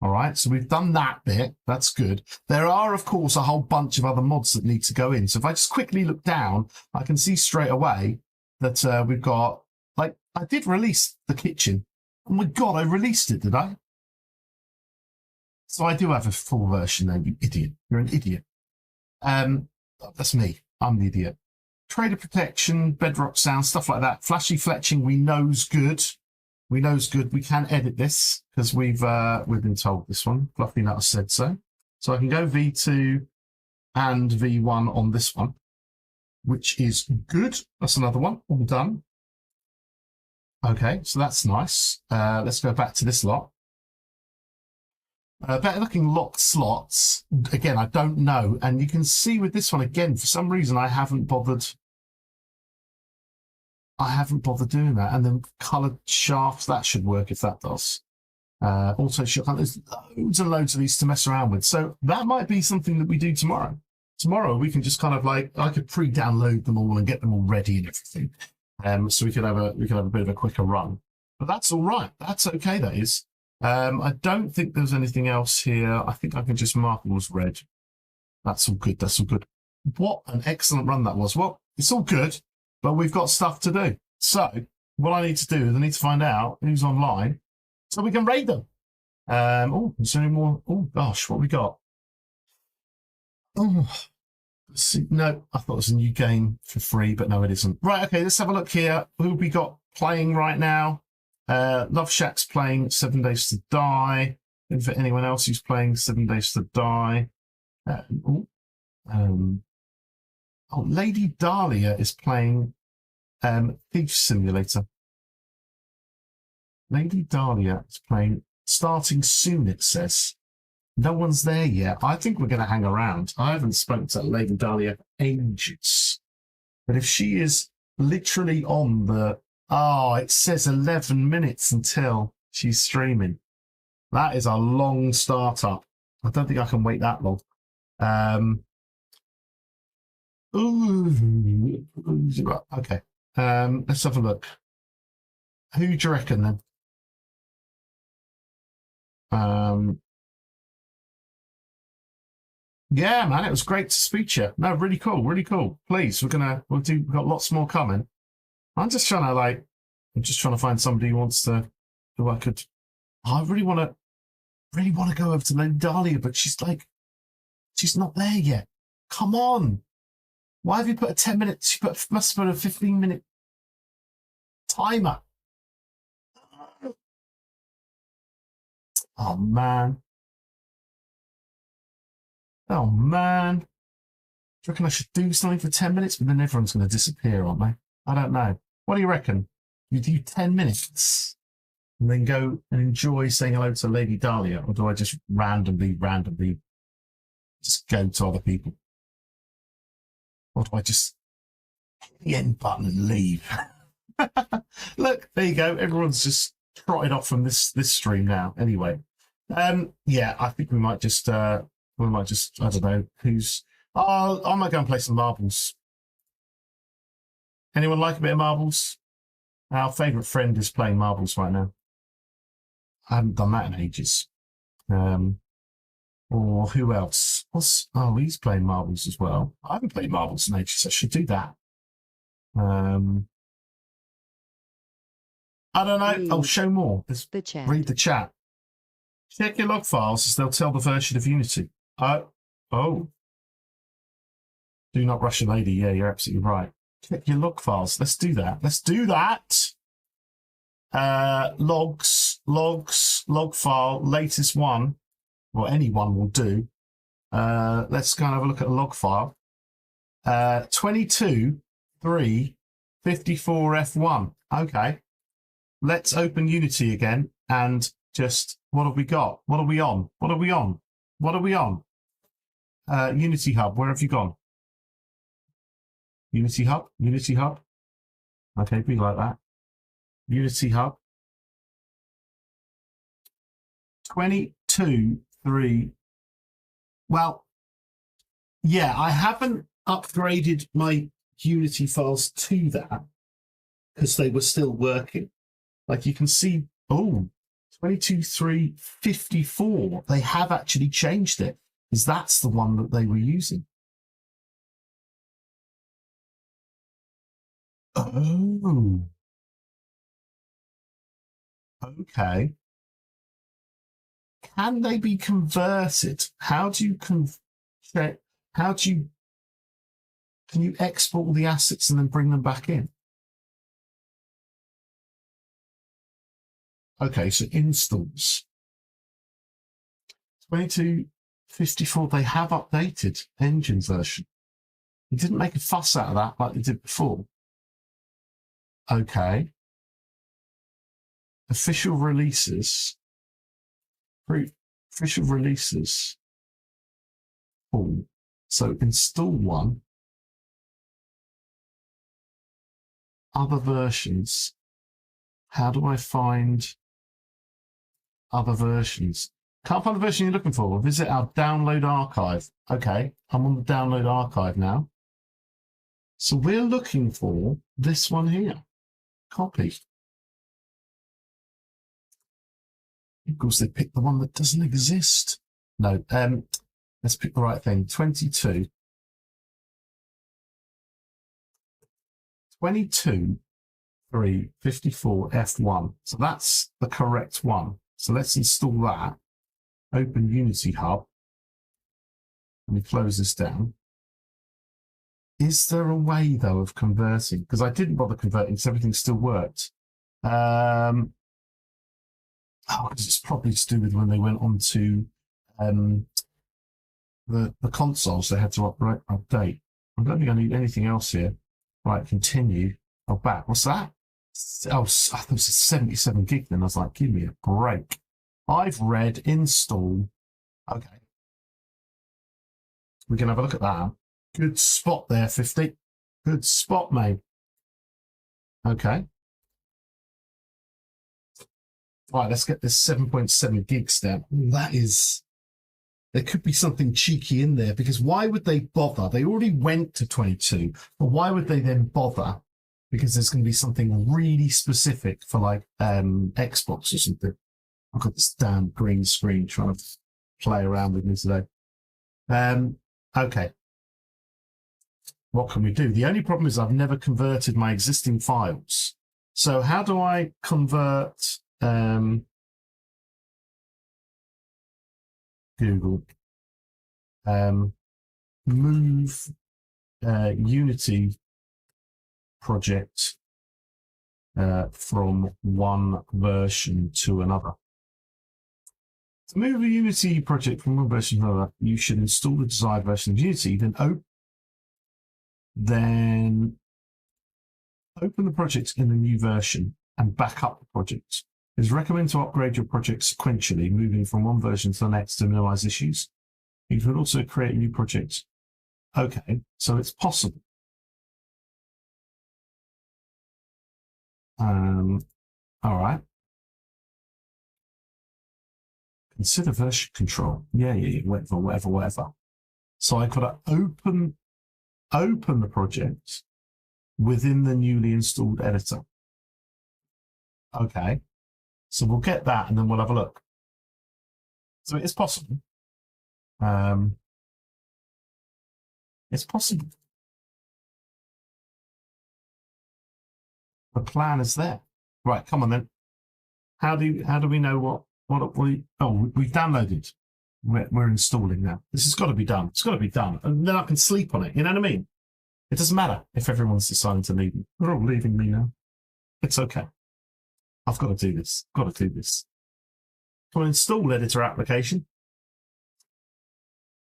All right, so we've done that bit. That's good. There are, of course, a whole bunch of other mods that need to go in. So if I just quickly look down, I can see straight away that we've got, like, I did release the kitchen. Oh my God, I released it, did I? So I do have a full version there, you idiot. You're an idiot. That's me. I'm the idiot. Trader protection, bedrock sound, stuff like that. Flashy fletching, we know's good. We can edit this because we've been told this one. Fluffy Nutter said so. So I can go V2 and V1 on this one, which is good. That's another one. All done. Okay, so that's nice. Let's go back to this lot. Better looking locked slots. Again, I don't know. And you can see with this one, again, for some reason, I haven't bothered doing that. And then coloured shafts, that should work if that does. Also, there's loads and loads of these to mess around with. So that might be something that we do tomorrow. Tomorrow we can just kind of like, I could pre-download them all and get them all ready and everything. So we could have a bit of a quicker run. But that's all right. That's okay. That is. I don't think there's anything else here. I think I can just mark them as red. That's all good. That's all good. What an excellent run that was. Well, it's all good, but we've got stuff to do. So what I need to do is I need to find out who's online so we can raid them. Oh, is there any more? Oh, gosh, what we got? Oh, let's see. No, I thought it was a new game for free, but no, it isn't. Right, okay, let's have a look here. Who have we got playing right now? Love Shack's playing 7 Days to Die. And for anyone else who's playing 7 Days to Die. Lady Dahlia is playing Thief Simulator. Lady Dahlia is playing starting soon, it says. No one's there yet. I think we're going to hang around. I haven't spoken to Lady Dahlia for ages. But if she is literally on the... Oh, it says 11 minutes until she's streaming. That is a long startup. I don't think I can wait that long. Okay. Let's have a look. Who do you reckon then? Yeah, man, it was great to speak to you. No, really cool, really cool. Please, we've got lots more coming. I'm just trying to find somebody who wants to, I really want to go over to Lady Dahlia, but she's not there yet. Come on. Why have you put a 10-minute, must have put a 15-minute timer. Oh, man. Oh, man. Do you reckon I should do something for 10 minutes? But then everyone's going to disappear, aren't they? I don't know. What do you reckon? You do 10 minutes and then go and enjoy saying hello to Lady Dahlia? Or do I just randomly just go to other people? Or do I just hit the end button and leave? Look, there you go. Everyone's just trotted off from this stream now. Anyway, yeah, I think we might just, I don't know who's. Oh, I might go and play some marbles. Anyone like a bit of marbles? Our favourite friend is playing marbles right now. I haven't done that in ages. Or who else? He's playing marbles as well. I haven't played marbles in ages. I should do that. I don't know. Oh, show more. Read the chat. Check your log files as they'll tell the version of Unity. Oh. Do not rush a lady. Yeah, you're absolutely right. Check your log files. Let's do that. Log file, latest one. Well, any one will do. Let's go and have a look at a log file. 22.3.54.F1. Okay. Let's open Unity again and just, what have we got? What are we on? Unity Hub, where have you gone? Unity Hub? Okay, be like that. Unity Hub. 22.3. Well, yeah, I haven't upgraded my Unity files to that because they were still working. Like you can see, 22.3.54. They have actually changed it because that's the one that they were using. Oh. Okay. Can they be converted? Can you export all the assets and then bring them back in? Okay, so installs. 22.54, they have updated engine version. You didn't make a fuss out of that like they did before. Okay. Official releases. Official releases. Oh, so install one. Other versions. How do I find other versions. Can't find the version you're looking for. Visit our download archive. Okay, I'm on the download archive now. So we're looking for this one here. Copy. Of course, they picked the one that doesn't exist. No, let's pick the right thing. 22. 22.354 F1. So that's the correct one. So let's install that. Open Unity Hub. Let me close this down. Is there a way, though, of converting? Because I didn't bother converting because everything still worked. Because it's probably to do with when they went on to the consoles, they had to update. I don't think I need anything else here. Right, continue. Oh, back. What's that? Oh, I thought it was 77 gig then. I was like, give me a break. I've read install. Okay. We can have a look at that. Good spot there, 50. Good spot, mate. Okay. Right, let's get this 7.7 gig step. That is... There could be something cheeky in there, because why would they bother? They already went to 22, but why would they then bother? Because there's going to be something really specific for like Xbox or something. I've got this damn green screen trying to play around with me today. Okay. What can we do? The only problem is I've never converted my existing files. So how do I convert Google? Move Unity project from one version to another. To move a Unity project from one version to another, you should install the desired version of Unity, then open the project in the new version and back up the project. It is recommended to upgrade your project sequentially, moving from one version to the next to minimize issues. You can also create a new project. Okay, so it's possible. All right. Consider version control. Yeah, whatever. So I could open the project within the newly installed editor. Okay. So we'll get that and then we'll have a look. So it is possible. It's possible. The plan is there. Right, come on then. How do we know what we've downloaded. We're installing now. This has got to be done. It's got to be done. And then I can sleep on it. You know what I mean? It doesn't matter if everyone's deciding to leave me. They're all leaving me now. It's okay. I've got to do this. Got to do this. Come on, install editor application.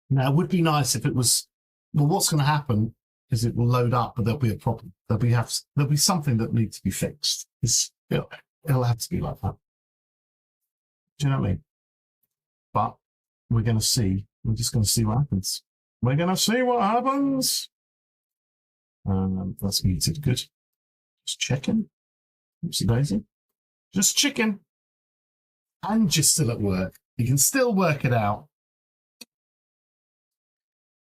Now, it would be nice if it was, well, what's going to happen is it will load up, but there'll be a problem. There'll be something that needs to be fixed. It'll have to be like that. Do you know what I mean? But we're going to see. We're just going to see what happens. We're going to see what happens. That's muted. Good. Just checking. Oopsie daisy. Just checking. And you're still at work. You can still work it out.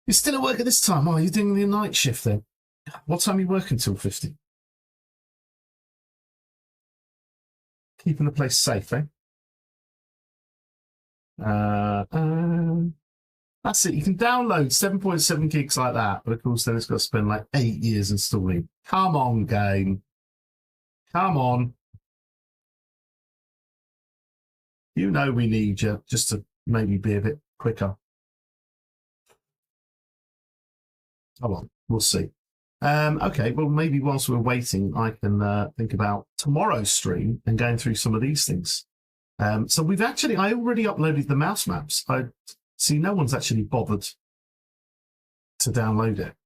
You're still at work at this time. Oh, you're doing the night shift then. What time are you working till 50? Keeping the place safe, eh? That's it. You can download 7.7 gigs like that, but of course then it's got to spend like 8 years installing. Come on, game. Come on. You know we need you just to maybe be a bit quicker. Oh well, we'll see. Okay, well maybe whilst we're waiting, I can think about tomorrow's stream and going through some of these things. So I already uploaded the mouse maps. I see no one's actually bothered to download it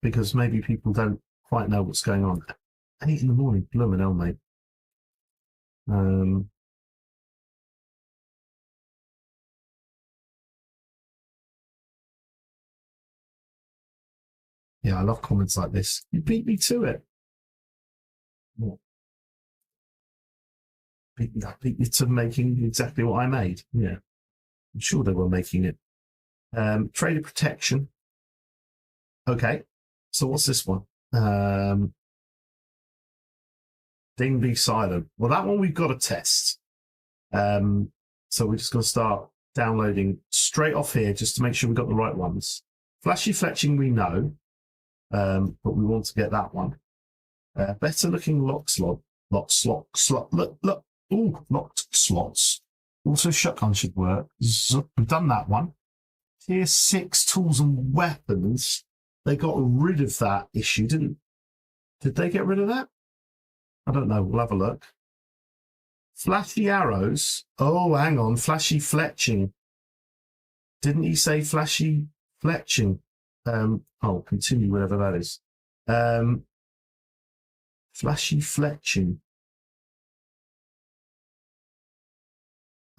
because maybe people don't quite know what's going on. 8 in the morning, blooming hell, mate. Yeah, I love comments like this. You beat me to it. Yeah. beat you to making exactly what I made. Yeah, I'm sure they were making it. Trader protection. Okay, so what's this one? Ding be silent. Well, that one we've got to test. So we're just going to start downloading straight off here just to make sure we've got the right ones. Flashy fletching we know, but we want to get that one. Better looking lock slot. Look. Ooh, locked slots. Also shotgun should work. We've done that one. Tier 6 tools and weapons. They got rid of that issue, did they get rid of that? I don't know. We'll have a look. Flashy arrows. Oh, hang on. Flashy fletching. Didn't he say flashy fletching? Continue, whatever that is. Flashy fletching.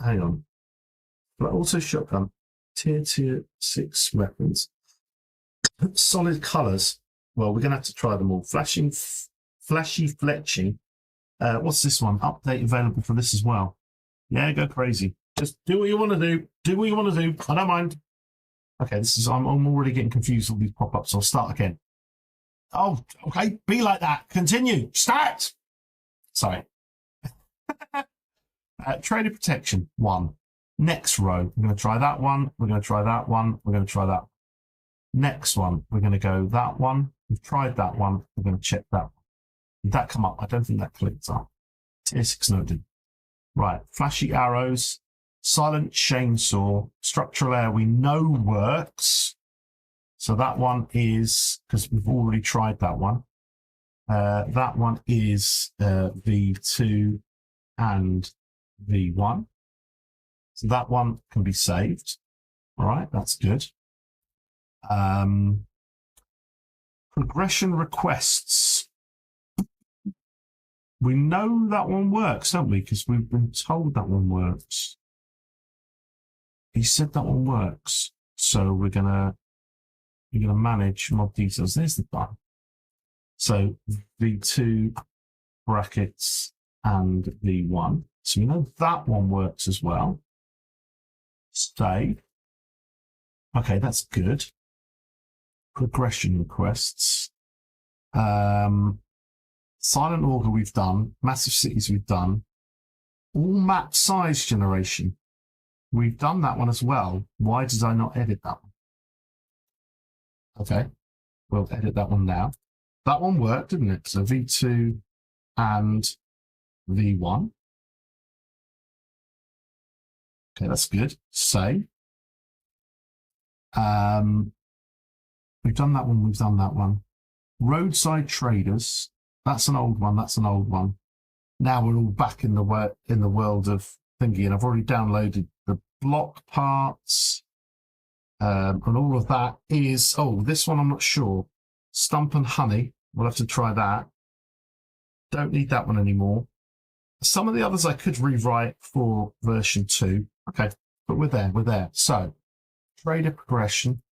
Hang on. But also shotgun. Tier 6 weapons. Solid colours. Well, we're going to have to try them all. Flashy fletching. What's this one? Update available for this as well. Yeah, go crazy. Just do what you want to do. Do what you want to do. I don't mind. Okay, this is. I'm already getting confused with all these pop-ups. I'll start again. Oh, okay. Be like that. Continue. Start. Sorry. Trader protection 1. Next row. We're going to try that one. We're going to try that one. We're going to try that. Next one. We're going to go that one. We've tried that one. We're going to check that one. Did that come up? I don't think that clicked up. Tier 6 noted. Right. Flashy arrows. Silent chainsaw. Structural air we know works. So that one is, because we've already tried that one. That one is V2 and V1. So that one can be saved. All right, that's good. Progression requests. We know that one works, don't we? Because we've been told that one works. He said that one works. So we're gonna manage mod details. There's the button. So V2 brackets and V1. So we know that one works as well. Save. Okay, that's good. Progression requests. Silent Auger we've done. Massive Cities we've done. All map size generation. We've done that one as well. Why did I not edit that one? Okay, we'll edit that one now. That one worked, didn't it? So V2 and V1. Okay, that's good. Save. We've done that one. We've done that one. Roadside traders. That's an old one. That's an old one. Now we're all back in the world of thingy, and I've already downloaded the block parts, and all of that is. Oh, this one I'm not sure. Stump and honey. We'll have to try that. Don't need that one anymore. Some of the others I could rewrite for version 2. Okay, but we're there. We're there. So, trader progression,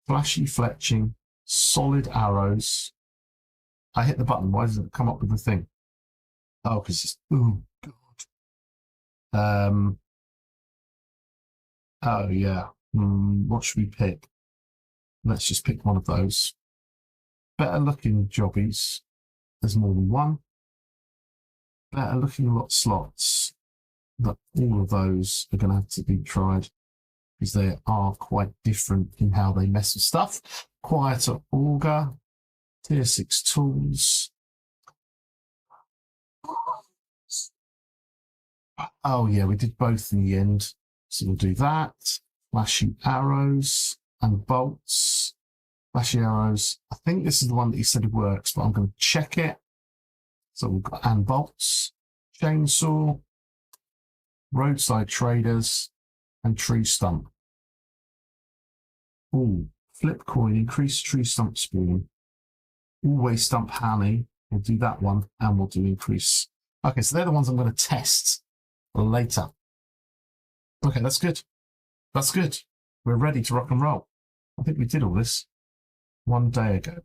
flashy fletching, solid arrows. I hit the button. Why doesn't it come up with the thing? Oh, because it's... Oh, God. Oh, yeah. What should we pick? Let's just pick one of those. Better looking jobbies. There's more than one. Better looking lot slots. But all of those are going to have to be tried because they are quite different in how they mess with stuff. Quieter auger. Tier 6 tools. Oh, yeah, we did both in the end. So we'll do that. Flashy arrows and bolts. Flashy arrows. I think this is the one that he said it works, but I'm going to check it. So we've got and bolts, chainsaw, roadside traders, and tree stump. Ooh, flip coin, increase tree stump spawn. Always stump honey. We'll do that one, and we'll do increase. Okay, so they're the ones I'm going to test later. Okay, that's good. That's good. We're ready to rock and roll. I think we did all this one day ago.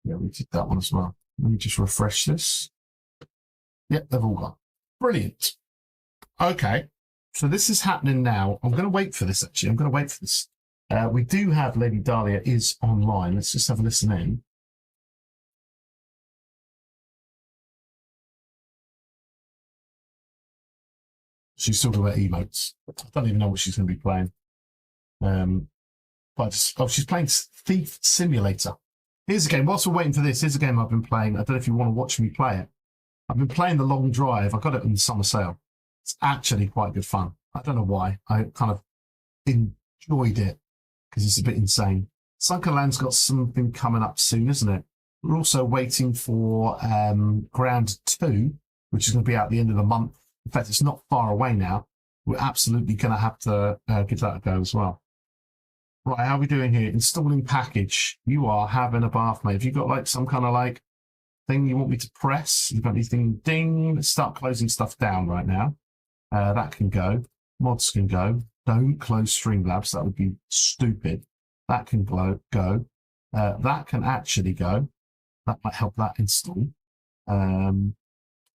Yeah, we did that one as well. Let me just refresh this. Yep, they've all gone. Brilliant. Okay. So this is happening now. I'm going to wait for this, actually. I'm going to wait for this. We do have Lady Dahlia is online. Let's just have a listen in. She's talking about emotes. I don't even know what she's going to be playing. She's playing Thief Simulator. Here's a game. Whilst we're waiting for this, here's a game I've been playing. I don't know if you want to watch me play it. I've been playing The Long Drive. I got it in the summer sale. It's actually quite good fun. I don't know why. I kind of enjoyed it because it's a bit insane. Sunken Land's got something coming up soon, isn't it? We're also waiting for Ground 2, which is going to be out at the end of the month. In fact, it's not far away now. We're absolutely going to have to give that a go as well. Right, how are we doing here? Installing package. You are having a bath, mate. Have you got like some kind of like thing you want me to press? You've got anything? Ding. Let's start closing stuff down right now. That can go. Mods can go. Don't close Streamlabs. That would be stupid. That can go. That can actually go. That might help that install.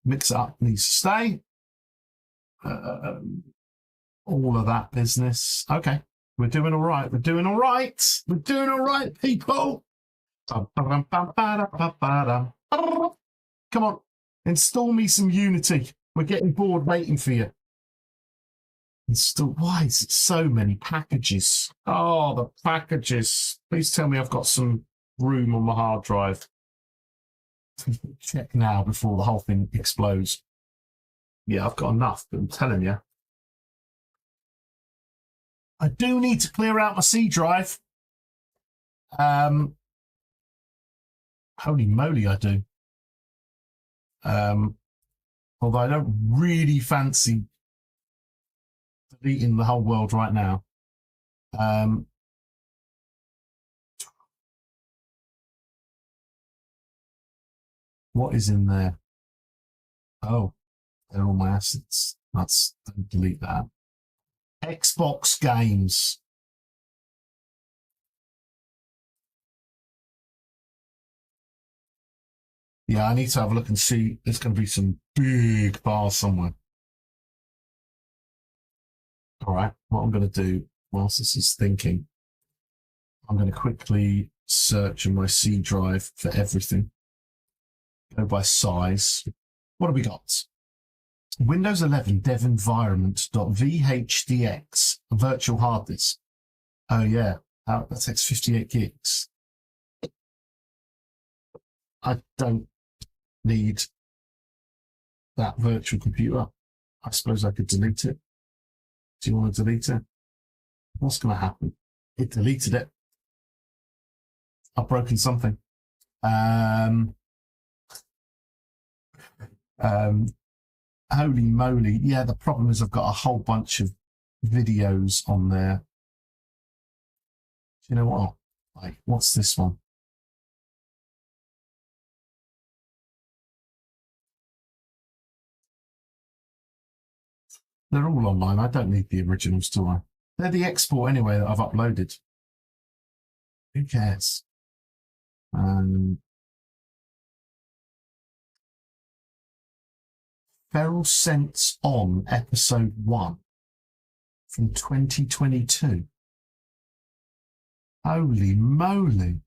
Mix it up needs to stay. All of that business. Okay. We're doing all right. We're doing all right. We're doing all right, people. Come on. Install me some Unity. We're getting bored waiting for you. Install. Why is it so many packages? Oh, the packages. Please tell me I've got some room on my hard drive. Check now before the whole thing explodes. Yeah, I've got enough, but I'm telling you. I do need to clear out my C drive. Holy moly, I do. Although I don't really fancy deleting the whole world right now. What is in there? Oh, they're all my assets. Don't delete that. Xbox games. Yeah, I need to have a look and see. There's going to be some big bars somewhere. All right, what I'm going to do whilst this is thinking, I'm going to quickly search in my C drive for everything. Go by size. What have we got? Windows 11 dev environment.vhdx virtual hard disk. Oh yeah, that takes 58 gigs. I don't need that virtual computer. I suppose I could delete it. Do you want to delete it? What's going to happen? It deleted it. I've broken something. Holy moly. Yeah, the problem is I've got a whole bunch of videos on there. Do you know what? Like, what's this one? They're all online. I don't need the originals, do I? They're the export anyway that I've uploaded. Who cares? Feral Sense On Episode 1 from 2022. Holy moly.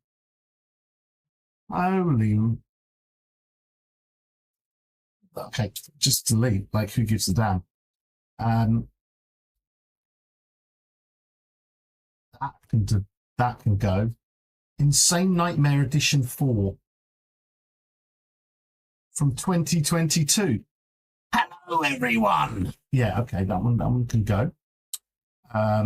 Holy. Okay, just delete. Like, who gives a damn? That can go. Insane Nightmare Edition 4 from 2022. Hello, everyone. Yeah, okay, that one can go. I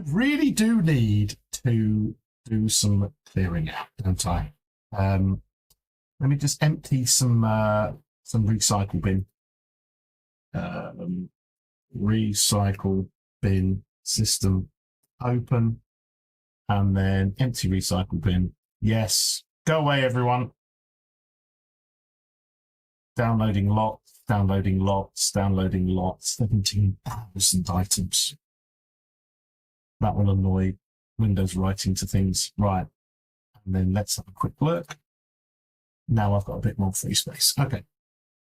really do need to do some clearing out, don't I? Let me just empty some recycle bin. Recycle bin system open, and then empty recycle bin. Yes, go away, everyone. Downloading lots, downloading lots, downloading lots. 17,000 items. That will annoy Windows writing to things. Right. And then let's have a quick look. Now I've got a bit more free space. Okay.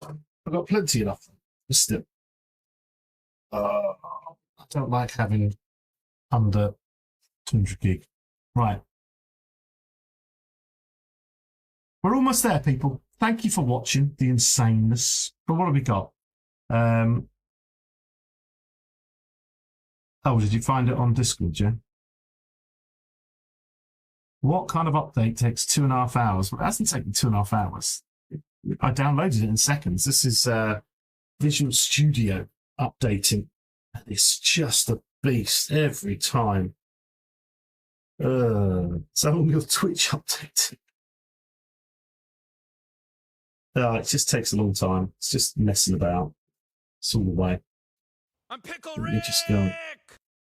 I've got plenty enough. But still, I don't like having under 200 gig. Right. We're almost there, people. Thank you for watching the insaneness. But what have we got? Oh, did you find it on Discord, yeah? What kind of update takes 2.5 hours? Well, it hasn't taken 2.5 hours. I downloaded it in seconds. This is Visual Studio updating. And it's just a beast every time. So on your Twitch update. It just takes a long time. It's just messing about. It's all the way. I'm Pickle Let Rick! me just go.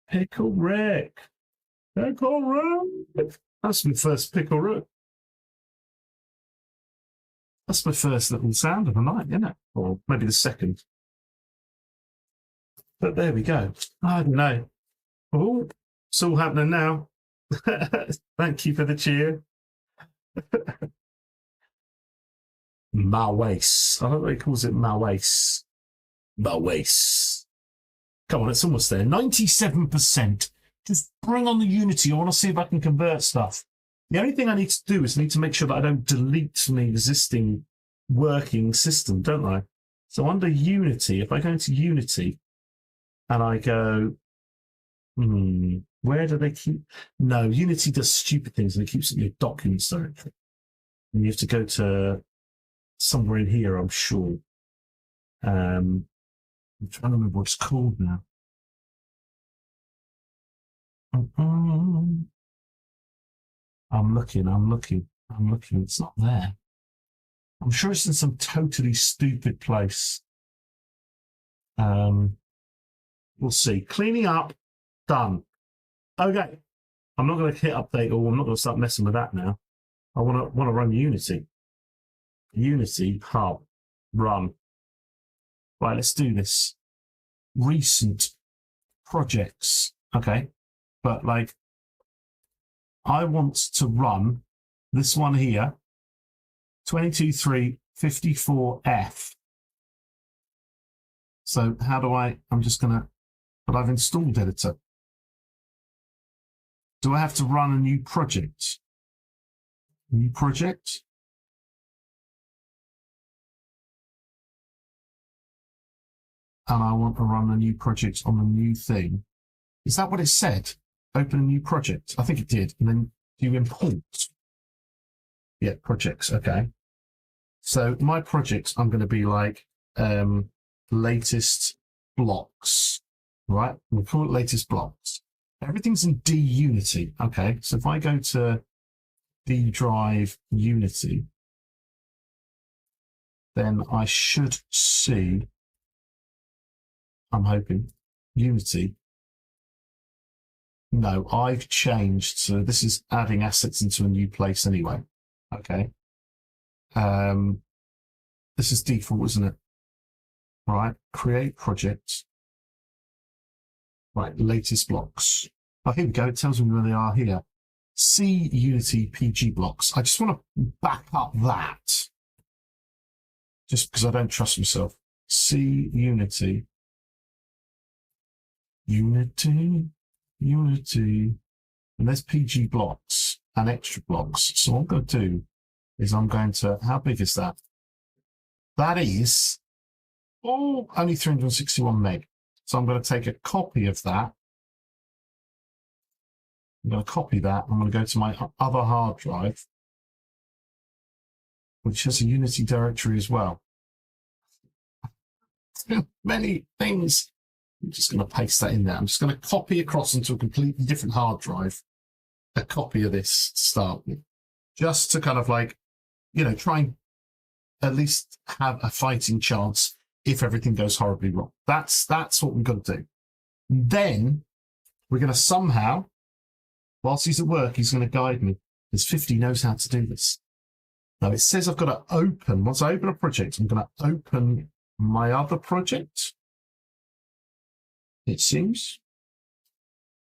Pickle Rick! Pickle Rick! That's my first Pickle Rick. That's my first little sound of the night, isn't it? Or maybe the second. But there we go. I don't know. Oh, it's all happening now. Thank you for the cheer. Mawace. I don't know what he calls it. Mawace. Mawace. Come on, it's almost there. 97%. Just bring on the Unity. I want to see if I can convert stuff. The only thing I need to do is I need to make sure that I don't delete from the existing working system, don't I? So under Unity, if I go into Unity and I go, where do they keep? No, Unity does stupid things and it keeps it in your documents directly. And you have to go to somewhere in here, I'm sure. I'm trying to remember what it's called now. I'm looking. It's not there. I'm sure it's in some totally stupid place. We'll see. Cleaning up, done. Okay. I'm not going to hit update or I'm not going to start messing with that now. I want to run Unity. Unity hub run. Right, let's do this. Recent projects. Okay. But like, I want to run this one here, 22354F. So how do I'm just going to, but I've installed editor. Do I have to run a new project? New project? And I want to run a new project on the new thing. Is that what it said? Open a new project. I think it did. And then do you import? Yeah, projects. Okay. So my projects, I'm going to be like latest blocks, right? We'll call it latest blocks. Everything's in D Unity. Okay. So if I go to D drive Unity, then I should see, I'm hoping, Unity. No, I've changed. So this is adding assets into a new place anyway. Okay. This is default, isn't it? Right. Create project. Right. Latest blocks. Oh, here we go. It tells me where they are here. C Unity PG blocks. I just want to back up that. Just because I don't trust myself. C Unity. Unity. And there's PG blocks and extra blocks. So what I'm going to do is I'm going to, how big is that? That is, only 361 meg. So I'm going to take a copy of that. I'm going to copy that. I'm going to go to my other hard drive, which has a Unity directory as well. Too many things. I'm just going to paste that in there. I'm just going to copy across into a completely different hard drive a copy of this to start with, just to kind of like, try and at least have a fighting chance if everything goes horribly wrong. That's what we've got to do. Then we're going to somehow, whilst he's at work, he's going to guide me, because 50 knows how to do this. Now it says I've got to open, once I open a project, I'm going to open my other project. It seems.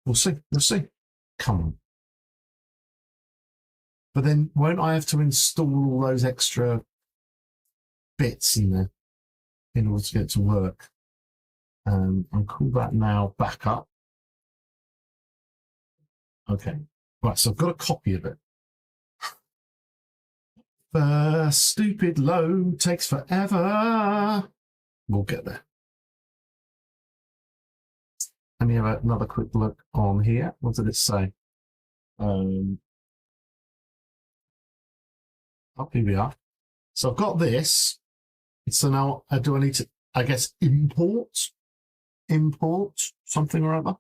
We'll see. Come on. But then won't I have to install all those extra bits in there? in order to get it to work. I'll call that now backup. Okay. Right, so I've got a copy of it. The stupid load takes forever. We'll get there. Let me have another quick look on here. What did it say? Oh, here we are. So I've got this. So now, do I need to, I guess, import something or other?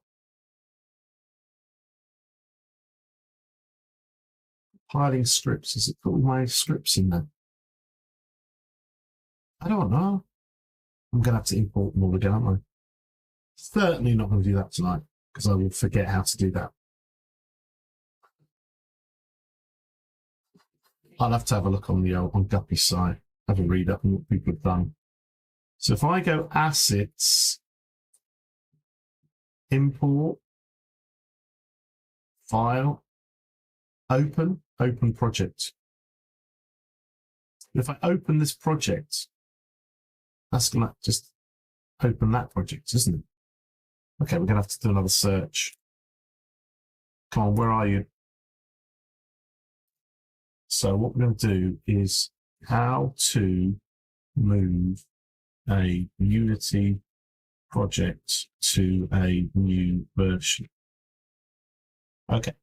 Hiding scripts. Is it got all my scripts in there? I don't know. I'm going to have to import them all again, aren't I? Certainly not going to do that tonight, because I will forget how to do that. I'll have to have a look on the on Guppy's site, have a read up on what people have done. So if I go assets, import, file, open project. If I open this project, that's going to just open that project, isn't it? Okay, we're going to have to do another search. Come on, where are you? So what we're going to do is how to move a Unity project to a new version. Okay.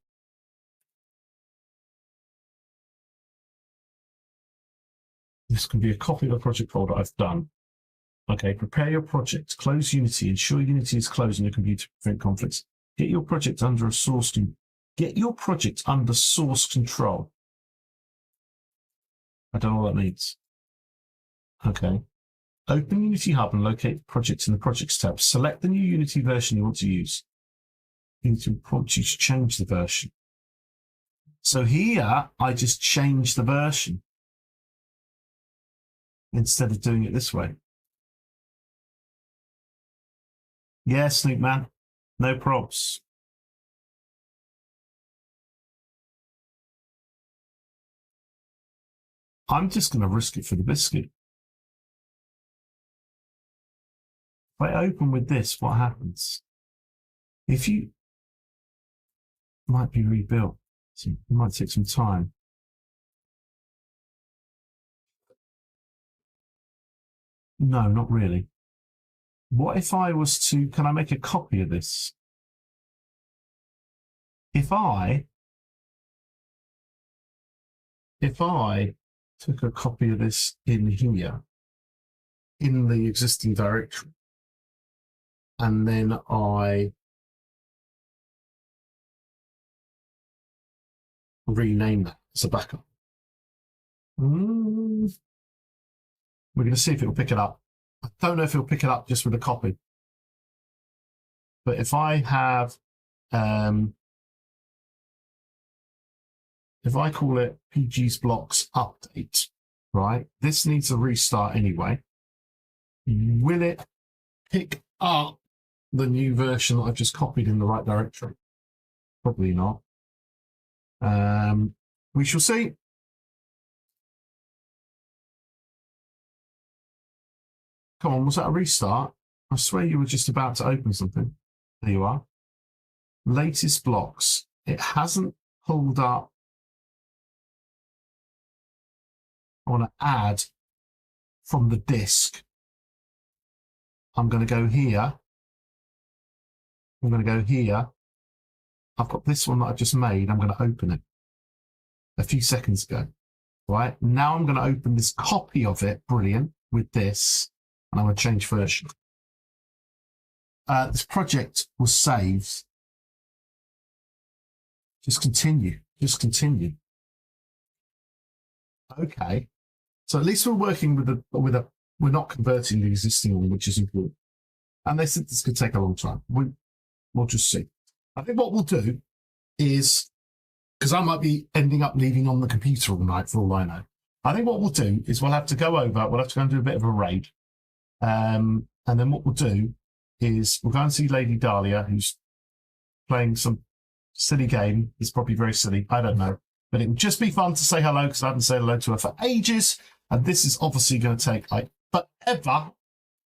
This can be a copy of the project folder I've done. Okay, prepare your project. Close Unity. Ensure Unity is closed on your computer to prevent conflicts. Get your project under source control. I don't know what that means. Okay. Open Unity Hub and locate the project in the Projects tab. Select the new Unity version you want to use. Unity will prompt you to change the version. So here, I just change the version instead of doing it this way. Yeah, Snoop Man. No probs. I'm just going to risk it for the biscuit. If I open with this, what happens? If you might be rebuilt, so it might take some time. No, not really. What if I was to, can I make a copy of this? If I took a copy of this in here, in the existing directory, and then I rename that as a backup. We're going to see if it'll pick it up. I don't know if it'll pick it up just with a copy. But if I have, if I call it PG's blocks update, right? This needs a restart anyway. Will it pick up the new version that I've just copied in the right directory? Probably not. We shall see. Come on, was that a restart? I swear you were just about to open something. There you are. Latest blocks. It hasn't pulled up. I want to add from the disk. I'm going to go here. I'm going to go here. I've got this one that I've just made. I'm going to open it a few seconds ago. Right, now I'm going to open this copy of it. Brilliant. With this. And I'm going to change version. This project was saved. Just continue. Just continue. Okay. So at least we're working with a we're not converting the existing one, which is important. And they said this could take a long time. We'll just see. I think what we'll do is, because I might be ending up leaving on the computer all night for all I know. I think what we'll do is we'll have to go over, we'll have to go and do a bit of a raid. And then what we'll do is we'll go and see Lady Dahlia, who's playing some silly game. It's probably very silly. I don't know. But it would just be fun to say hello because I haven't said hello to her for ages. And this is obviously going to take like forever.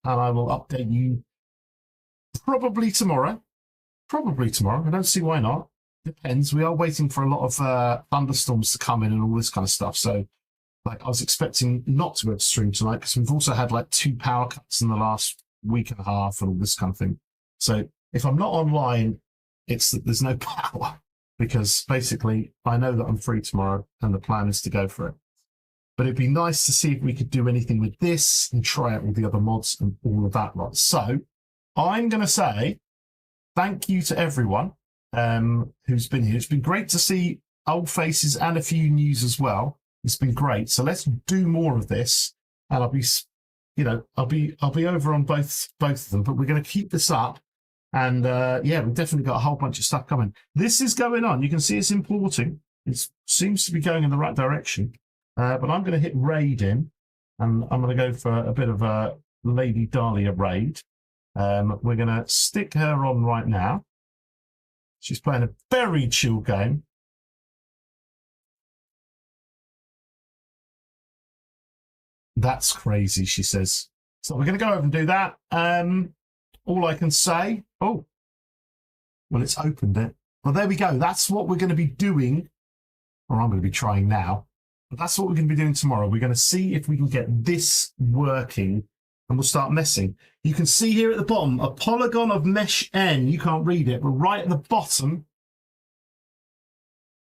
and I will update you probably tomorrow. Probably tomorrow. I don't see why not. Depends. We are waiting for a lot of thunderstorms to come in and all this kind of stuff. So, like, I was expecting not to be able to stream tonight because we've also had like 2 power cuts in the last week and a half and all this kind of thing. So, if I'm not online, it's that there's no power because basically I know that I'm free tomorrow and the plan is to go for it. But it'd be nice to see if we could do anything with this and try out all the other mods and all of that lot. So, I'm going to say thank you to everyone who's been here. It's been great to see old faces and a few news as well. It's been great. So let's do more of this, and I'll be over on both of them. But we're going to keep this up, and yeah, we've definitely got a whole bunch of stuff coming. This is going on. You can see it's importing. It seems to be going in the right direction. But I'm going to hit raid in, and I'm going to go for a bit of a Lady Dahlia raid. We're going to stick her on right now. She's playing a very chill game. That's crazy, she says. So we're going to go over and do that. All I can say... Oh, well, it's opened it. Well, there we go. That's what we're going to be doing, or I'm going to be trying now. But that's what we're going to be doing tomorrow. We're going to see if we can get this working, and we'll start messing. You can see here at the bottom, a polygon of mesh N. You can't read it, but right at the bottom,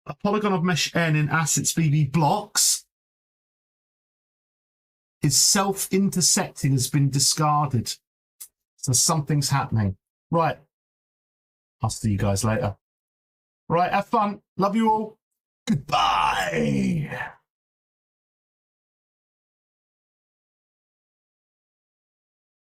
a polygon of mesh N in assets BB blocks is self-intersecting, has been discarded. So something's happening. Right. I'll see you guys later. Right, have fun. Love you all. Goodbye.